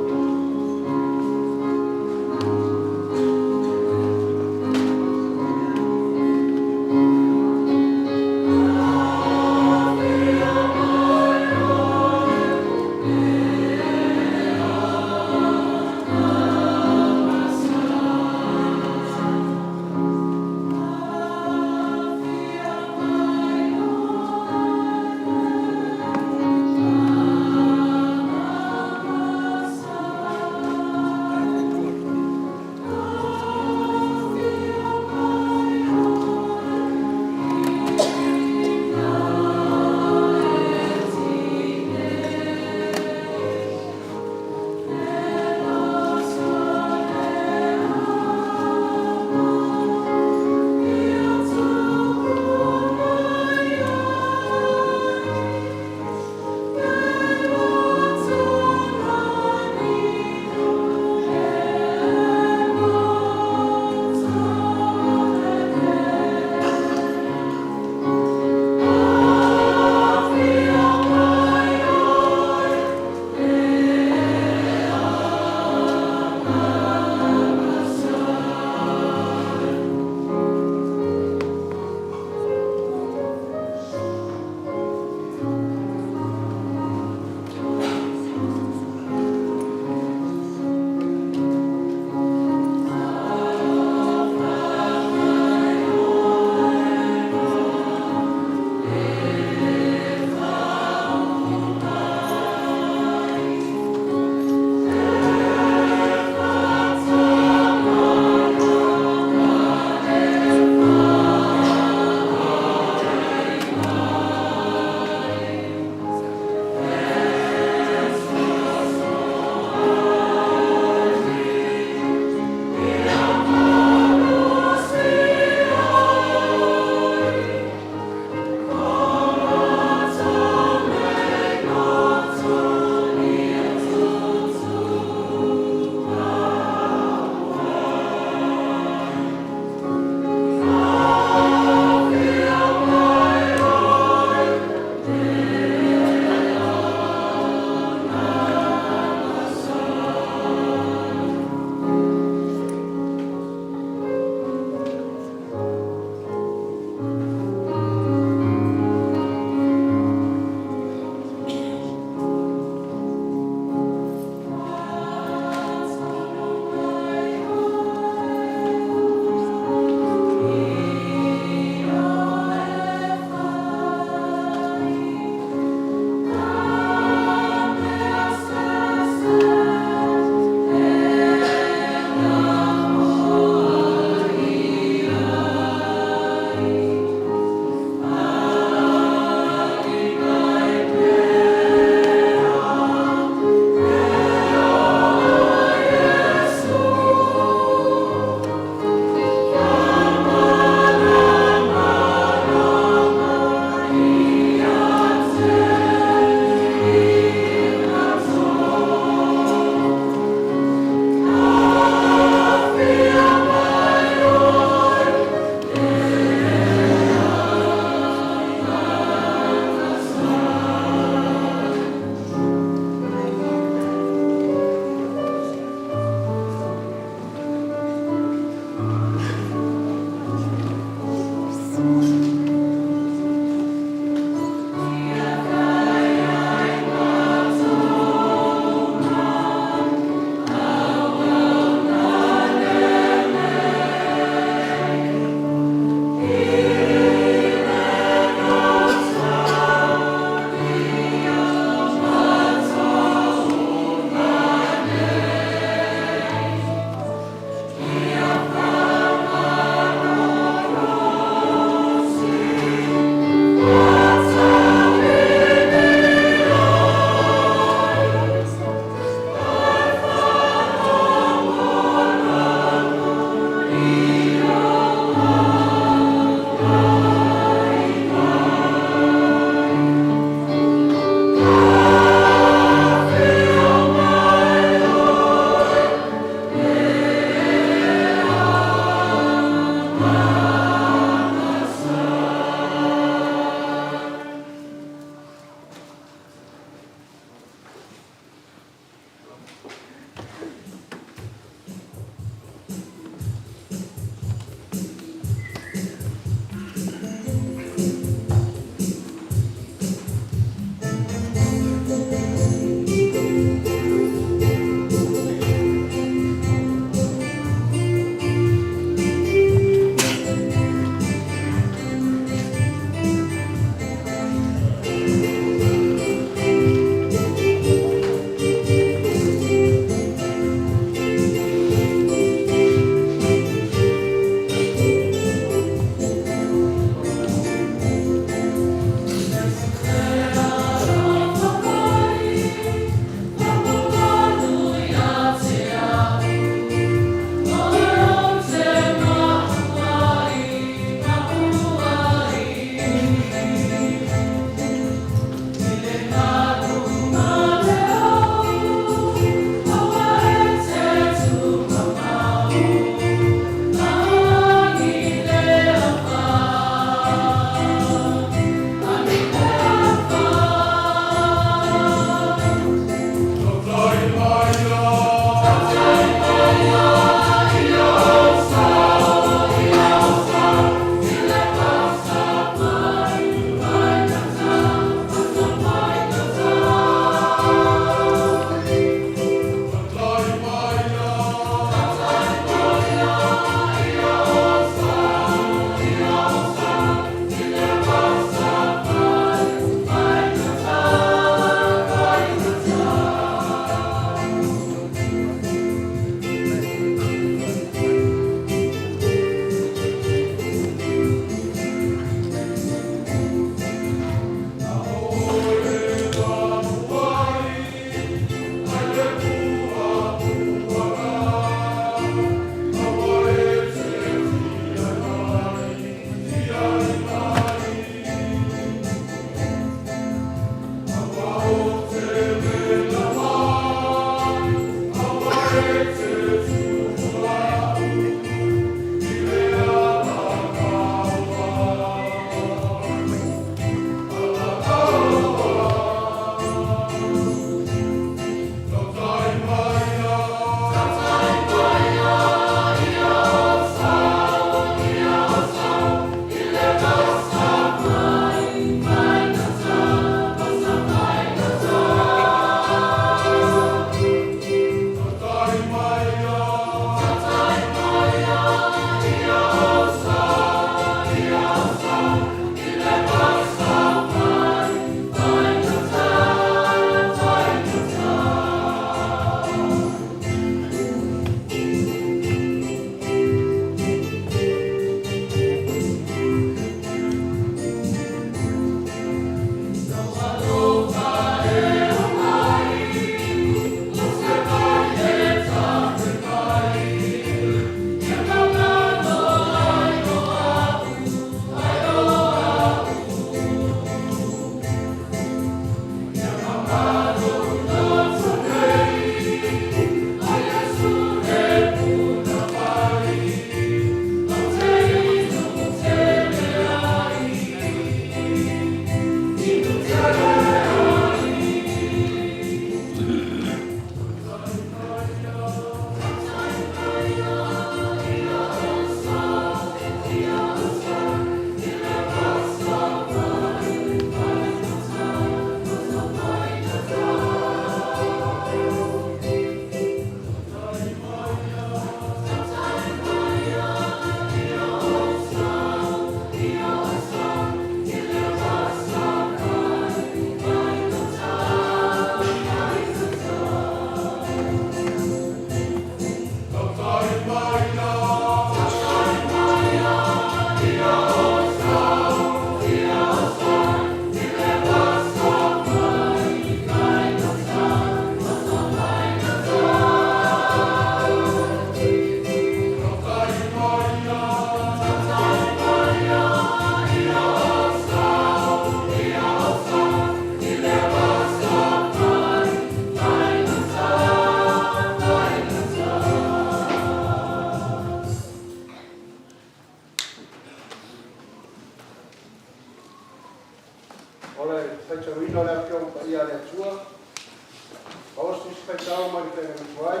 wai.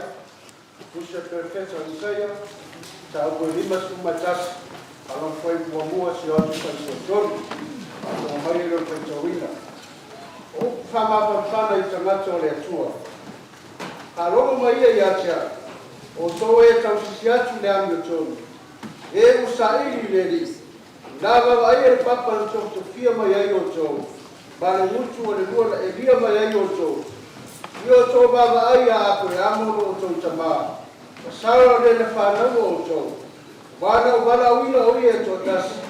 Pusa perfecta Isaia. Tau ko lima sumatas. Alam foi mua si atu kai sotoni. Ako mai ro kai tawina. O whamapa whana I tangata o le atua. Ka rongo mai e atia. O tō e tau sisi atu le ami o tōnu. E usairi le ri. Nā ai e papa o tō fia mai ai o tōnu. Mana mutu o le lua e ria mai ai o tōnu. Io tō baba ai a ako e amono o tō tamā. Sara le na whanau o tōnu. Wana o wala uina o ia tō tasi.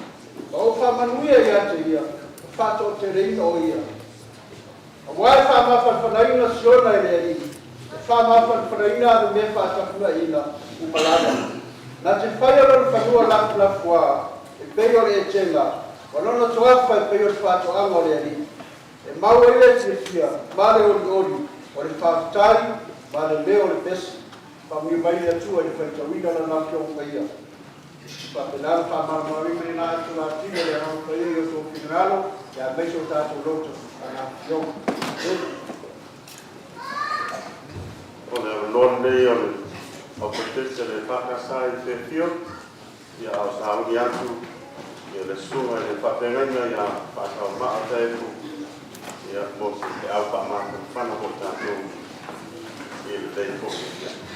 O whamanuia i ate ia. Whato te reina o ia. A wai whamapa whanaina siona e le ri. Whamapa whanaina anu me whatapuna ina umalana. Nā te whaiara na whanua lafu lafu a. E peo le e tenga. Wanona toafa e peo le whato anga o le ri. E mau e le te fia. Male ori ori. O le whafutari. Male leo le besi. Whamui mai le atua i whaitawina na nā kio whaia. Papelano whamamari me nā atu nā tina le hau whaia i o tō finality. Ya meiso tātou loto. Nā kio.
O le lon nei o Peteli le whakasa I Fairfield. Ia o saungi atu. Ia le sunga I le whapengaina ia whakau maa taipu. Ia mosi te au whamaka whana ho tātou. Ia le tei fōki.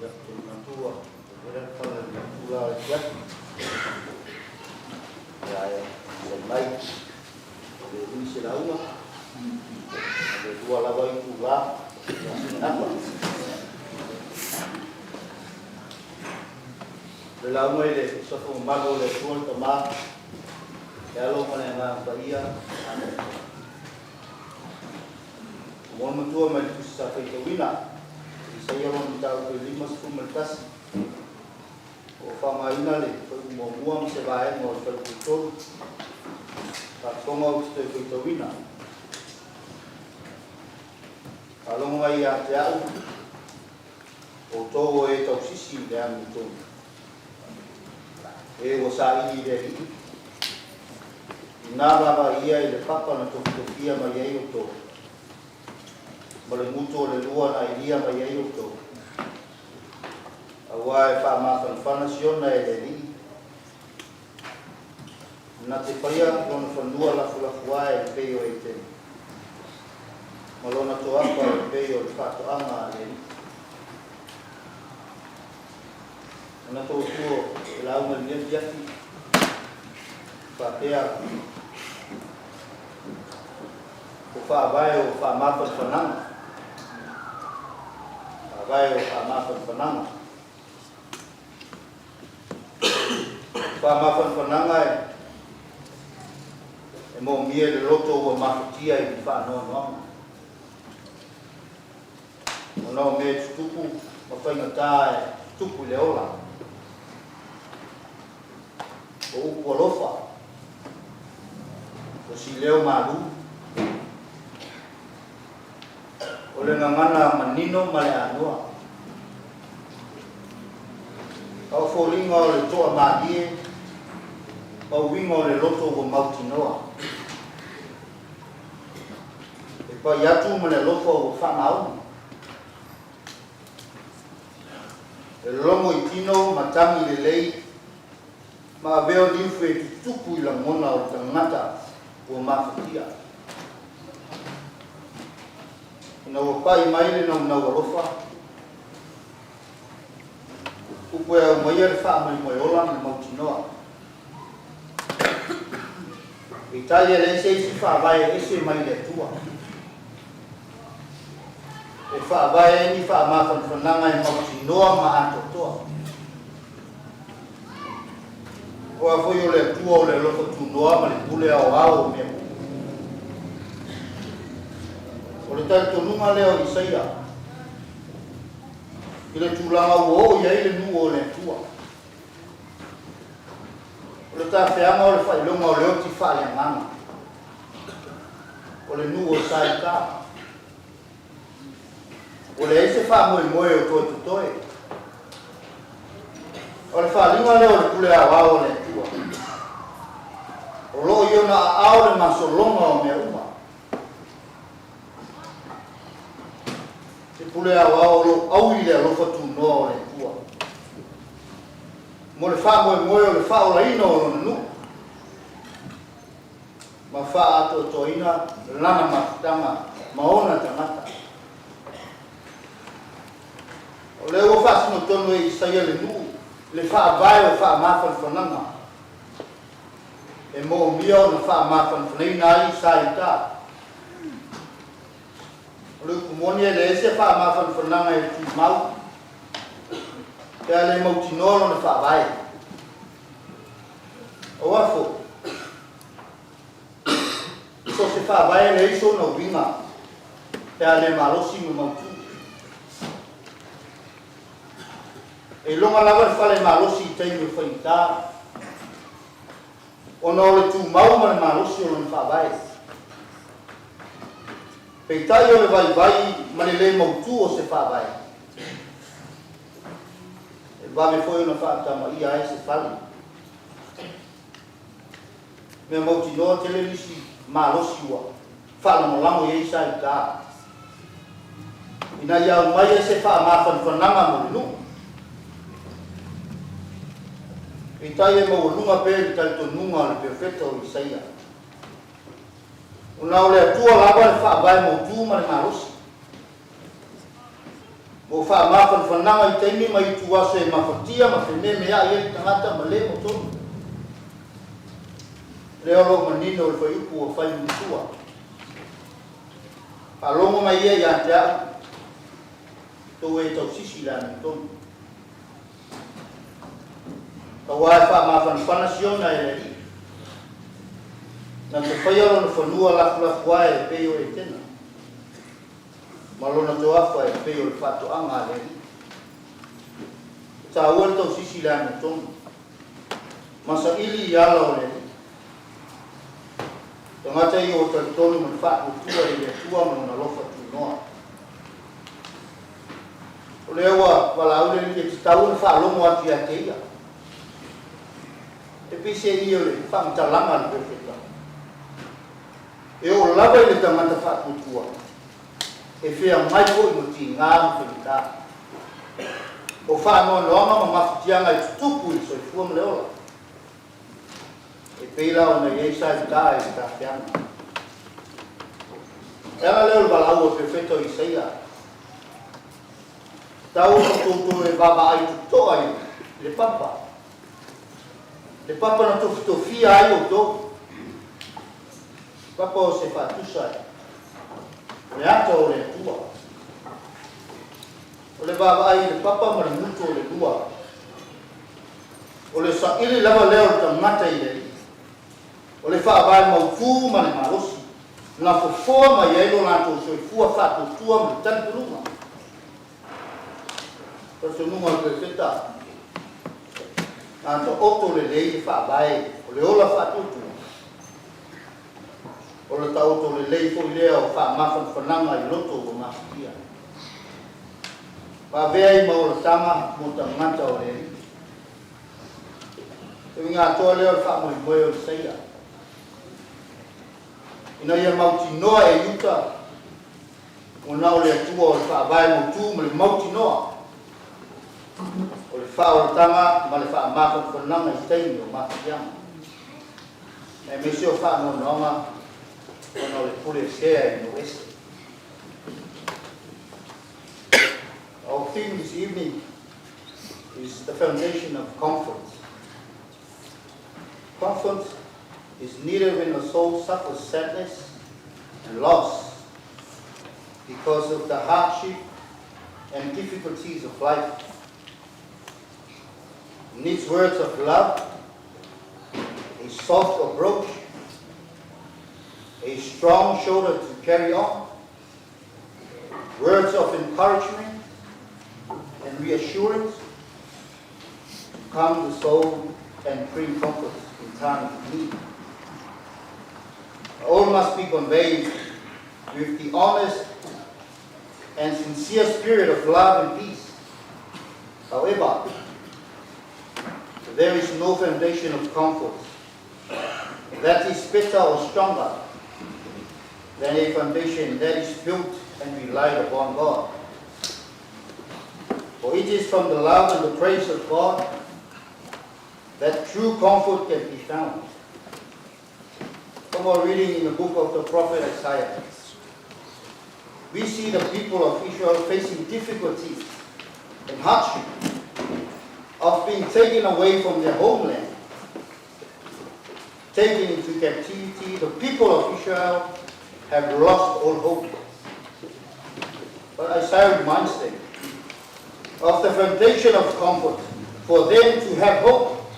Ya, tua. Era para pula ya. Ya, mai. Ini selalu. Ada dua laba itu lah. Apa? Lelamu ele sofu mago le tuan tama. Ya lo mana na bahia. Mau mentua mai bisa kita wina. Saya orang tahu ke 5 metas. O fama ina le, mau buang sebaik mau terputus. Tak kongau kita wina. Kalau ngai ya jauh, oto e tau sisi dalam itu. Wasai dari naba ia ile papa na tofia mai ai oto. Mole muto le lua na ia mai ai oto. Awai pa ma fanasiona ele ni. Na te paia con fandua la fuai pe o ite. Malona to apa pe o fato ama le. Na to la uma ni jati. Fatea. O fa vai o fa ma fanang. Vai o fa ma fanang. Fa ma fanang ai. E mo mie le loto o mafutia I fa no. Ono me tupu ma fa ngata tupu le ola. O upolofa. O si leo malu. O le ngana manino male anua. Au folinga o le toa magie. Au wingo le loto o mautinoa. E pa yatu mane loto o whanau. E longo I tino matangi le lei. Ma veo liufe tupu I la mona o tangata o mafatia. Ina o pai maile na una walofa. Upo e o maia le wha mai moiola me mautinoa. Italia le se si fa vai ese mai le tua. E fa vai ni fa ma fananga I mautinoa ma antotoa. O a foi o le tua o le loko tu noa ma le pule ao me. O le tai tonunga leo I saia. I le tūlanga uo I ai le nu o le tua. O le tā whianga o le whailonga o le oti whale ngana. O le nu o sai tā. O le eise wha moimoi o toi tutoe. O le whalinga leo le pule ao le tua. O lo I ona ao le masolonga o mea uma. Te pule ao lo au I le alofa tu noa o le tua. Mo le wha moimoi o le wha o la ina o lo nu. Ma wha ato toina lana matanga maona tangata. O le o wha sino tono I saia le nu. Le wha vai o wha mafan whananga. E mo mia o na wha mafan whanaina I sai tā. O le kumoni e le ese wha mafan whananga I tu mau. Pea le mautinolo na wha vai. O afo. So se wha vai le iso na winga. Pea le malosi me mautu. E longa lava le whale malosi I teimu whaita. O na ole tu mau ma le malosi o na wha vai. Peitai o le vai vai ma le mautu o se wha vai. E wame foi o na wha tama ia e se whale. Mea mauti noa tele nisi malosi ua. Whala molamo I eisa I tā. Ina iau mai e se wha mafan whananga mo le nu. E tai e maulunga pe I tai tonunga le perfecta o Isaia. O nao le atua lava le wha vai mo tu ma le malosi. o fa ma fa nanga I taimi mai tu aso e mafatia ma fe me ya ye tangata ma le mo to le olo manino o fa ipu o fa tua alongo mai ye ya ta to e to sisi la ni to wa fa ma fa naciona e na te whai alo na whanua lafu wae e peo e tena. Malona te wafa e peo e whato anga le ni. Tā ua le tau sisi le ane tonu. Masa ili I ala o le ni. Te ngata I o tau tonu man whato tua I le tua man na lofa tu noa. O le awa wala au le ni e te tau na whaalomo atu ia te ia. E pise I o le whamtalanga le perfecta. E o lava I le tangata whaaputua. E whea mai ko I mo ti ngā mwhirita. O whaanoa noanga ma mawhitianga I tutupu I so I fuam le ola. E peila o na Iesa I tā I tā whianga. E ana leo le walau o perfecto I seia. Tau o tōtō e baba ai tutoa I le papa. Le papa na tofia ai o tō. Papa o se whatusai. Le ata o le tua. O le baba ai le papa ma le mutu o le tua. O le sa ili lava leo le tangata I le. O le whaabai mautu ma le marosi. Na fofoa ma ielo na tō soi fua whatutua ma le tanpuruma. Kaso nunga le wheta. Na tō oto le lei le whaabai. O le ola whatutua. O le tau to le lei fo lea o wha mafan whananga I loto o mafikia. Pa vea I ma o le tanga mo ta ngata o le. E winga toa leo le wha Moimoi o le seia. Ina ia mauti noa e yuta. O nao le atua o le wha vai mo tu ma le mauti noa. O le wha o le tanga ma le wha mafan whananga I teimi o mafikia. E me se o wha no noanga. When I put it here in the West. Our theme this evening is the foundation of comfort. Comfort is needed when the soul suffers sadness and loss because of the hardship and difficulties of life. It needs words of love, a soft approach, a strong shoulder to carry on, words of encouragement and reassurance to calm the soul and bring comfort in time of need. All must be conveyed with the honest and sincere spirit of love and peace. However, there is no foundation of comfort that is better or stronger than a foundation that is built and relied upon God. For it is from the love and the praise of God that true comfort can be found. From our reading in the book of the prophet Isaiah, we see the people of Israel facing difficulties and hardship of being taken away from their homeland, taken into captivity. The people of Israel have lost all hope. But Isaiah reminds them of the foundation of comfort for them to have hope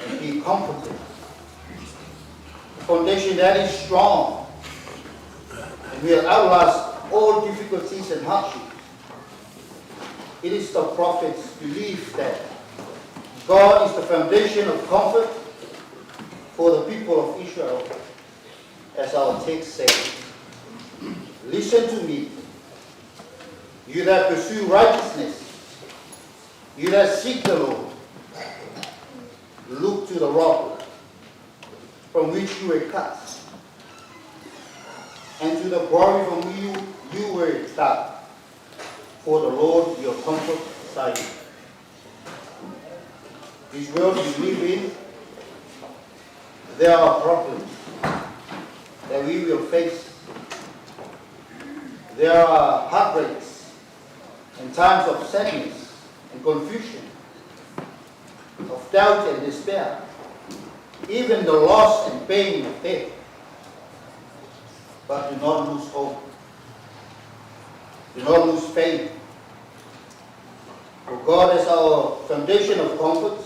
and be comforted. A foundation that is strong and will outlast all difficulties and hardships. It is the prophet's belief that God is the foundation of comfort for the people of Israel. As our text says, listen to me, you that pursue righteousness, you that seek the Lord. Look to the rock from which you were cut, and to the quarry from which you were dug. For the Lord your comfort beside you. This world we live in, there are problems that we will face. There are heartbreaks in times of sadness and confusion, of doubt and despair, even the loss and pain of death. But do not lose hope. Do not lose faith. For God is our foundation of comfort.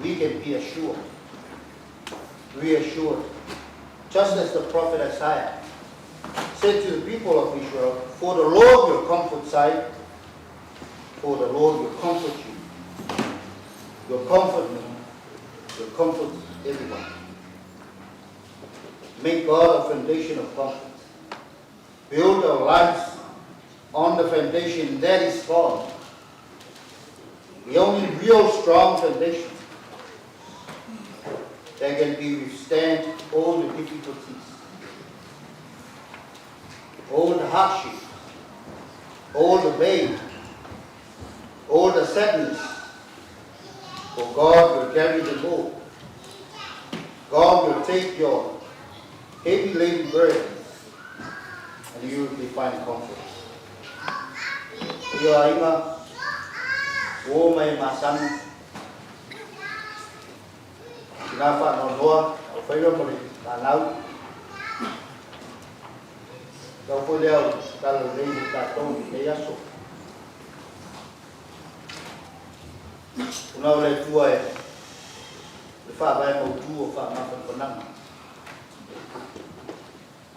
We can be assured, reassured, just as the prophet Isaiah said to the people of Israel, for the Lord will comfort Zion, for the Lord will comfort you. Will comfort me, will comfort everyone. Make God a foundation of comfort. Build our lives on the foundation that is God. The only real strong foundation that can withstand all the difficulties, all the hardship, all the pain, all the sadness. For God will carry the load. God will take your heavy laden burdens, and you will find comfort. Yo aima, wo mai masan, kinafa no noa, o failo mo tanau. Kau boleh kalau ni datang ni asok. Una oleh tua lefa bai mau tu fa makan penang.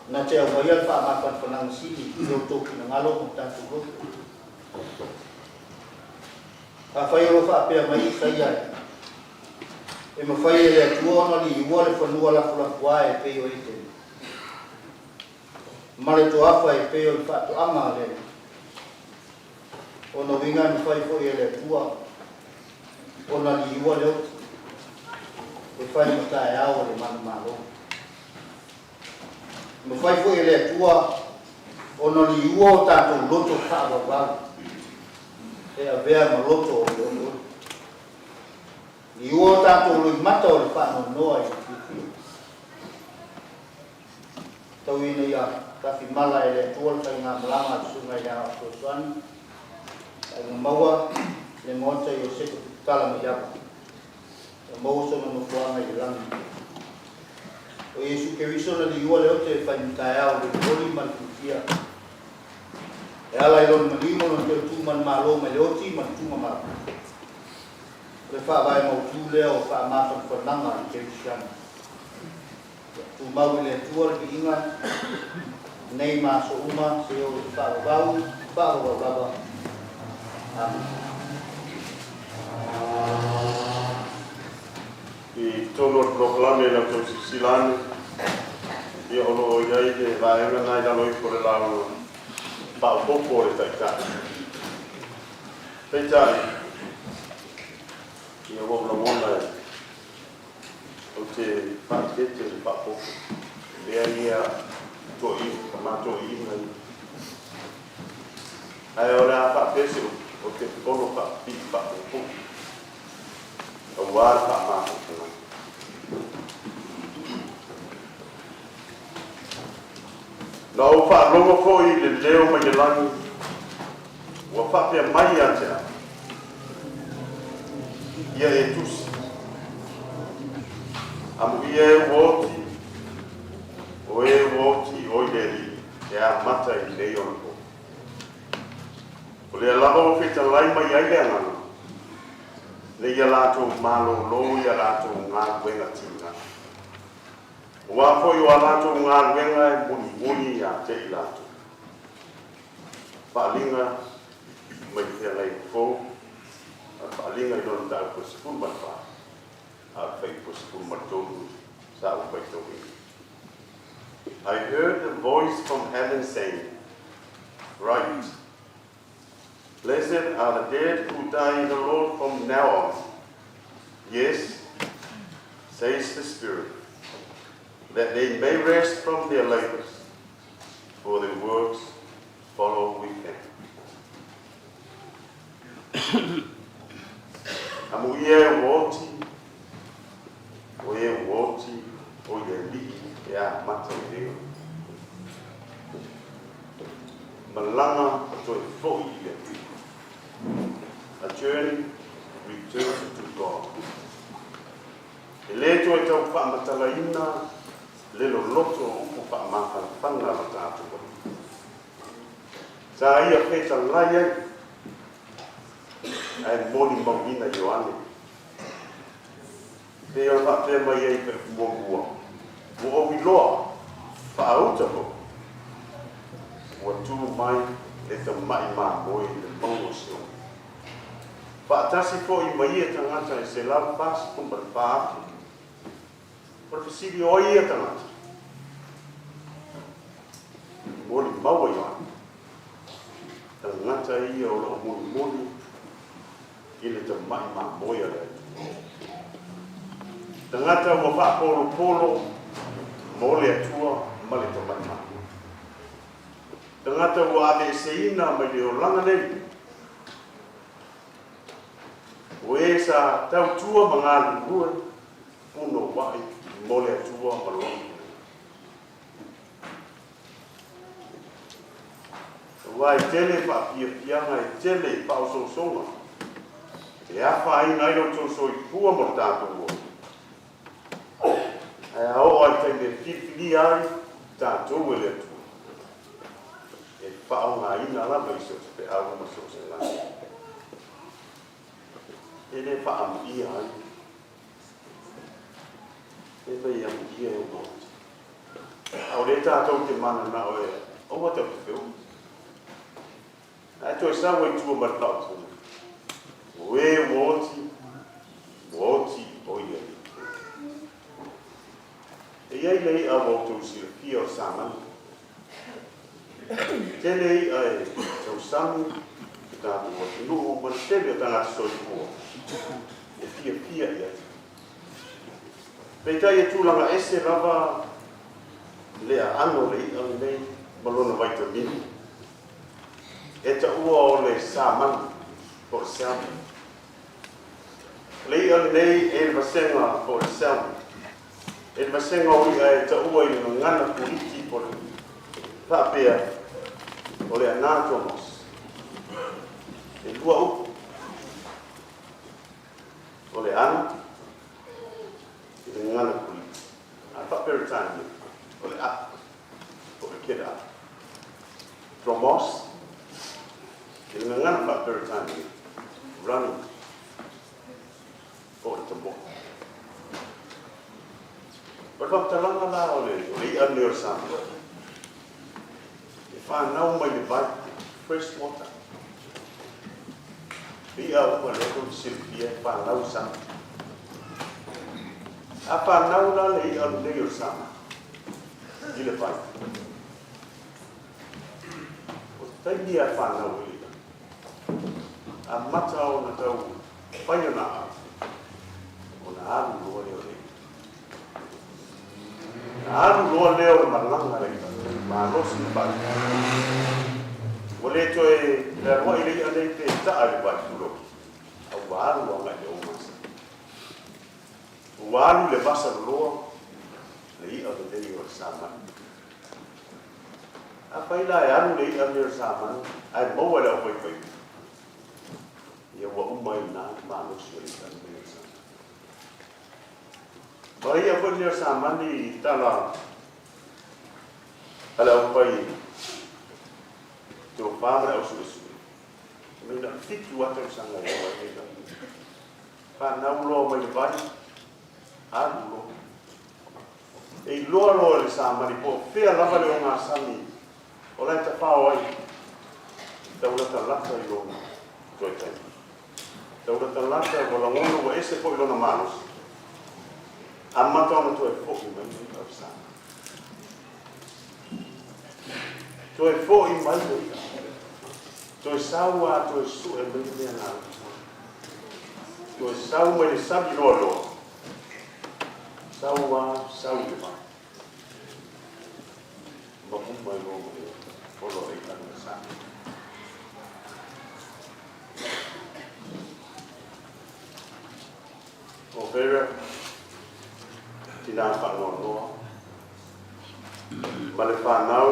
Na cea wayar fa makan penang sini yo to kinangalo ta tu. Fa failo fa pe mai saya. E mo faile le tua no li wole fa lua la kuai pe yo ite. Mare to afa e pe yo fa to ama le. Ono wingan fa fo ele tua. Ona li iwa leo e fai mata e ao le manu malo. Me fai fo ele tua ona li iwa o tato loto kawa wau. E a vea ma loto o le li iwa o tato lo mata o le whano noa i fiu. Tau ina ia kafi mala e le tua le kai ngā malama sunga i a Sosuani. Aigamaua Lemaota Iosefa Tuputala Maiava. Mau sono no fuanga i langi. O Yesu Keriso na liua leo te whaimutaiao le kori man kutia. E ala ilon manimo no te tu man malo me leoti man tu mama. Le wha vai mau tu leo wha matan whananga i Kerisiana. Tu mau le tua le inga. Nei maso uma se o wha wau. Amen.
I tono proklame la to silane I ono iai te vaenga nai la loi por la pa popo le taita Peteli I o la mona o te pakete le pa popo le ia to I ma to I mai ai ora pa pese o te kono pa pi pa popo o war pa ma Lau wha longa fōi le leo mai e langi, wa whapea mai atea. Ia e tusi. Amu ia e wōti, o e wōti o i leri, e a mata I nei ona ko. O lea lava o whita lai mai ai lea ngana. Ne ia lātou malo lo ia lātou ngā wenga tina. Wa foi o alato ngā wenga e muni a te I lato. Whaalinga mai te lei fō. Whaalinga I lona tau ko sipun man wha. A whai ko sipun man tōru sa u whai tōru. I heard a voice from heaven saying, Write, Blessed are the dead who die in the Lord from now on. Yes, says the Spirit, that they may rest from their labors, for their works follow with them. Amu ia e wōti, o ia li e a mata I reo. Malanga to e fōi ia. tau whaamatalaina lelo loto upu whaamawhanga o tātua. Sa ia wheta lai ai moni mawina Ioane. Te o whapea mai ei pe mua. Mo o wiloa, whaauta ho. Ua tū mai e ta mai moi le maungo sio. Whaatasi fo i mai e tangata e se lau pasi kumba le pāaki. Profesiri o ia tangata. Moli maua Ioane. Tangata ia o lo moni i le ta mai moi a le. Tangata ua whaapolo mo le atua ma le ta mai mai. Tangata ua ave seina mai le o langa nei. Ue sa tau tua mga lurue, puno wai, mo le atua ma longa. Wai tele pa pianga e tele pa o songa. Te awha ai nai o tō i pua mo tātou o. E ao ai tenge whiwhiri ai tātou e le atua. E whao ngā ina lama i so te awa ma so se lai. E le whaamu ia ai. E mei amu ia e o. Au le tātou te mana na o e. O wata te whiu. A toi sa wai tua martau tōna. Ue woti o ia. E iai lei a wautou sila pia o samani. Tele i ai tau sami ki tātou o te nuu ma tele o tangata soi kua. E pia i ai. Peitai e tūlanga ese rava lea ano lei au nei malona vaitamini. E ta ua o le samani po sami. Lei au nei e vasenga po sami. E vasenga o i ai ta ua i ngana puriti po le whapea o le anatomos. E lua upu. O le ana. I le ngana puriti. A whapea tani. O le a. O le kera. Tromos. I le ngana whapea tani. Running. O le tambo. Pero talanga la o le i ane o sama. E whanau mai le vai, fresh water. I au ma le o silpia e whanau sama. A whanau la le i ane o sama. I le vai. O taimi a whanau i le. A mata o na tau whaia na a. O na alu loa leo le. Na alu loa leo le marlanga le. Ma losi pai. O le toe le roa i le ane te taa le pai kulo. Au waaru o ngai o masa. O waaru le basa loa le i ane te o sama. A pai la e anu le i ane o sama. Ai maua le o pai pai. Ia wa umai na ma losi o le ane o sama. Pai a pai le o sama ni tala ala o pai tō whāmara o suesue. Mena fitu ata o sanga e wa e la. Whanau loa mai le vai, alu loa. E loa loa le sāmari po, whea lava le o ngā sami, o lai ta whao ai, taurata lata i lona, toi tai. Taurata lata o la ngono wa ese po i lona manos. Amata ona toi foki mai ni au sāmari. Toi fo i mai le. Toi saua, toi su e mai le ana. Toi sau mai le sabi loa loa. Saua, sau le mai. Mapu mai loa mai. Olo e kanga sa. O vera, tina whanau loa. Ma le whanau,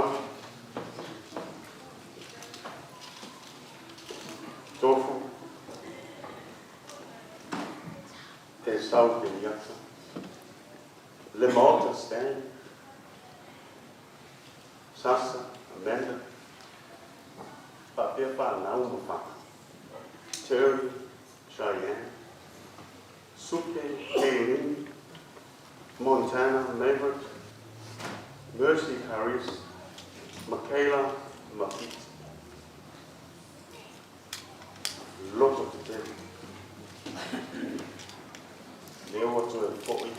tofu, e sau te niata. Lemaota, Stan, Sasa, Amanda, Papia Whanau Mawha, Terry, Cheyenne, Suke, Kaylin, Montana, Maverick, Mercy Harris, Michaela, Mafit. Look at the day. They were to a 40.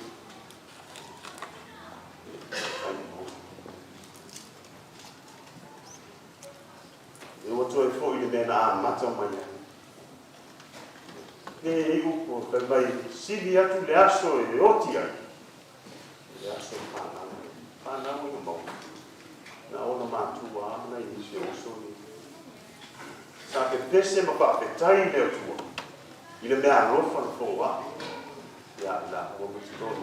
They were to a 40 then I'm not on my hand. They who could by Sibia to the Asso, the Otia. The Asso Pana with a boat. Now, all the man to one, I use your soul. So I can piss him about the time there to one. You know, I wrote for the 4 Yeah, that woman to go to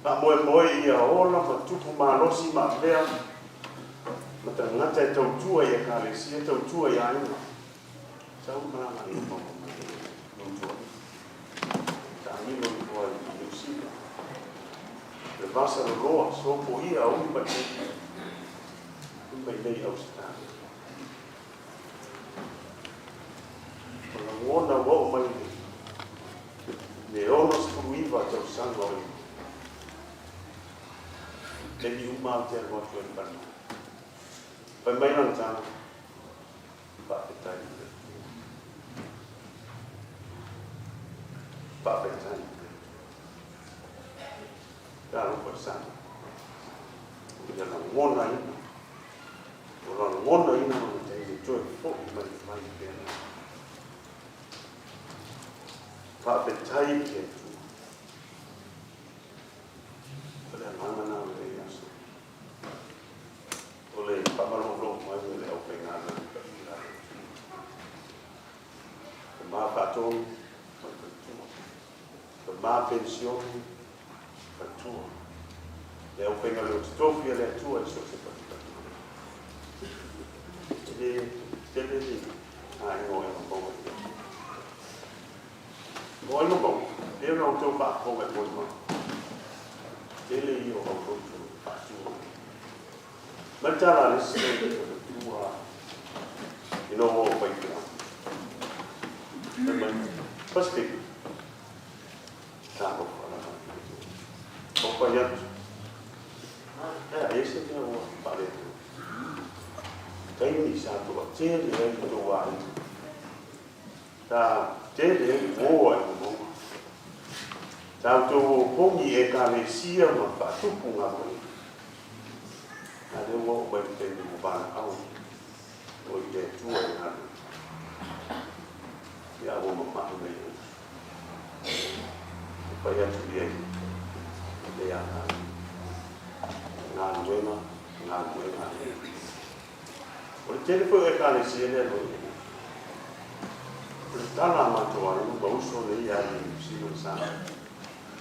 But Moimoi ia ola ma tupu malosi ma vea ma ta ngata e tautua ia kalesia tautua ia inga sau marama i mo tautua ta ilo i koa i Iosefa le vasa le roa so po ia umba nei Australia la ngona wau mai ne onos kuiva tau sanga oi Jadi umar tiada buat tuan pernah. Pemainan sana, Pak Peteli, Pak Peteli, dalam bersama. Dalam ngona ini, orang ngona ini menjadi joy for mai dia. Pak Peteli itu, pada mana oleh pamalong mai le au pengana ma patong ma pension patua le au pengana stofia le tua so se patua jadi ai ngoi no bo ngoi no bo dia no to pa ko ga mo ele io au to patua Mentala lesi tua, you know what we do. Pasti, tahu apa yang, ese dia orang pada itu. Ini satu, jadi yang dua itu, dah jadi dua itu, dah tu pungi ekalesia apa tu pungamu. Ada orang berkata di bawah awam, orang dia tua yang ada, dia awam memahami itu. Supaya dia akan ngajuena. Oleh jadi perkara ini dia boleh. Oleh tanah matuan itu baru soalnya yang sibuk sana.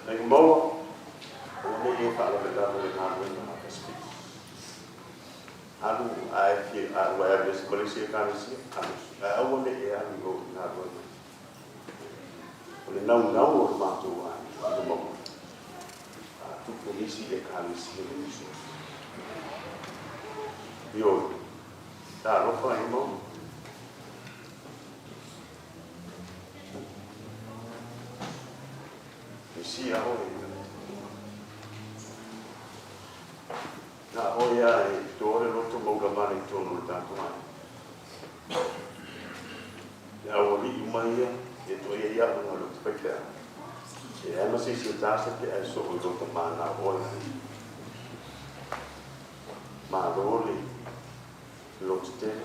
Aigamaua, orang ini kalau kita boleh ngajuena apa sih? Alu AFK wireless Malaysia kanisi awal ni alu go ngaruh. Oleh nau matuan itu mau. Tu polisi de kanisi itu. Yo, dah lupa ini. Isi awal ini. Na oia e tore roto maugamani tono tanto mai. Ya ori umaia e toia ia no lo tpeka. E ama se tasa ke ai so roto mana oia. Ma roli lo tte.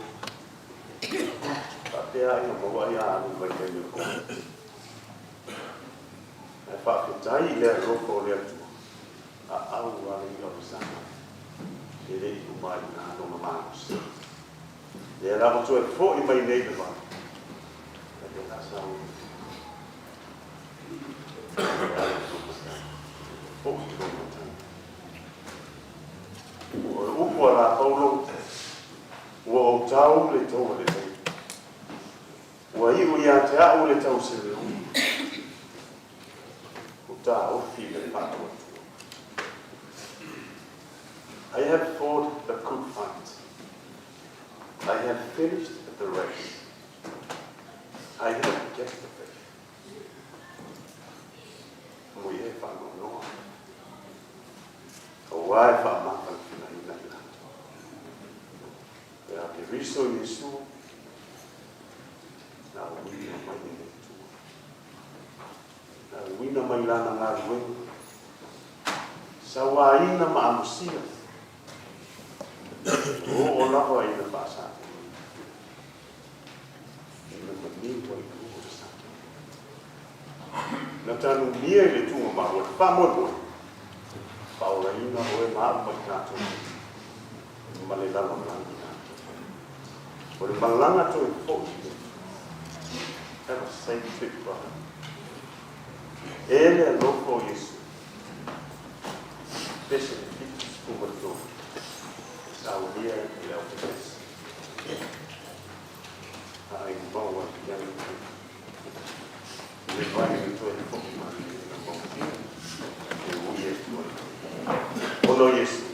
Papea ina mo ia no vai ke ko. E fa ke tai le roko le tu. A au ali o sana. Ele o mai na no manos. E era muito forte mai nei de lá. É a nação. O para Paulo o tau le tau le. O aí o ia te au le tau se. I have fought the good fight. I have finished the race. I have kept the faith. Mo ye fa no. O wai fa ma fa ina. Ya ke Kristo Yesu na wina mai ni tu. Na wina mai lana ngā ruenga. Sa waina ma amusia. O lava ina basa. Ina mani wai kuhu sa. Na tanu mia ile tunga mawa. Pamoja. Paula ina oe maa makato. Malilala mlangi na. Ore malanga to e fōki. Have a safe trip, brother. Ele lofo Yesu. Pese de fitus kumato. Saudia ele EFKS. Aigamaua yang levar itu ele fōki mari na fōki. E uye tuan. Ono Yesu.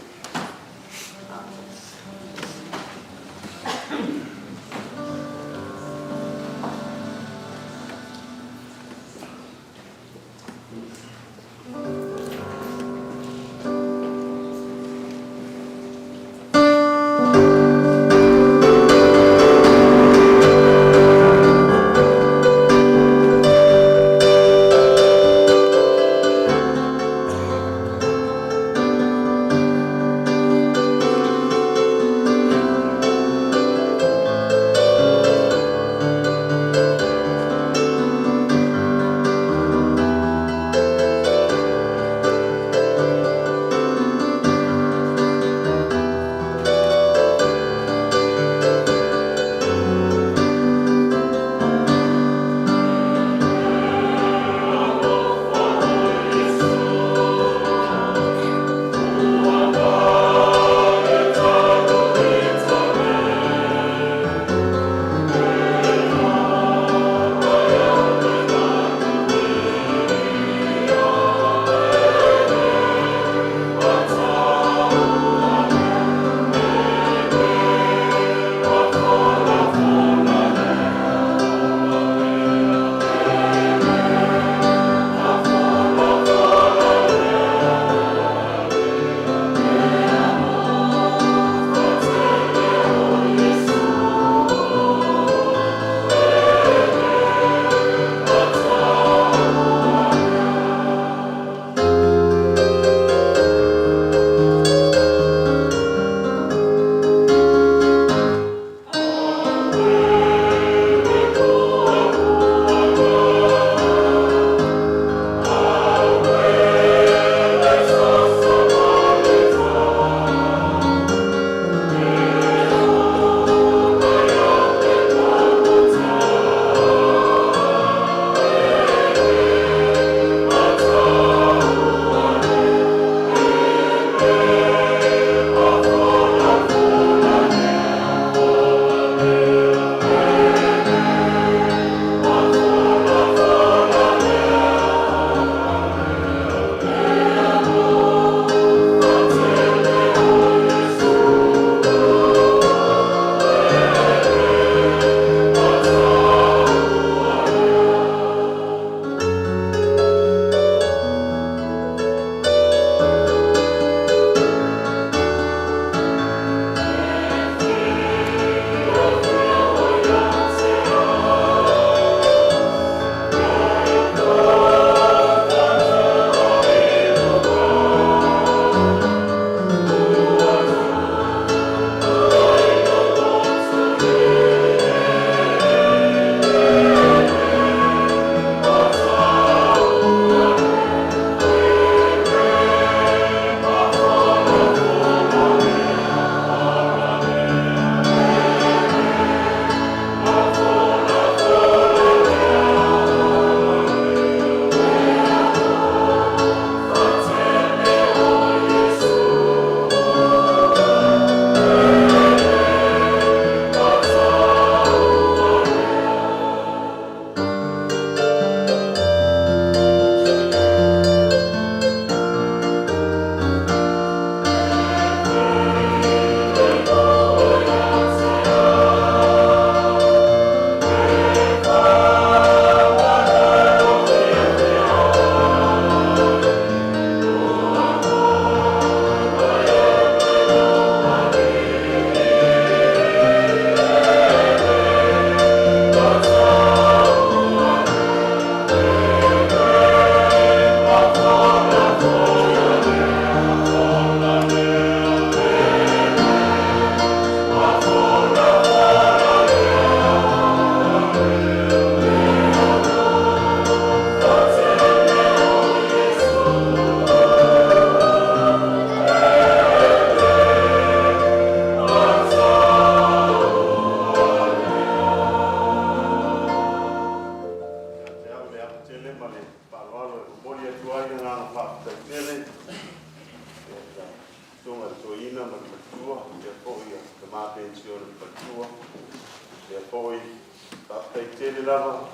tele lava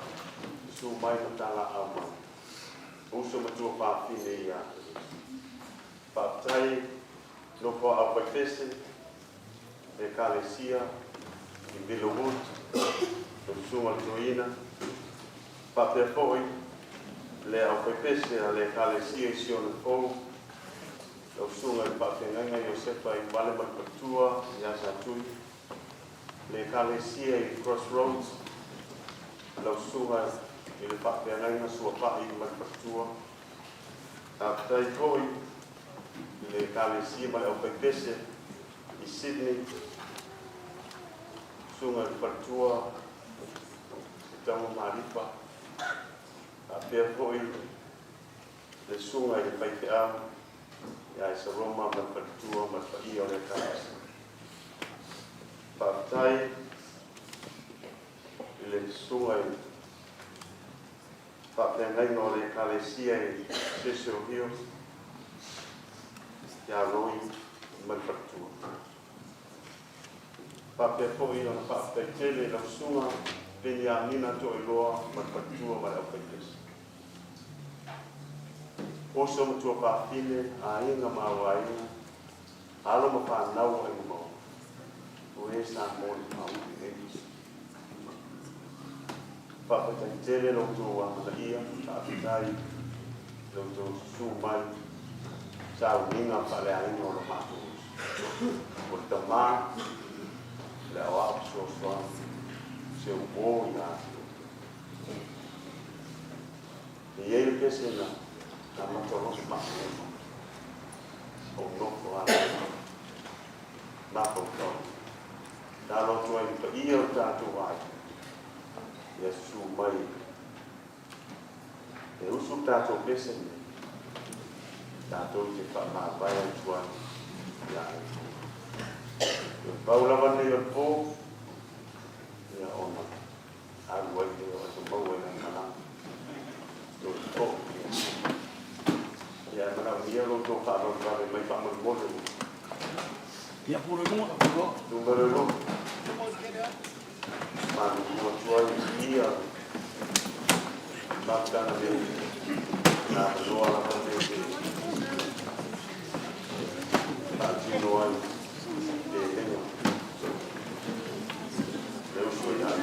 su mai matala ama. Uso matua whawhine ia. Whaptai no po au paitese e kalesia i Vilowood no sunga tuina. Whapea foi le au paitese a le kalesia i sione fou. Lau sunga i whawhenanga Iosefa i wale makatua i asa tui. Le kalesia i Crossroads. Lau sunga i le whawhenanga sua pahi i makatua. Tātai foi le kalesia mai au paipese i Sydney. Sunga i Patua i Tamu Maripa. Tāpea foi le sunga i Paipea ia e sa Roma ma Patua ma Paia o le kalesia. Tātai le sunga i whapea o le kalesia i Cecil Hills. Ia roi mai Patua. Whapea foi o na Peteli la sunga peni a nina to i loa mai Patua mai au paipese. Oso matua whawhine a inga maua inga. Alo ma whanau e mau. O e sa mōri pau i enis. Whapea tele lo tu wamata ia. Whapea lo tu su mai. Sa uninga whale a inga o lo mātou. O le tamā. Le au au soa. Se umo i a. I ele pese na. Na matoros mātou. O noko ana. Nako tau. Nā lotu ai pa ia o tātou ai. Yesu mai. E usu tātou pese ne. Tātou te whamāwai ai tuan. Ia ai. Ia Paula wane ia pō. Ia ona. Aru ai te o ato mau ai na mana. Ia pō. Ia mana ia lo tō whanau kare mai whamau mone.
Ia pūre mua.
Numero 1. Manu mua tuai ia. Bakana me. Nā noa la mane te. Tātino ai. Te henga. Leo soi ai.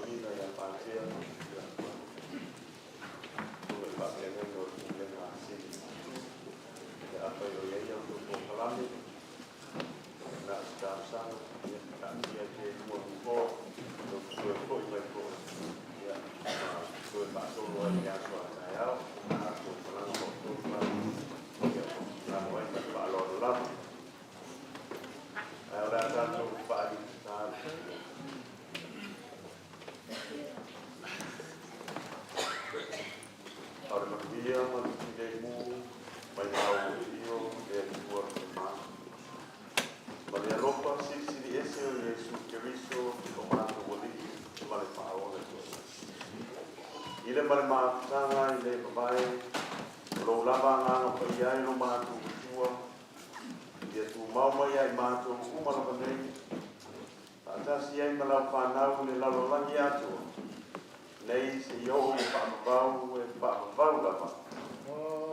Marina ya Pantea, tuwe pakeneno kulenga asili. Ya apa yo ya untuk kalami na sana ya kandia ke mo ko do suwe ko ya ko ya suwe pa so lo ya so ya na ko lang ko pa ya na mo ya pa lo la ahora tanto pa ta ahora no dia man de mu Maiava io e tua mamma. Maria Lopa, sisi di esse o Gesù Cristo, comando voligi, vale Paola. Ile mare matanga, ile babai, lo lava ngano pa ia no matu tua. Ia tu Moimoi ai matu umana pandei. Ata si ai mala fanau le lalo langi atu. Nei se yo e pa vau lava.
Oh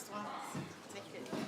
next one. Take it.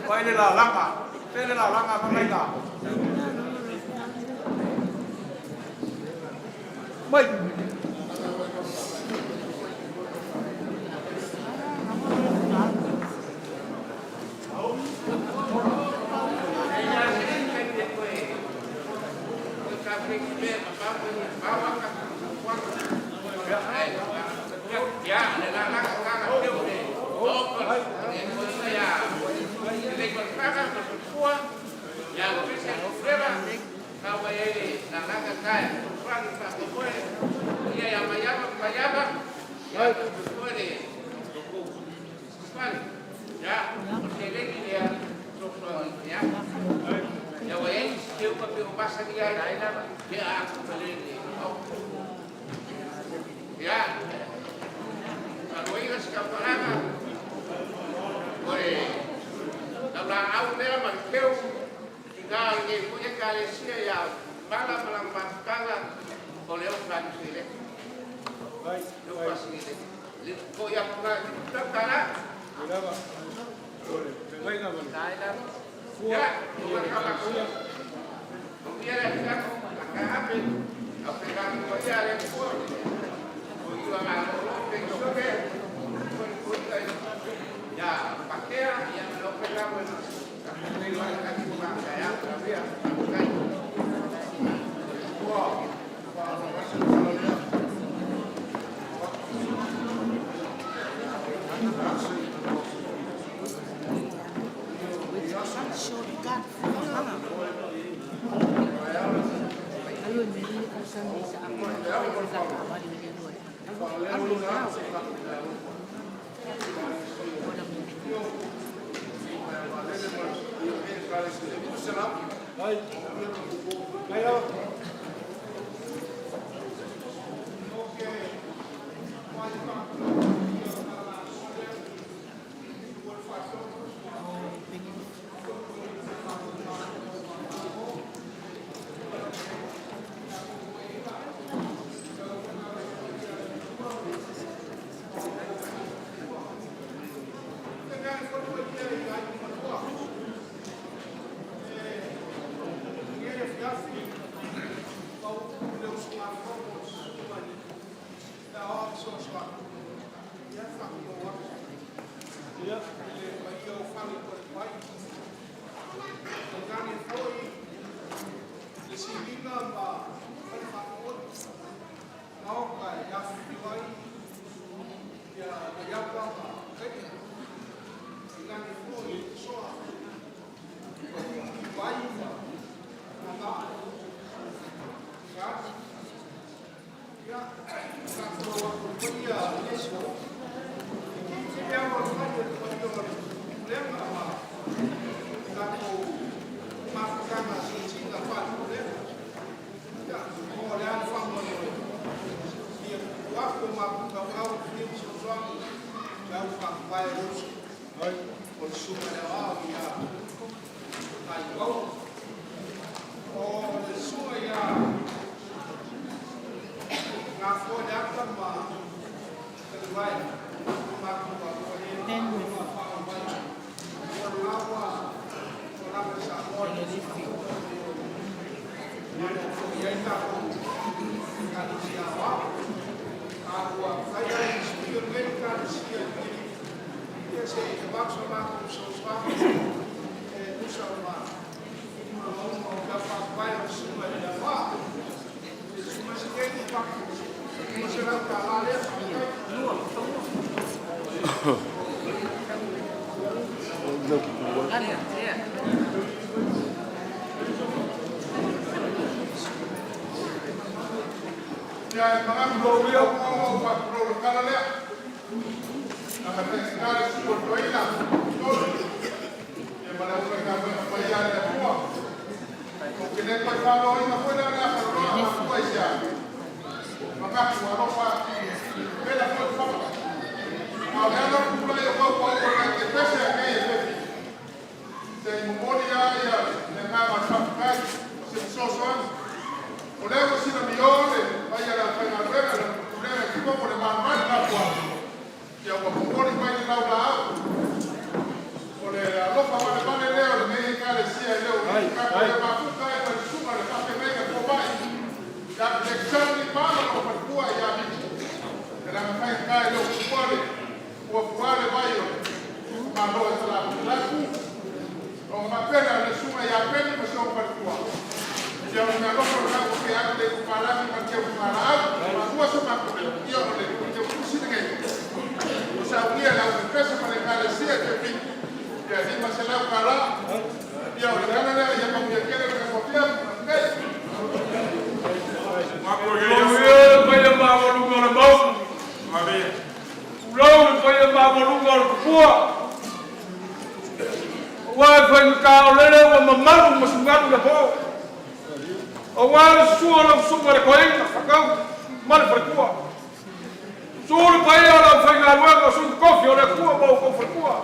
Oi le la langa. Pele la langa pamaika. Mai.
Yang
malo e tala Latu. O mapena le sunga ya pena ma so partua. Ya una cosa na ko ke ate ku para mi ma ke ku para ma ku so ma ko yo le ku te ku si de. O sa unia la pesa ma le kale si te vi. Ya ni ma se la para. Ya o le kana ya ma ku ya ke le ko pia.
Kaya mamalunga na mau. Mami. Ulau kaya mamalunga na kupua. Wai kaya kau lele wa mamalu masungaru na po. Awal suara na sunga na kaya kakau mal perkua. Suara kaya na kaya luar sun kofi oleh kuah mau kau perkua.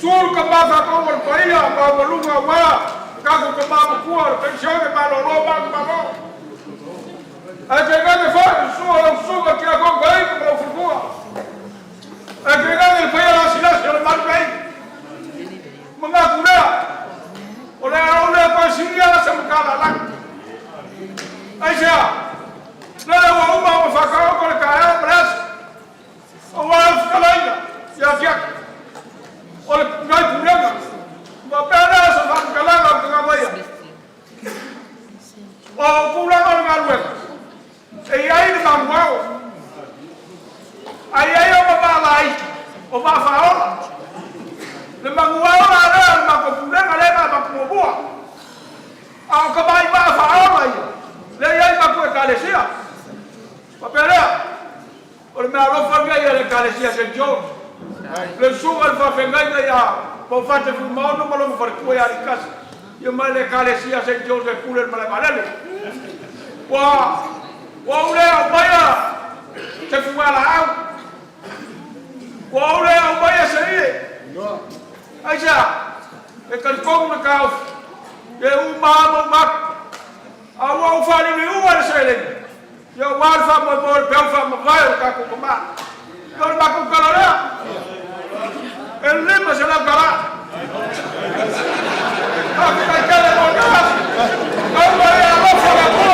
Suara kembang kau berkaya mamalunga wa kau kembang kuah pensiun ke malu lobang malu. Agregando o suga que agora vai para o futuro. Agregando ele foi a cidade ele mal bem. Mengakura. Oleh konsilia la semkala lang. Aja. Nada wa uma fakao ko kaya pres. Awal skalanya. Ya. Oleh ngai puranga. Bapana sa fakala ng ngabaya. O puranga ngalwe. Ai de manual. Ai o babalai. O bafaola. Le manual ala ma ko pula ngale ma ko boa. Au ka bai bafaola. Le ai ma ko kalesia. Papera. O me aro fanga ia kalesia se jo. Le sugal fa fenga ia po fate fu mo no lo far ko ia rikas. Yo ma le kalesia se jo se pula ma le malale. Wa Wau leo baya te fuala au. Wau leo baya serie. Aja. E kan kong na kau. E umama mak. Awau fali ni uwar sele. Yo war fa mo bol pel fa mo vai ka ko ma. Kau ma ko kalora. El lema se la kala. Aku tak kala mo gas. Kau baya mo fa la ko.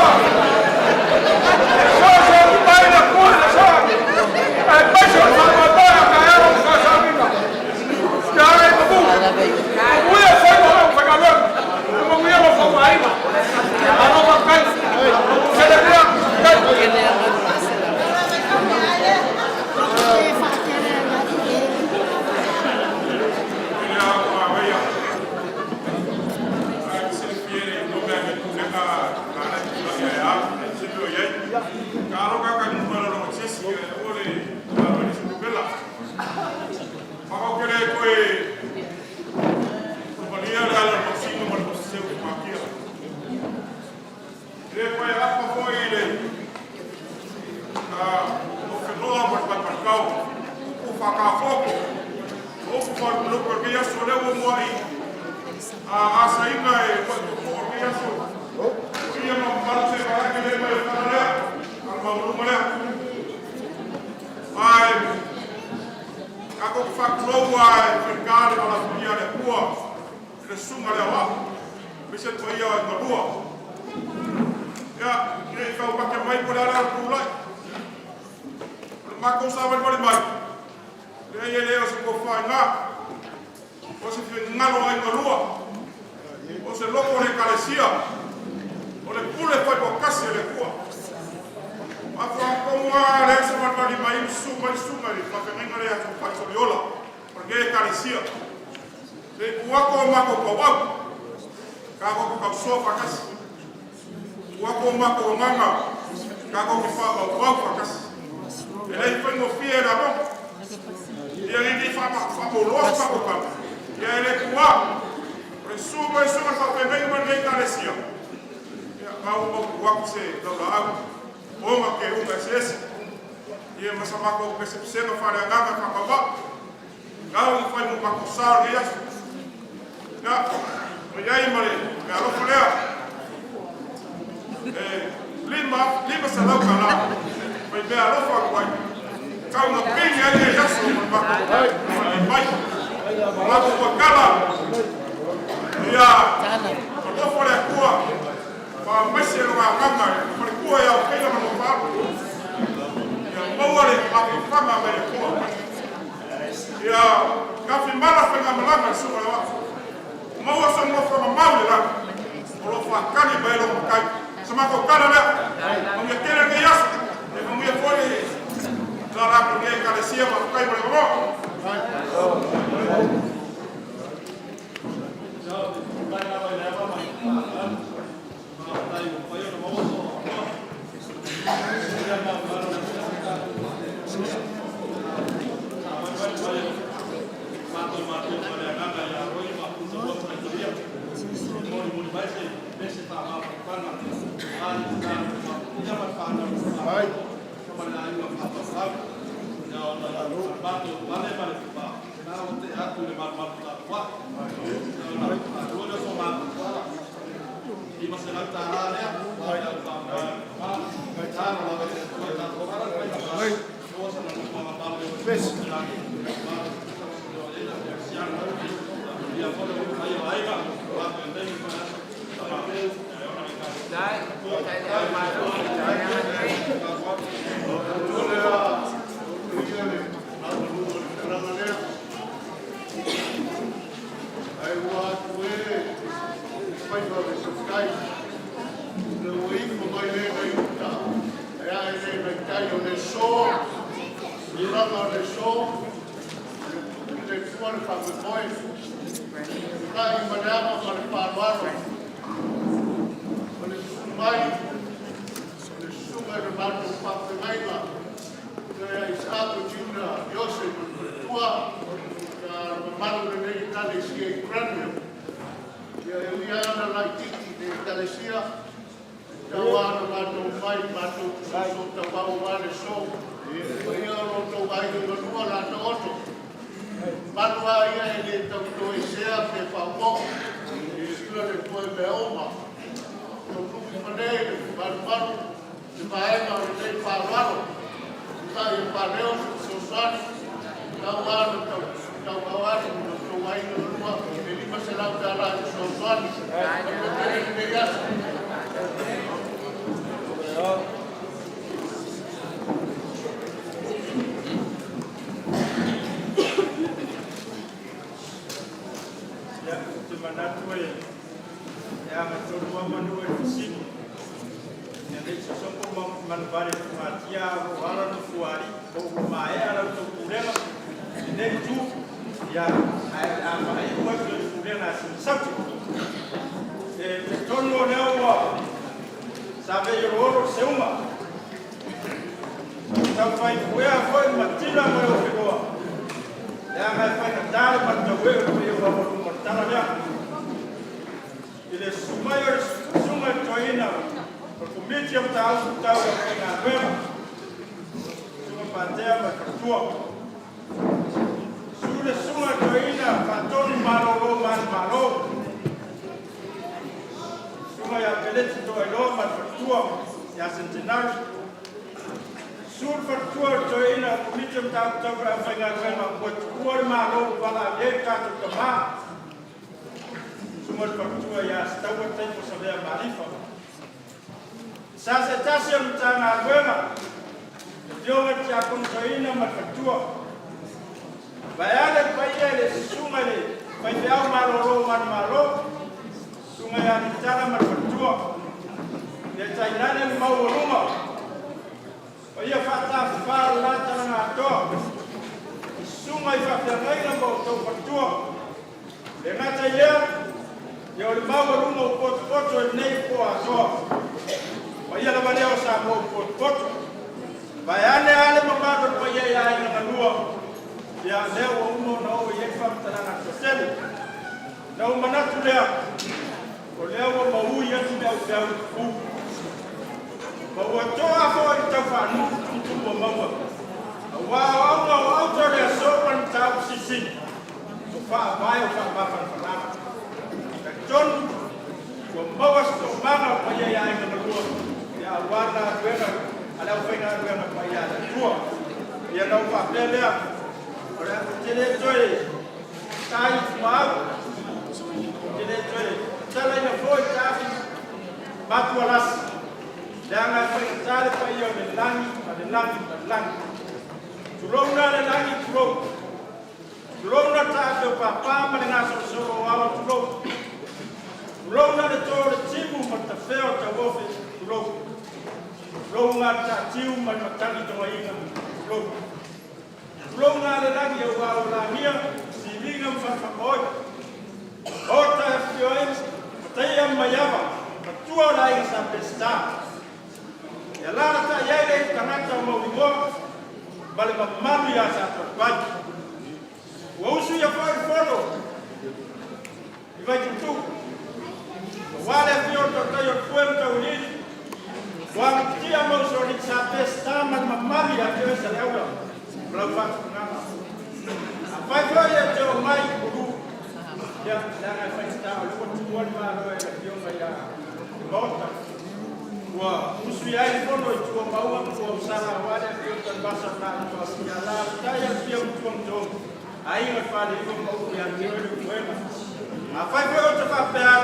Kafi mala fenga malanga suka wa. Mau sa mo fa mau le la. Olo fa kani bailo kai. Sama ko kana na. Mo me kere ke yas. E mo me fole. La ra ko ke ka sia ma kai mo mo.
Tulong na papa ma le ngasa so wa tulo. Tulo na le to le timu ma ta feo ta wofe tulo. Tulo nga ta tiu ma matani to inga tulo. Tulo nga le lagi wa la mia si vinga fa fa koi. Ota FPOS Mataya Maiava Tua la sa pesta. Ya la ta ya le kanata Moimoi bale mami ya sa trabalho. O uso ya fono. E vai tu. Wale fio to tayo Puerto Unido. Wa tia mo so ni sa pesta man mami ya que se le habla. Blava ngana. Apa ya to mai guru. Ya la festa o ko tuan ma ro ya fio ya. Lota. Wa uso ya fono tu mau ko sara wale fio to basa na to ya la tayo fio tu. Aí nós falamos com o criador do poema. A faz foi outra papel.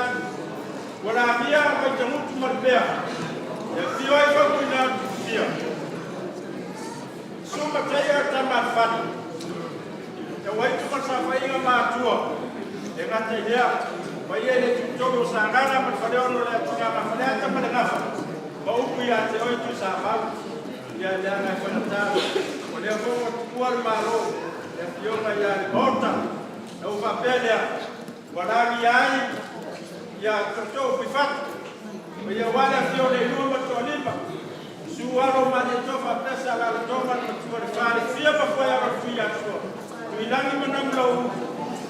Quando havia vai ter muito mais perto. E se hoje vai cuidar do dia. Suma teia está mais fácil. Eu aí tu passa vai ir a matua. E na teia vai ele todo sangana para fazer o nome de uma família até para nada. Vou cuidar de hoje tu sabe. E a dela vai estar. Quando eu vou o malo. Yonga ya Lemaota na upapele waragi ai ya toto kifat ya wala sio le nyumba tolimba suwaro mane tofa pesa la toma kwa fari sia kwa ya rafia so tuilangi manamlo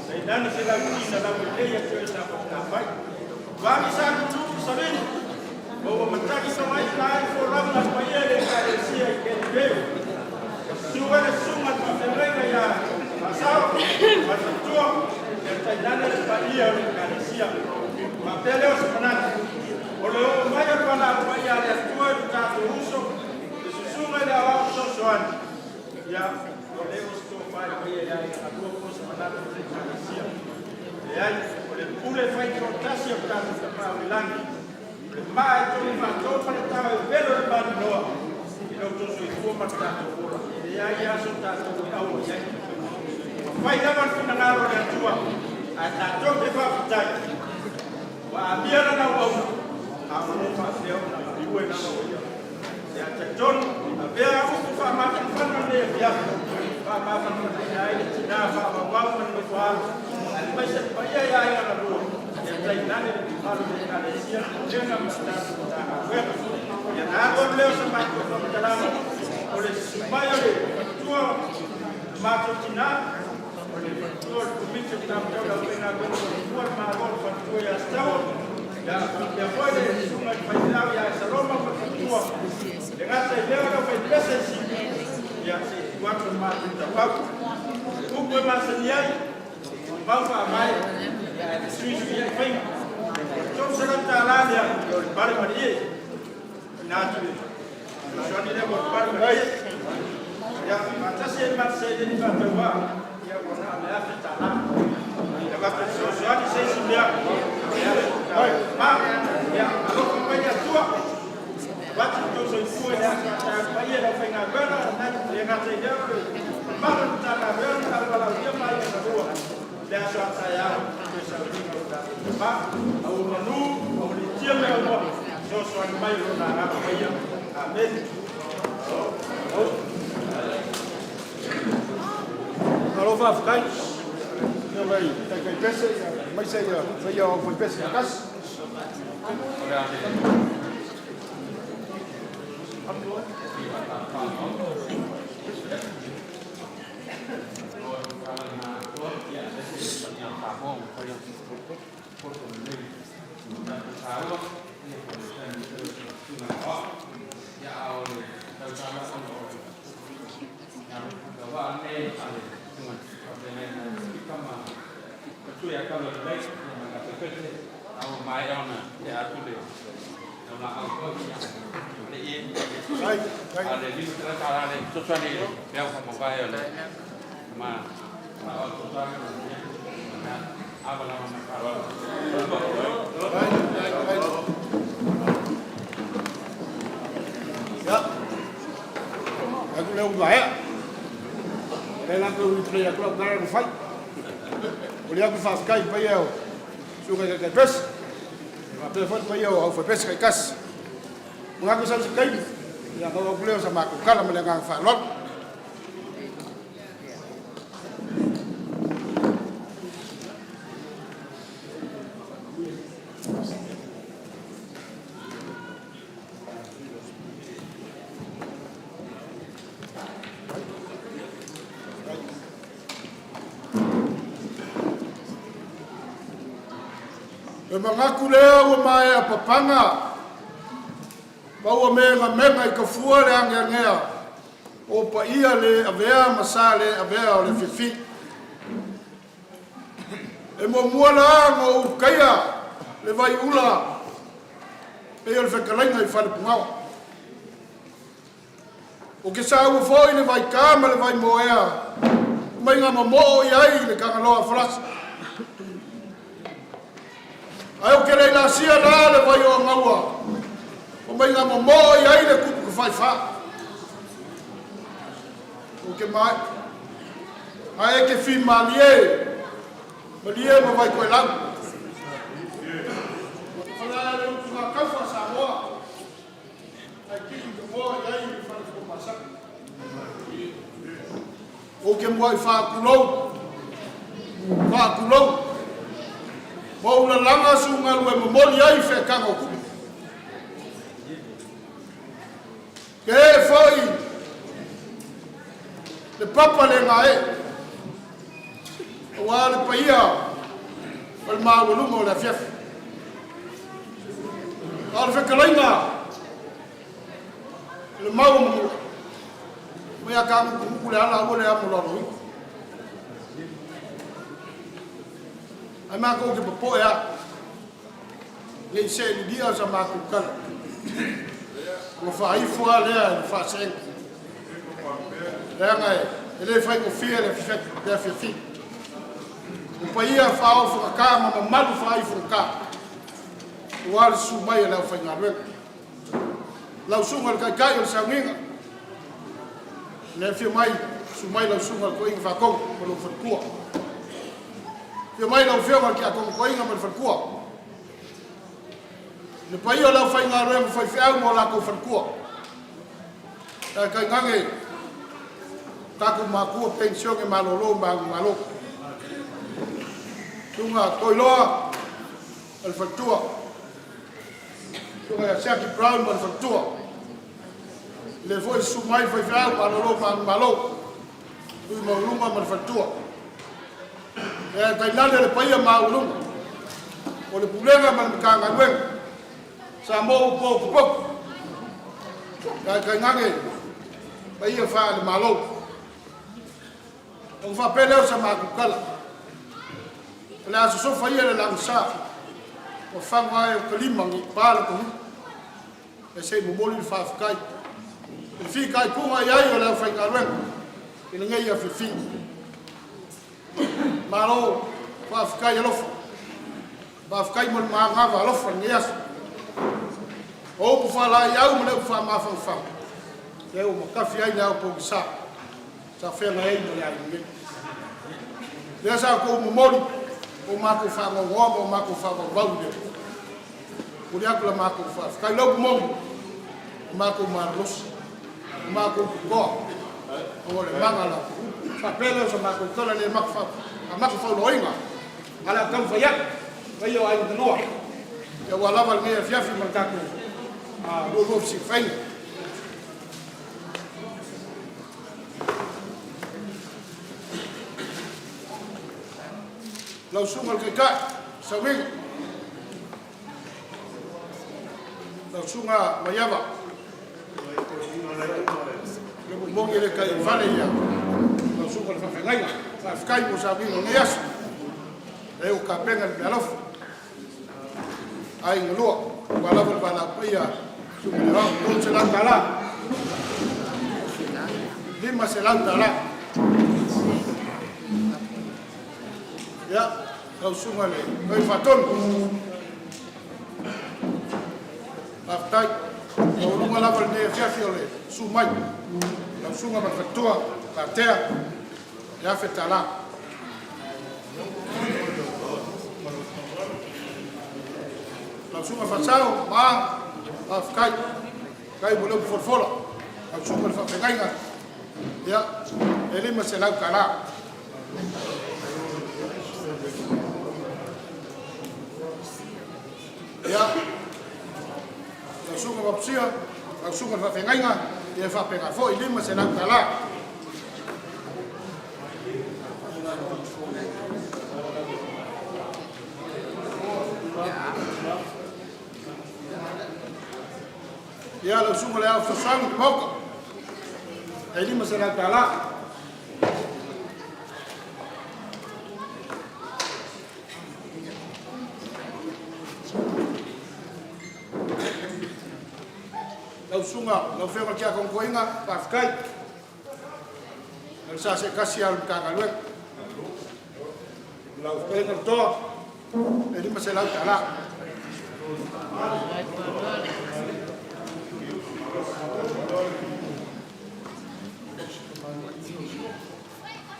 saidani sila kina na mleya sio sa kwa fai wali sana tu sabini bo mataki kama Israel for ramna kwa yele karesia ikendeo suwele suma tafenga ya pasao matutua ya taidana palia kanisia mapeleo semanati ole maya pana paya ya tua tatu uso susuma la wa sosoani ya ole usto pai paya ya atu ko semanati kanisia ya ole pure fai rotasia tatu kwa milangi ole mai to ni mato para tawa velo bani noa ilo to so ifoma tatu ya so tatu au ya vai dar uma finalidade na tua a tua que vai ficar a minha na rua a não fazer na rua na rua se a John a ver a o que faz mais fã de via vai mais fã de aí de na vai no qual mas se vai aí na rua e aí nada de falo de carecia chega a estar na rua e na rua leu se mais como de lá por isso vai ali tua matutina Lord, commit your time to the winner, go to what my Lord for 2 years now. Ya puede sumar para ya Saloma por tua. Dengan saya ora foi presence. Ya se quatro mais de tabaco. O que mais seria? Vamos a mais. Ya suíço ya foi. Então será lá ya para Maria. Natu. Só ni leva para Maria. Ya mata se mas se ni para ya wana ameafita na ya baba sosiali sisi ndia ya aloko kwenye tua watu tozo ifue ya kwa hiyo na fanya bana na ya ngata yao mara mtaka bana na wala jamaa ya ndoa ya sasa yao pesa vingi ba au manu au litia mwa sio ni mai na hapo kwa hiyo amen
Alô, Vavo, cai. Não vai, tem que pensar, mas aí, vai foi pensar na casa. Aku lewat baik. Dalam tu kita ya kalau berada di fight. O le aku whaakai pai eo. Sunga kai pesi. Ma pele whatu pai eo au whai pesi kai kasi. Mga aku sa kai. Ia kau kuleo sa maku kala mele ngang whalot. E mangaku lea ua mai a papanga. Maua menga I kafua le angea. O pa ia le avea masa le avea o le fifi. E mua la ngo ukaya le vai ula. E o le whekalainga I whale pungau. O ke sa ua foi le vai kama le vai moea. Mainga mamo'o I ai le kangaloa frasa. Ai o kere la sia la le vai o ngaua. O mai nga mo I ai le kupu ka fai fa. O ke mai. Ai ke fi malie. Malie mo vai koe lau. Ala le utunga kafa Samoa. Ai kiki ke mo I ai le fai ko masak. O ke mo ai fa kulou. Fa kulou. Mo la langa sunga lue mo moli ai fe kanga ku. Ke foi. Le papa le ngae. Wa le paia. Al ma lu mo la fief. Al fe kalainga. Le mau mo. Mo ya kanga ku le ala mo le amo la ru. Ai mā kou ke papo ea. Nei se ni dia sa mā kou kala. Ko whaifua lea ni whaaseng. Lea ngai, e le whai ko fia le whiwhi. Ko paia whao whakaka ma malu whaifu ka. Ko wale su mai e lau whai ngā ruenga. Lau sunga le kai o le saunginga. Le whia mai, su mai lau sunga le koinga whakong, ma lau whatkua. Ia mai lau whionga ki a kong koinga ma le whatkua. Le pai o lau whai ngā roe ma whai whiau mo lako whatkua. Tai kai ngange, kako mākua pension e malolo malo. Tunga toiloa, ma le whatua. Tunga Saki Brown ma le whatua. Le foi sumai whai whiau malolo malo. Ui maulunga ma le whatua. E tai nale le paia maulunga. O le pulenga ma le kanga nuenga. Sa mo po. Kai ngange. Paia wha le malo. O wha peleo sa makukala. Le aso sofa ia le langsa. O whanga e o kalimangi pāle kuhu. E se momoli le whawhakai. E whi kai kunga iai o le whainga ruenga. E le ngai a whiwhi. Malo, whaafikai alofa. Whaafikai mo le maangawa alofa ni aso. O upu whala I au mo le upu wha mawhawha. Te o makafi ai le au po sa. Sa whenga ei mo le ai nge. Lea sa ko umomori. O mako wha ngongoa o mako wha ngongoa le. O le aku la mako whaafikai lau mongu. O mako marosi. O mako kukoa. O le mangala. Whapele sa mako tola le mako wha. A mako wha loinga. Ala kam whaiak. Vai o ai manoa. E o alava le mea fiafi markako. Rolo si whainga. Lau sunga le kai sa winga. Lau sunga Maiava. Le mongi le kai vale ia. Lau sunga le whawhengainga. Whawhikai mo sa winga ngai aso. E o ka penga le alofa. Ai ngalua. Wa lava le bala pia. Sunga le rao. Kon se lang tala. Lima se lang tala. Ya. Lau sunga le. Kai whaton. Aftai. O runga lava le mea fiafi o le sumai. Lau sunga ma whatua. Ka tea. Ya whetala. sunga fasao ma afkai kai bolo forfola au sunga fa pengainga ya ele ma se lau kala ya au sunga bapsia au sunga fa pengainga e fa penga fo ele ma se lau kala ya lo sunga le au sangu moka ele ma se lau kala lau sunga lau whenga kia kong koinga pafkai lau sa se kasi alu kakalue lau whenga toa e lima se lau tala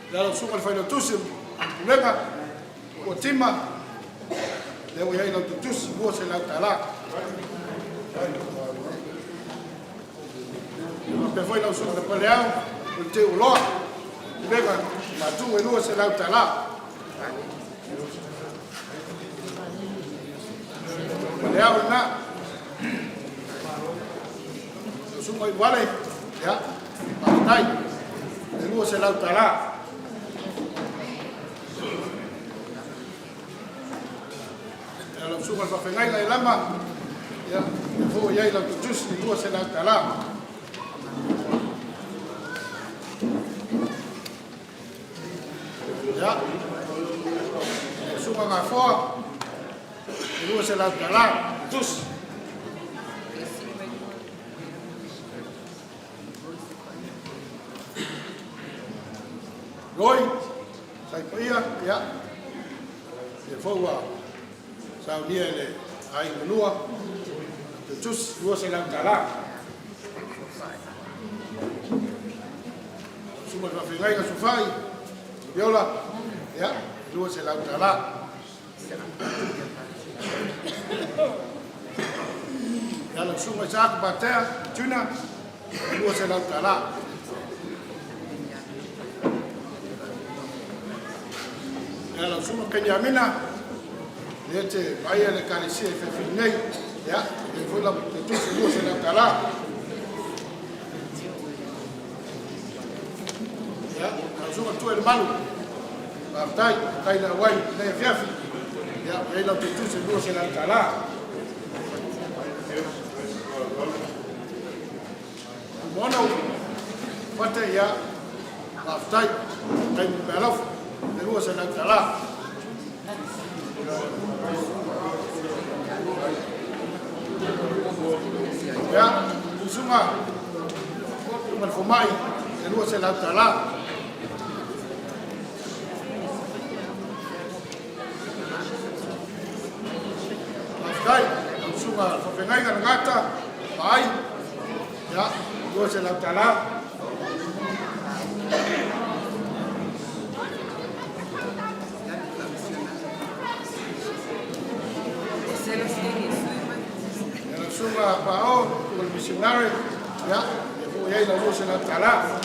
lau sunga le whaino tusim ulenga o tima leo iai lau tutusi mua se lau tala pe foi lau sunga pa leau o te uloa lega Latu e lua se lau tala pa leau na sunga i wale ya patai e lua se lau tala e lau sunga pa whengai ngai lama ya e fo iai lau tutus e lua se lau tala ya sunga ngā whoa e lua se lau tala tus roi sai paia ya e whaua sau nia le ai manua te tus lua se lau tala sunga ka whengai ka sufai Viola, ya, lua se lau tala. Ya lau sunga sa batea, tuna, lua se lau tala. Ya lau sunga kenyamina, le te aia le kalisia e Fairfield nei, ya, e fula te tusi lua se lau tala. Ya, lau sunga tu e malu. Partai, kai na wai, na Fairfield. Ya, ei lau te tusi lua se lau tala. Mono, pate ya, partai, kai mu pelof, le lua se lau tala. Ya, sunga, mal fumai, le lua se lau tala. Kai, sunga whengai ngā ngata, ai, ya, lua se lau tala. Ya, sunga pao, ul missionary, ya, e fu iai lua se lau tala.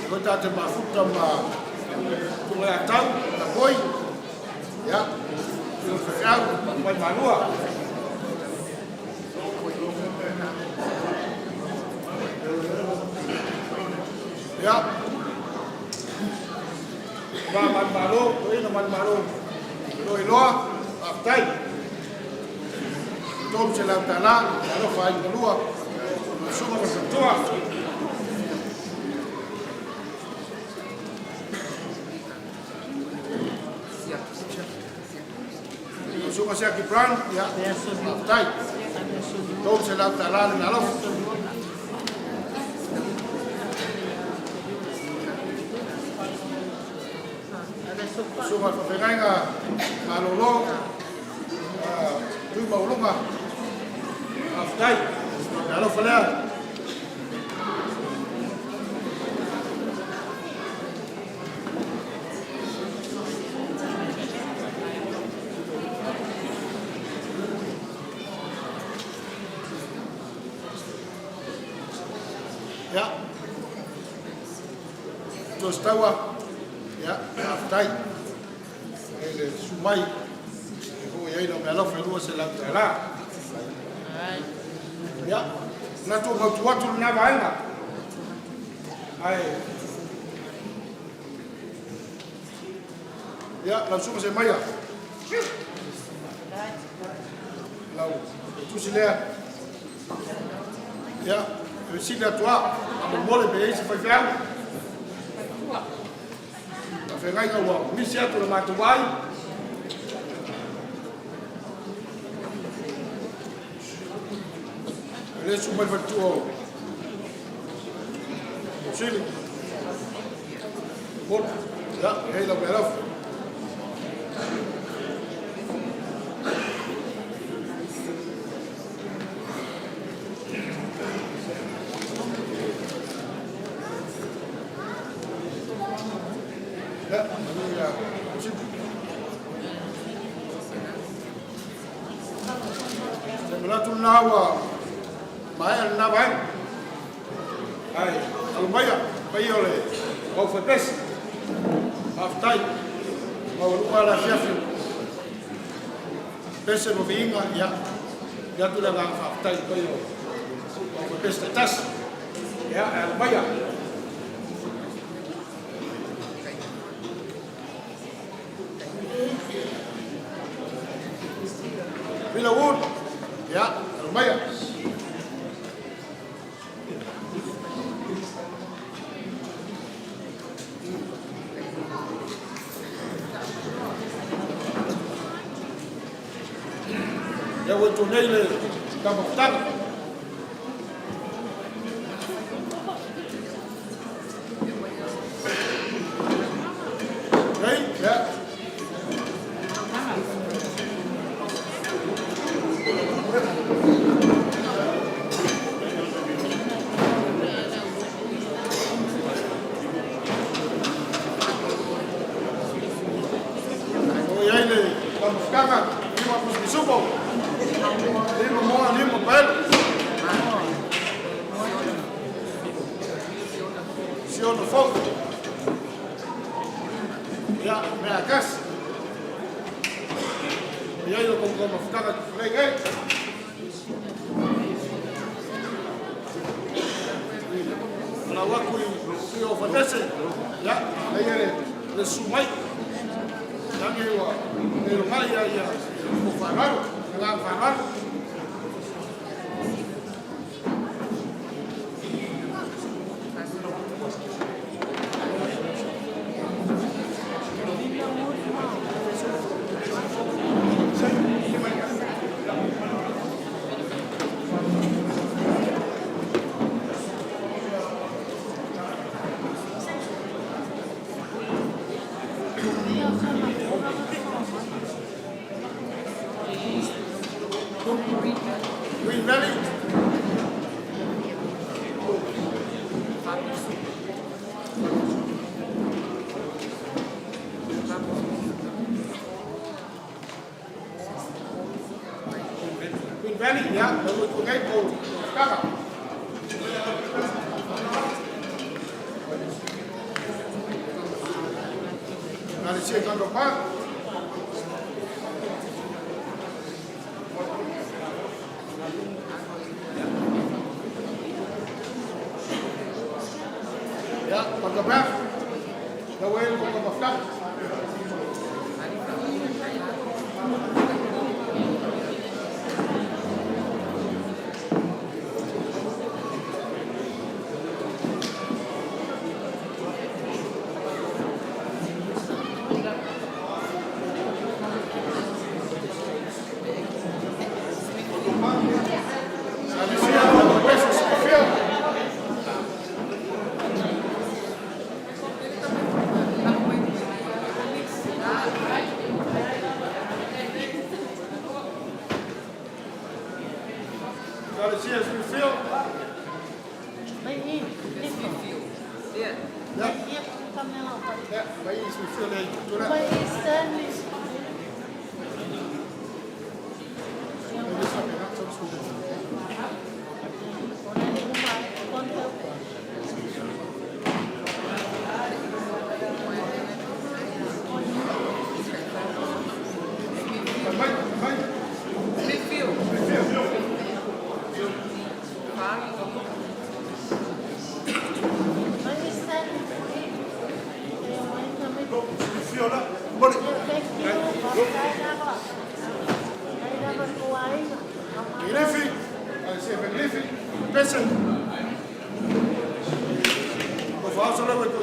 Ko tate mafuta ma tunga atau, na koi, ya, yung whakau, may manua. Ya, man malo, tuwi na man malo, loa, aftay. Tom sila tala, ano fa'y kalua, sunga ka sa tuwa. Sunga siya kipran, ya, aftay. Tom sila tala, nalof. Sunga whawhengai ngā malolo, tui maulunga, aftay, nalof alea. tos tawa ya aftai ele sumai ko ia ina me lofa lua se la tala ya na to watu na vaenga ai ya la suma se maia lau tu silea ya sila tua mole be se fa fiau ta fengai ka wa mi sia tu ma tu vai le su mal fattuo sili bon ya hei la belaf Latu nawa mai na vai ai almaya paiole au fepes aftai au ala Fairfield pese no vinga ya tu la aftai paio au fepes tas ya almaya bila wood ya almaya ya wetu nele kama kutaka ya Fiola. Bole. Magnific. I say magnific. Listen. Of also lo with the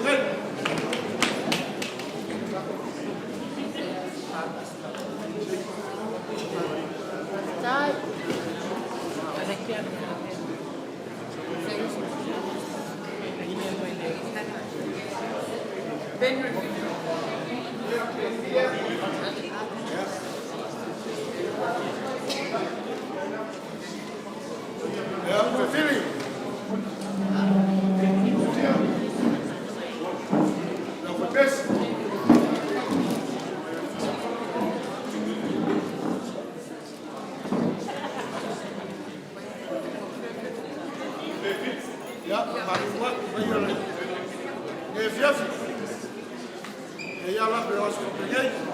Peteli. Now for this. Ja, maar wat ben jullie? EFKS. En jij laat bij ons vergeten.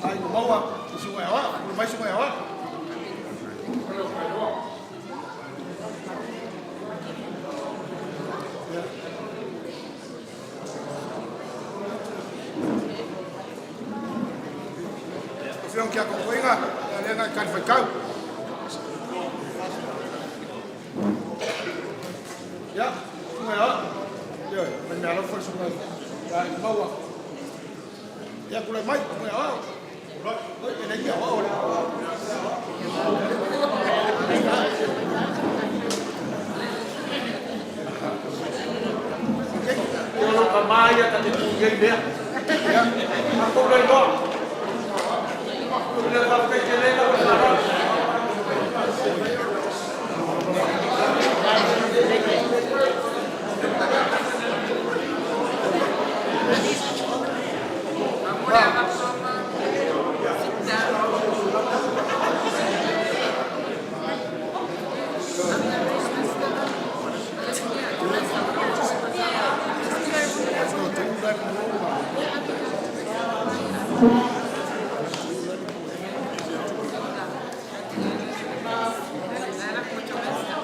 Aigamaua, Maiava, Maiava. Fion kia ko koinga, lenga kan fakau. Ya, Maiava. Ya, Maiava foi semua. Aigamaua. Ya kule mai, Maiava. Ini dia awal.
Kalau kamaya tadi punya dia. Aku udah kok. Udah pakai celana besar.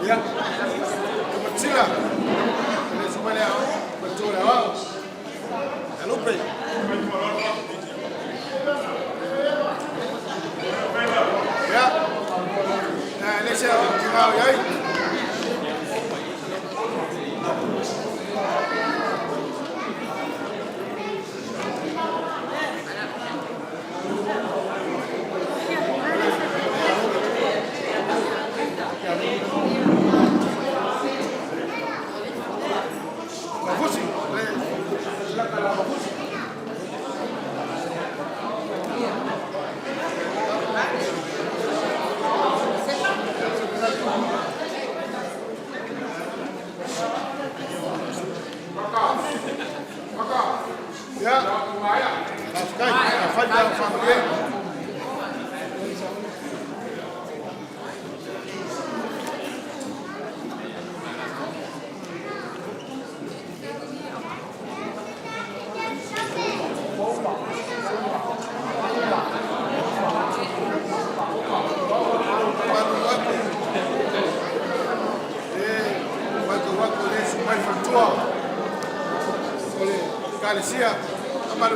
Ya, Tuputala. Ini semuanya betul awal. Lupa. Ya. Nah, ini saya mau ya.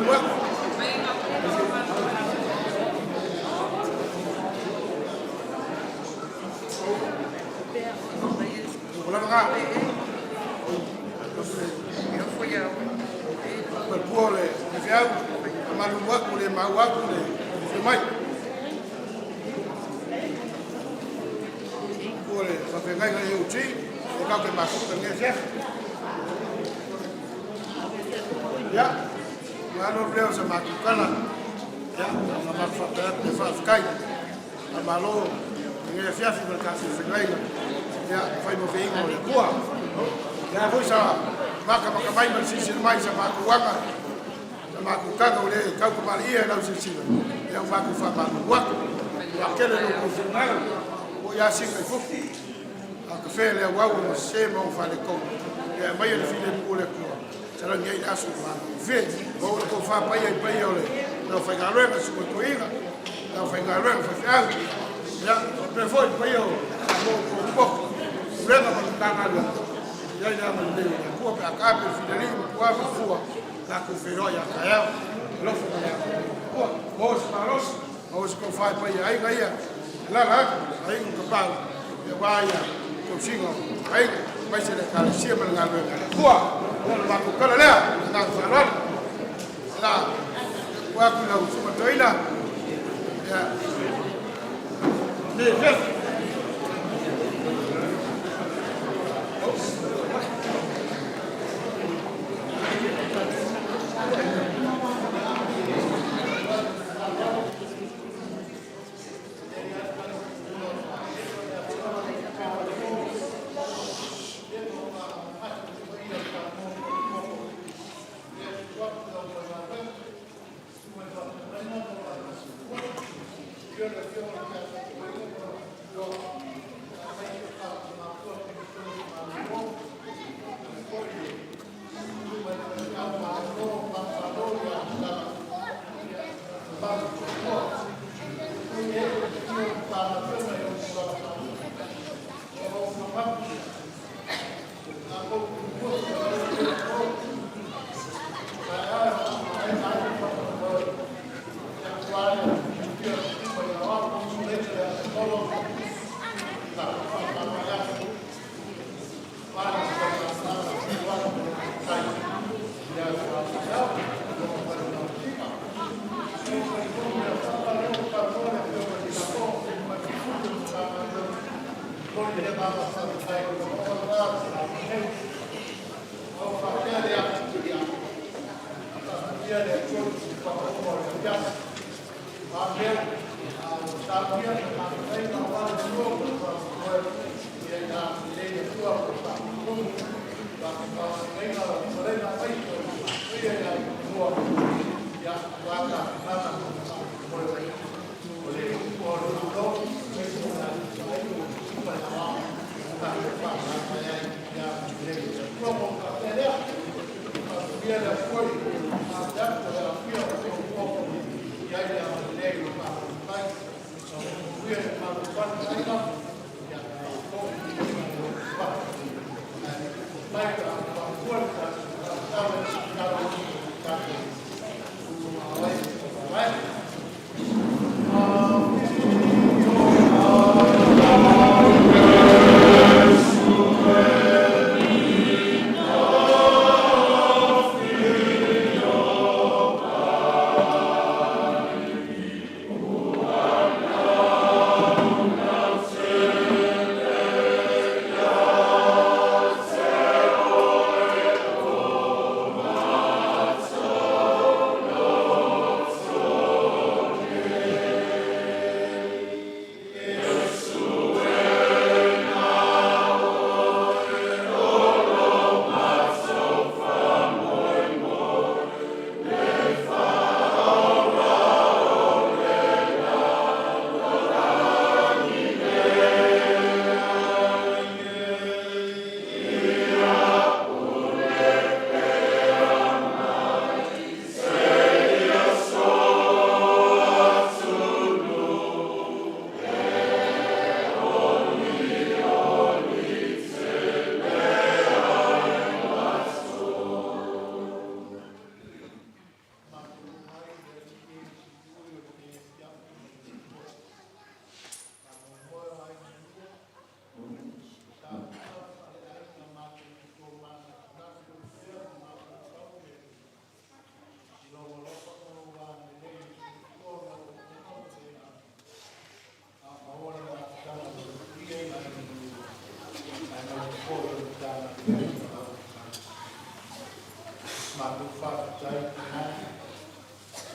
wako. Wala nga. Perpuole, fiau, amalu wako le mau wako le mai. Puole, fa pengai nga eu ti, e ka ke masu ke chef. Ya. Ngano leo sa makukala. Ya, na mafaka de fa sky. Amalo, nge chef ke ka se pengai. Ya, fai mo feingo le kua. Ya, foi sa maka mai sisi mai sa makuanga. Sa makukanga ole ka ku maria na sisi. Ya maku fa makuanga. Ya kele no kufunga. O ya singa fuki. Aka fele wa wa se mo fa le ko. Ya mai le file pule ko. Sala ngai asu ma. Ve, o ko fa pa ia ole. No fa garenga su ko inga. No fa garenga fa fa. Ya, pre foi pa ia. Mo Rega para tanga lá. Já já mandei. Pô, para cá, para Peteli, para a fua. Lá com o feiró e a caia. Lofa para lá. Pô, moço, maroço. Moço que faz para aí, aí. Lá, aí com o capão. Eu vai, com o xingo. Aí, vai ser a cara, se mas não é. Pô, não vai com o cara lá. Lá, farol. Lá. Vai com o suma toila. Já. Ne,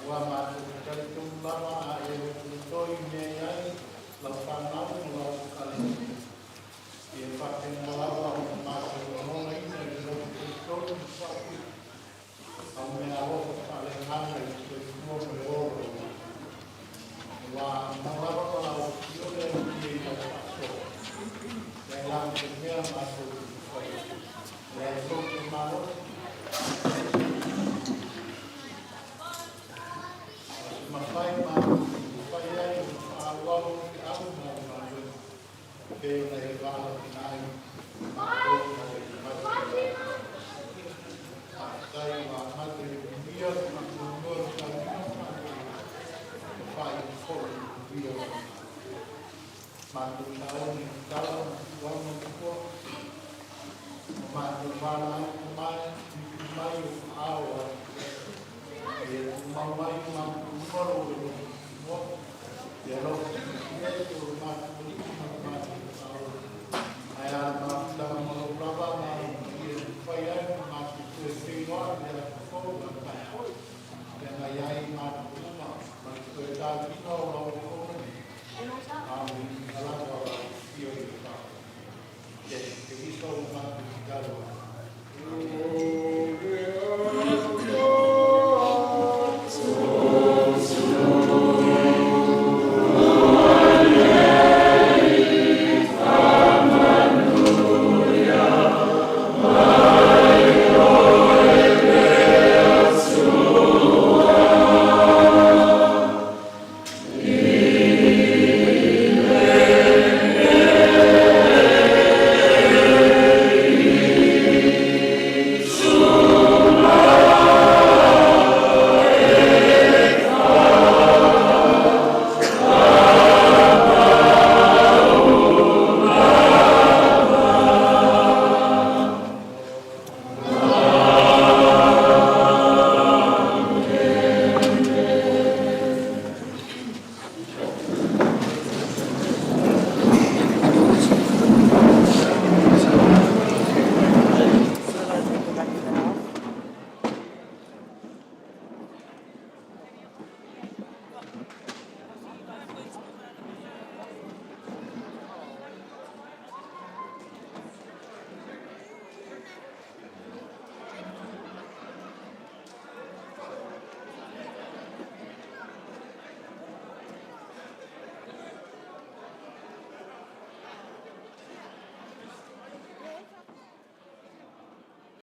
Wa mātou kari tū lama a e o tūtoi nei ai, lau whanau lau kari. E whakena lawa o mātou anona ina i lau tūtoi whaki. Au mea o whale ngana i tui kua me oro. Wa malawa o lau kione o ki e lau whaso. E lau te mea mātou tūtoi. E lau te maro. Mawhai mawhai ai a wawo ki au mawhai pēo nei wāla ki nai mawhai mawhai tai wā mate mia mawhai mawhai mawhai kore mia mawhai taoni tala wama kua mawhai wāla mai mai awa e mawhai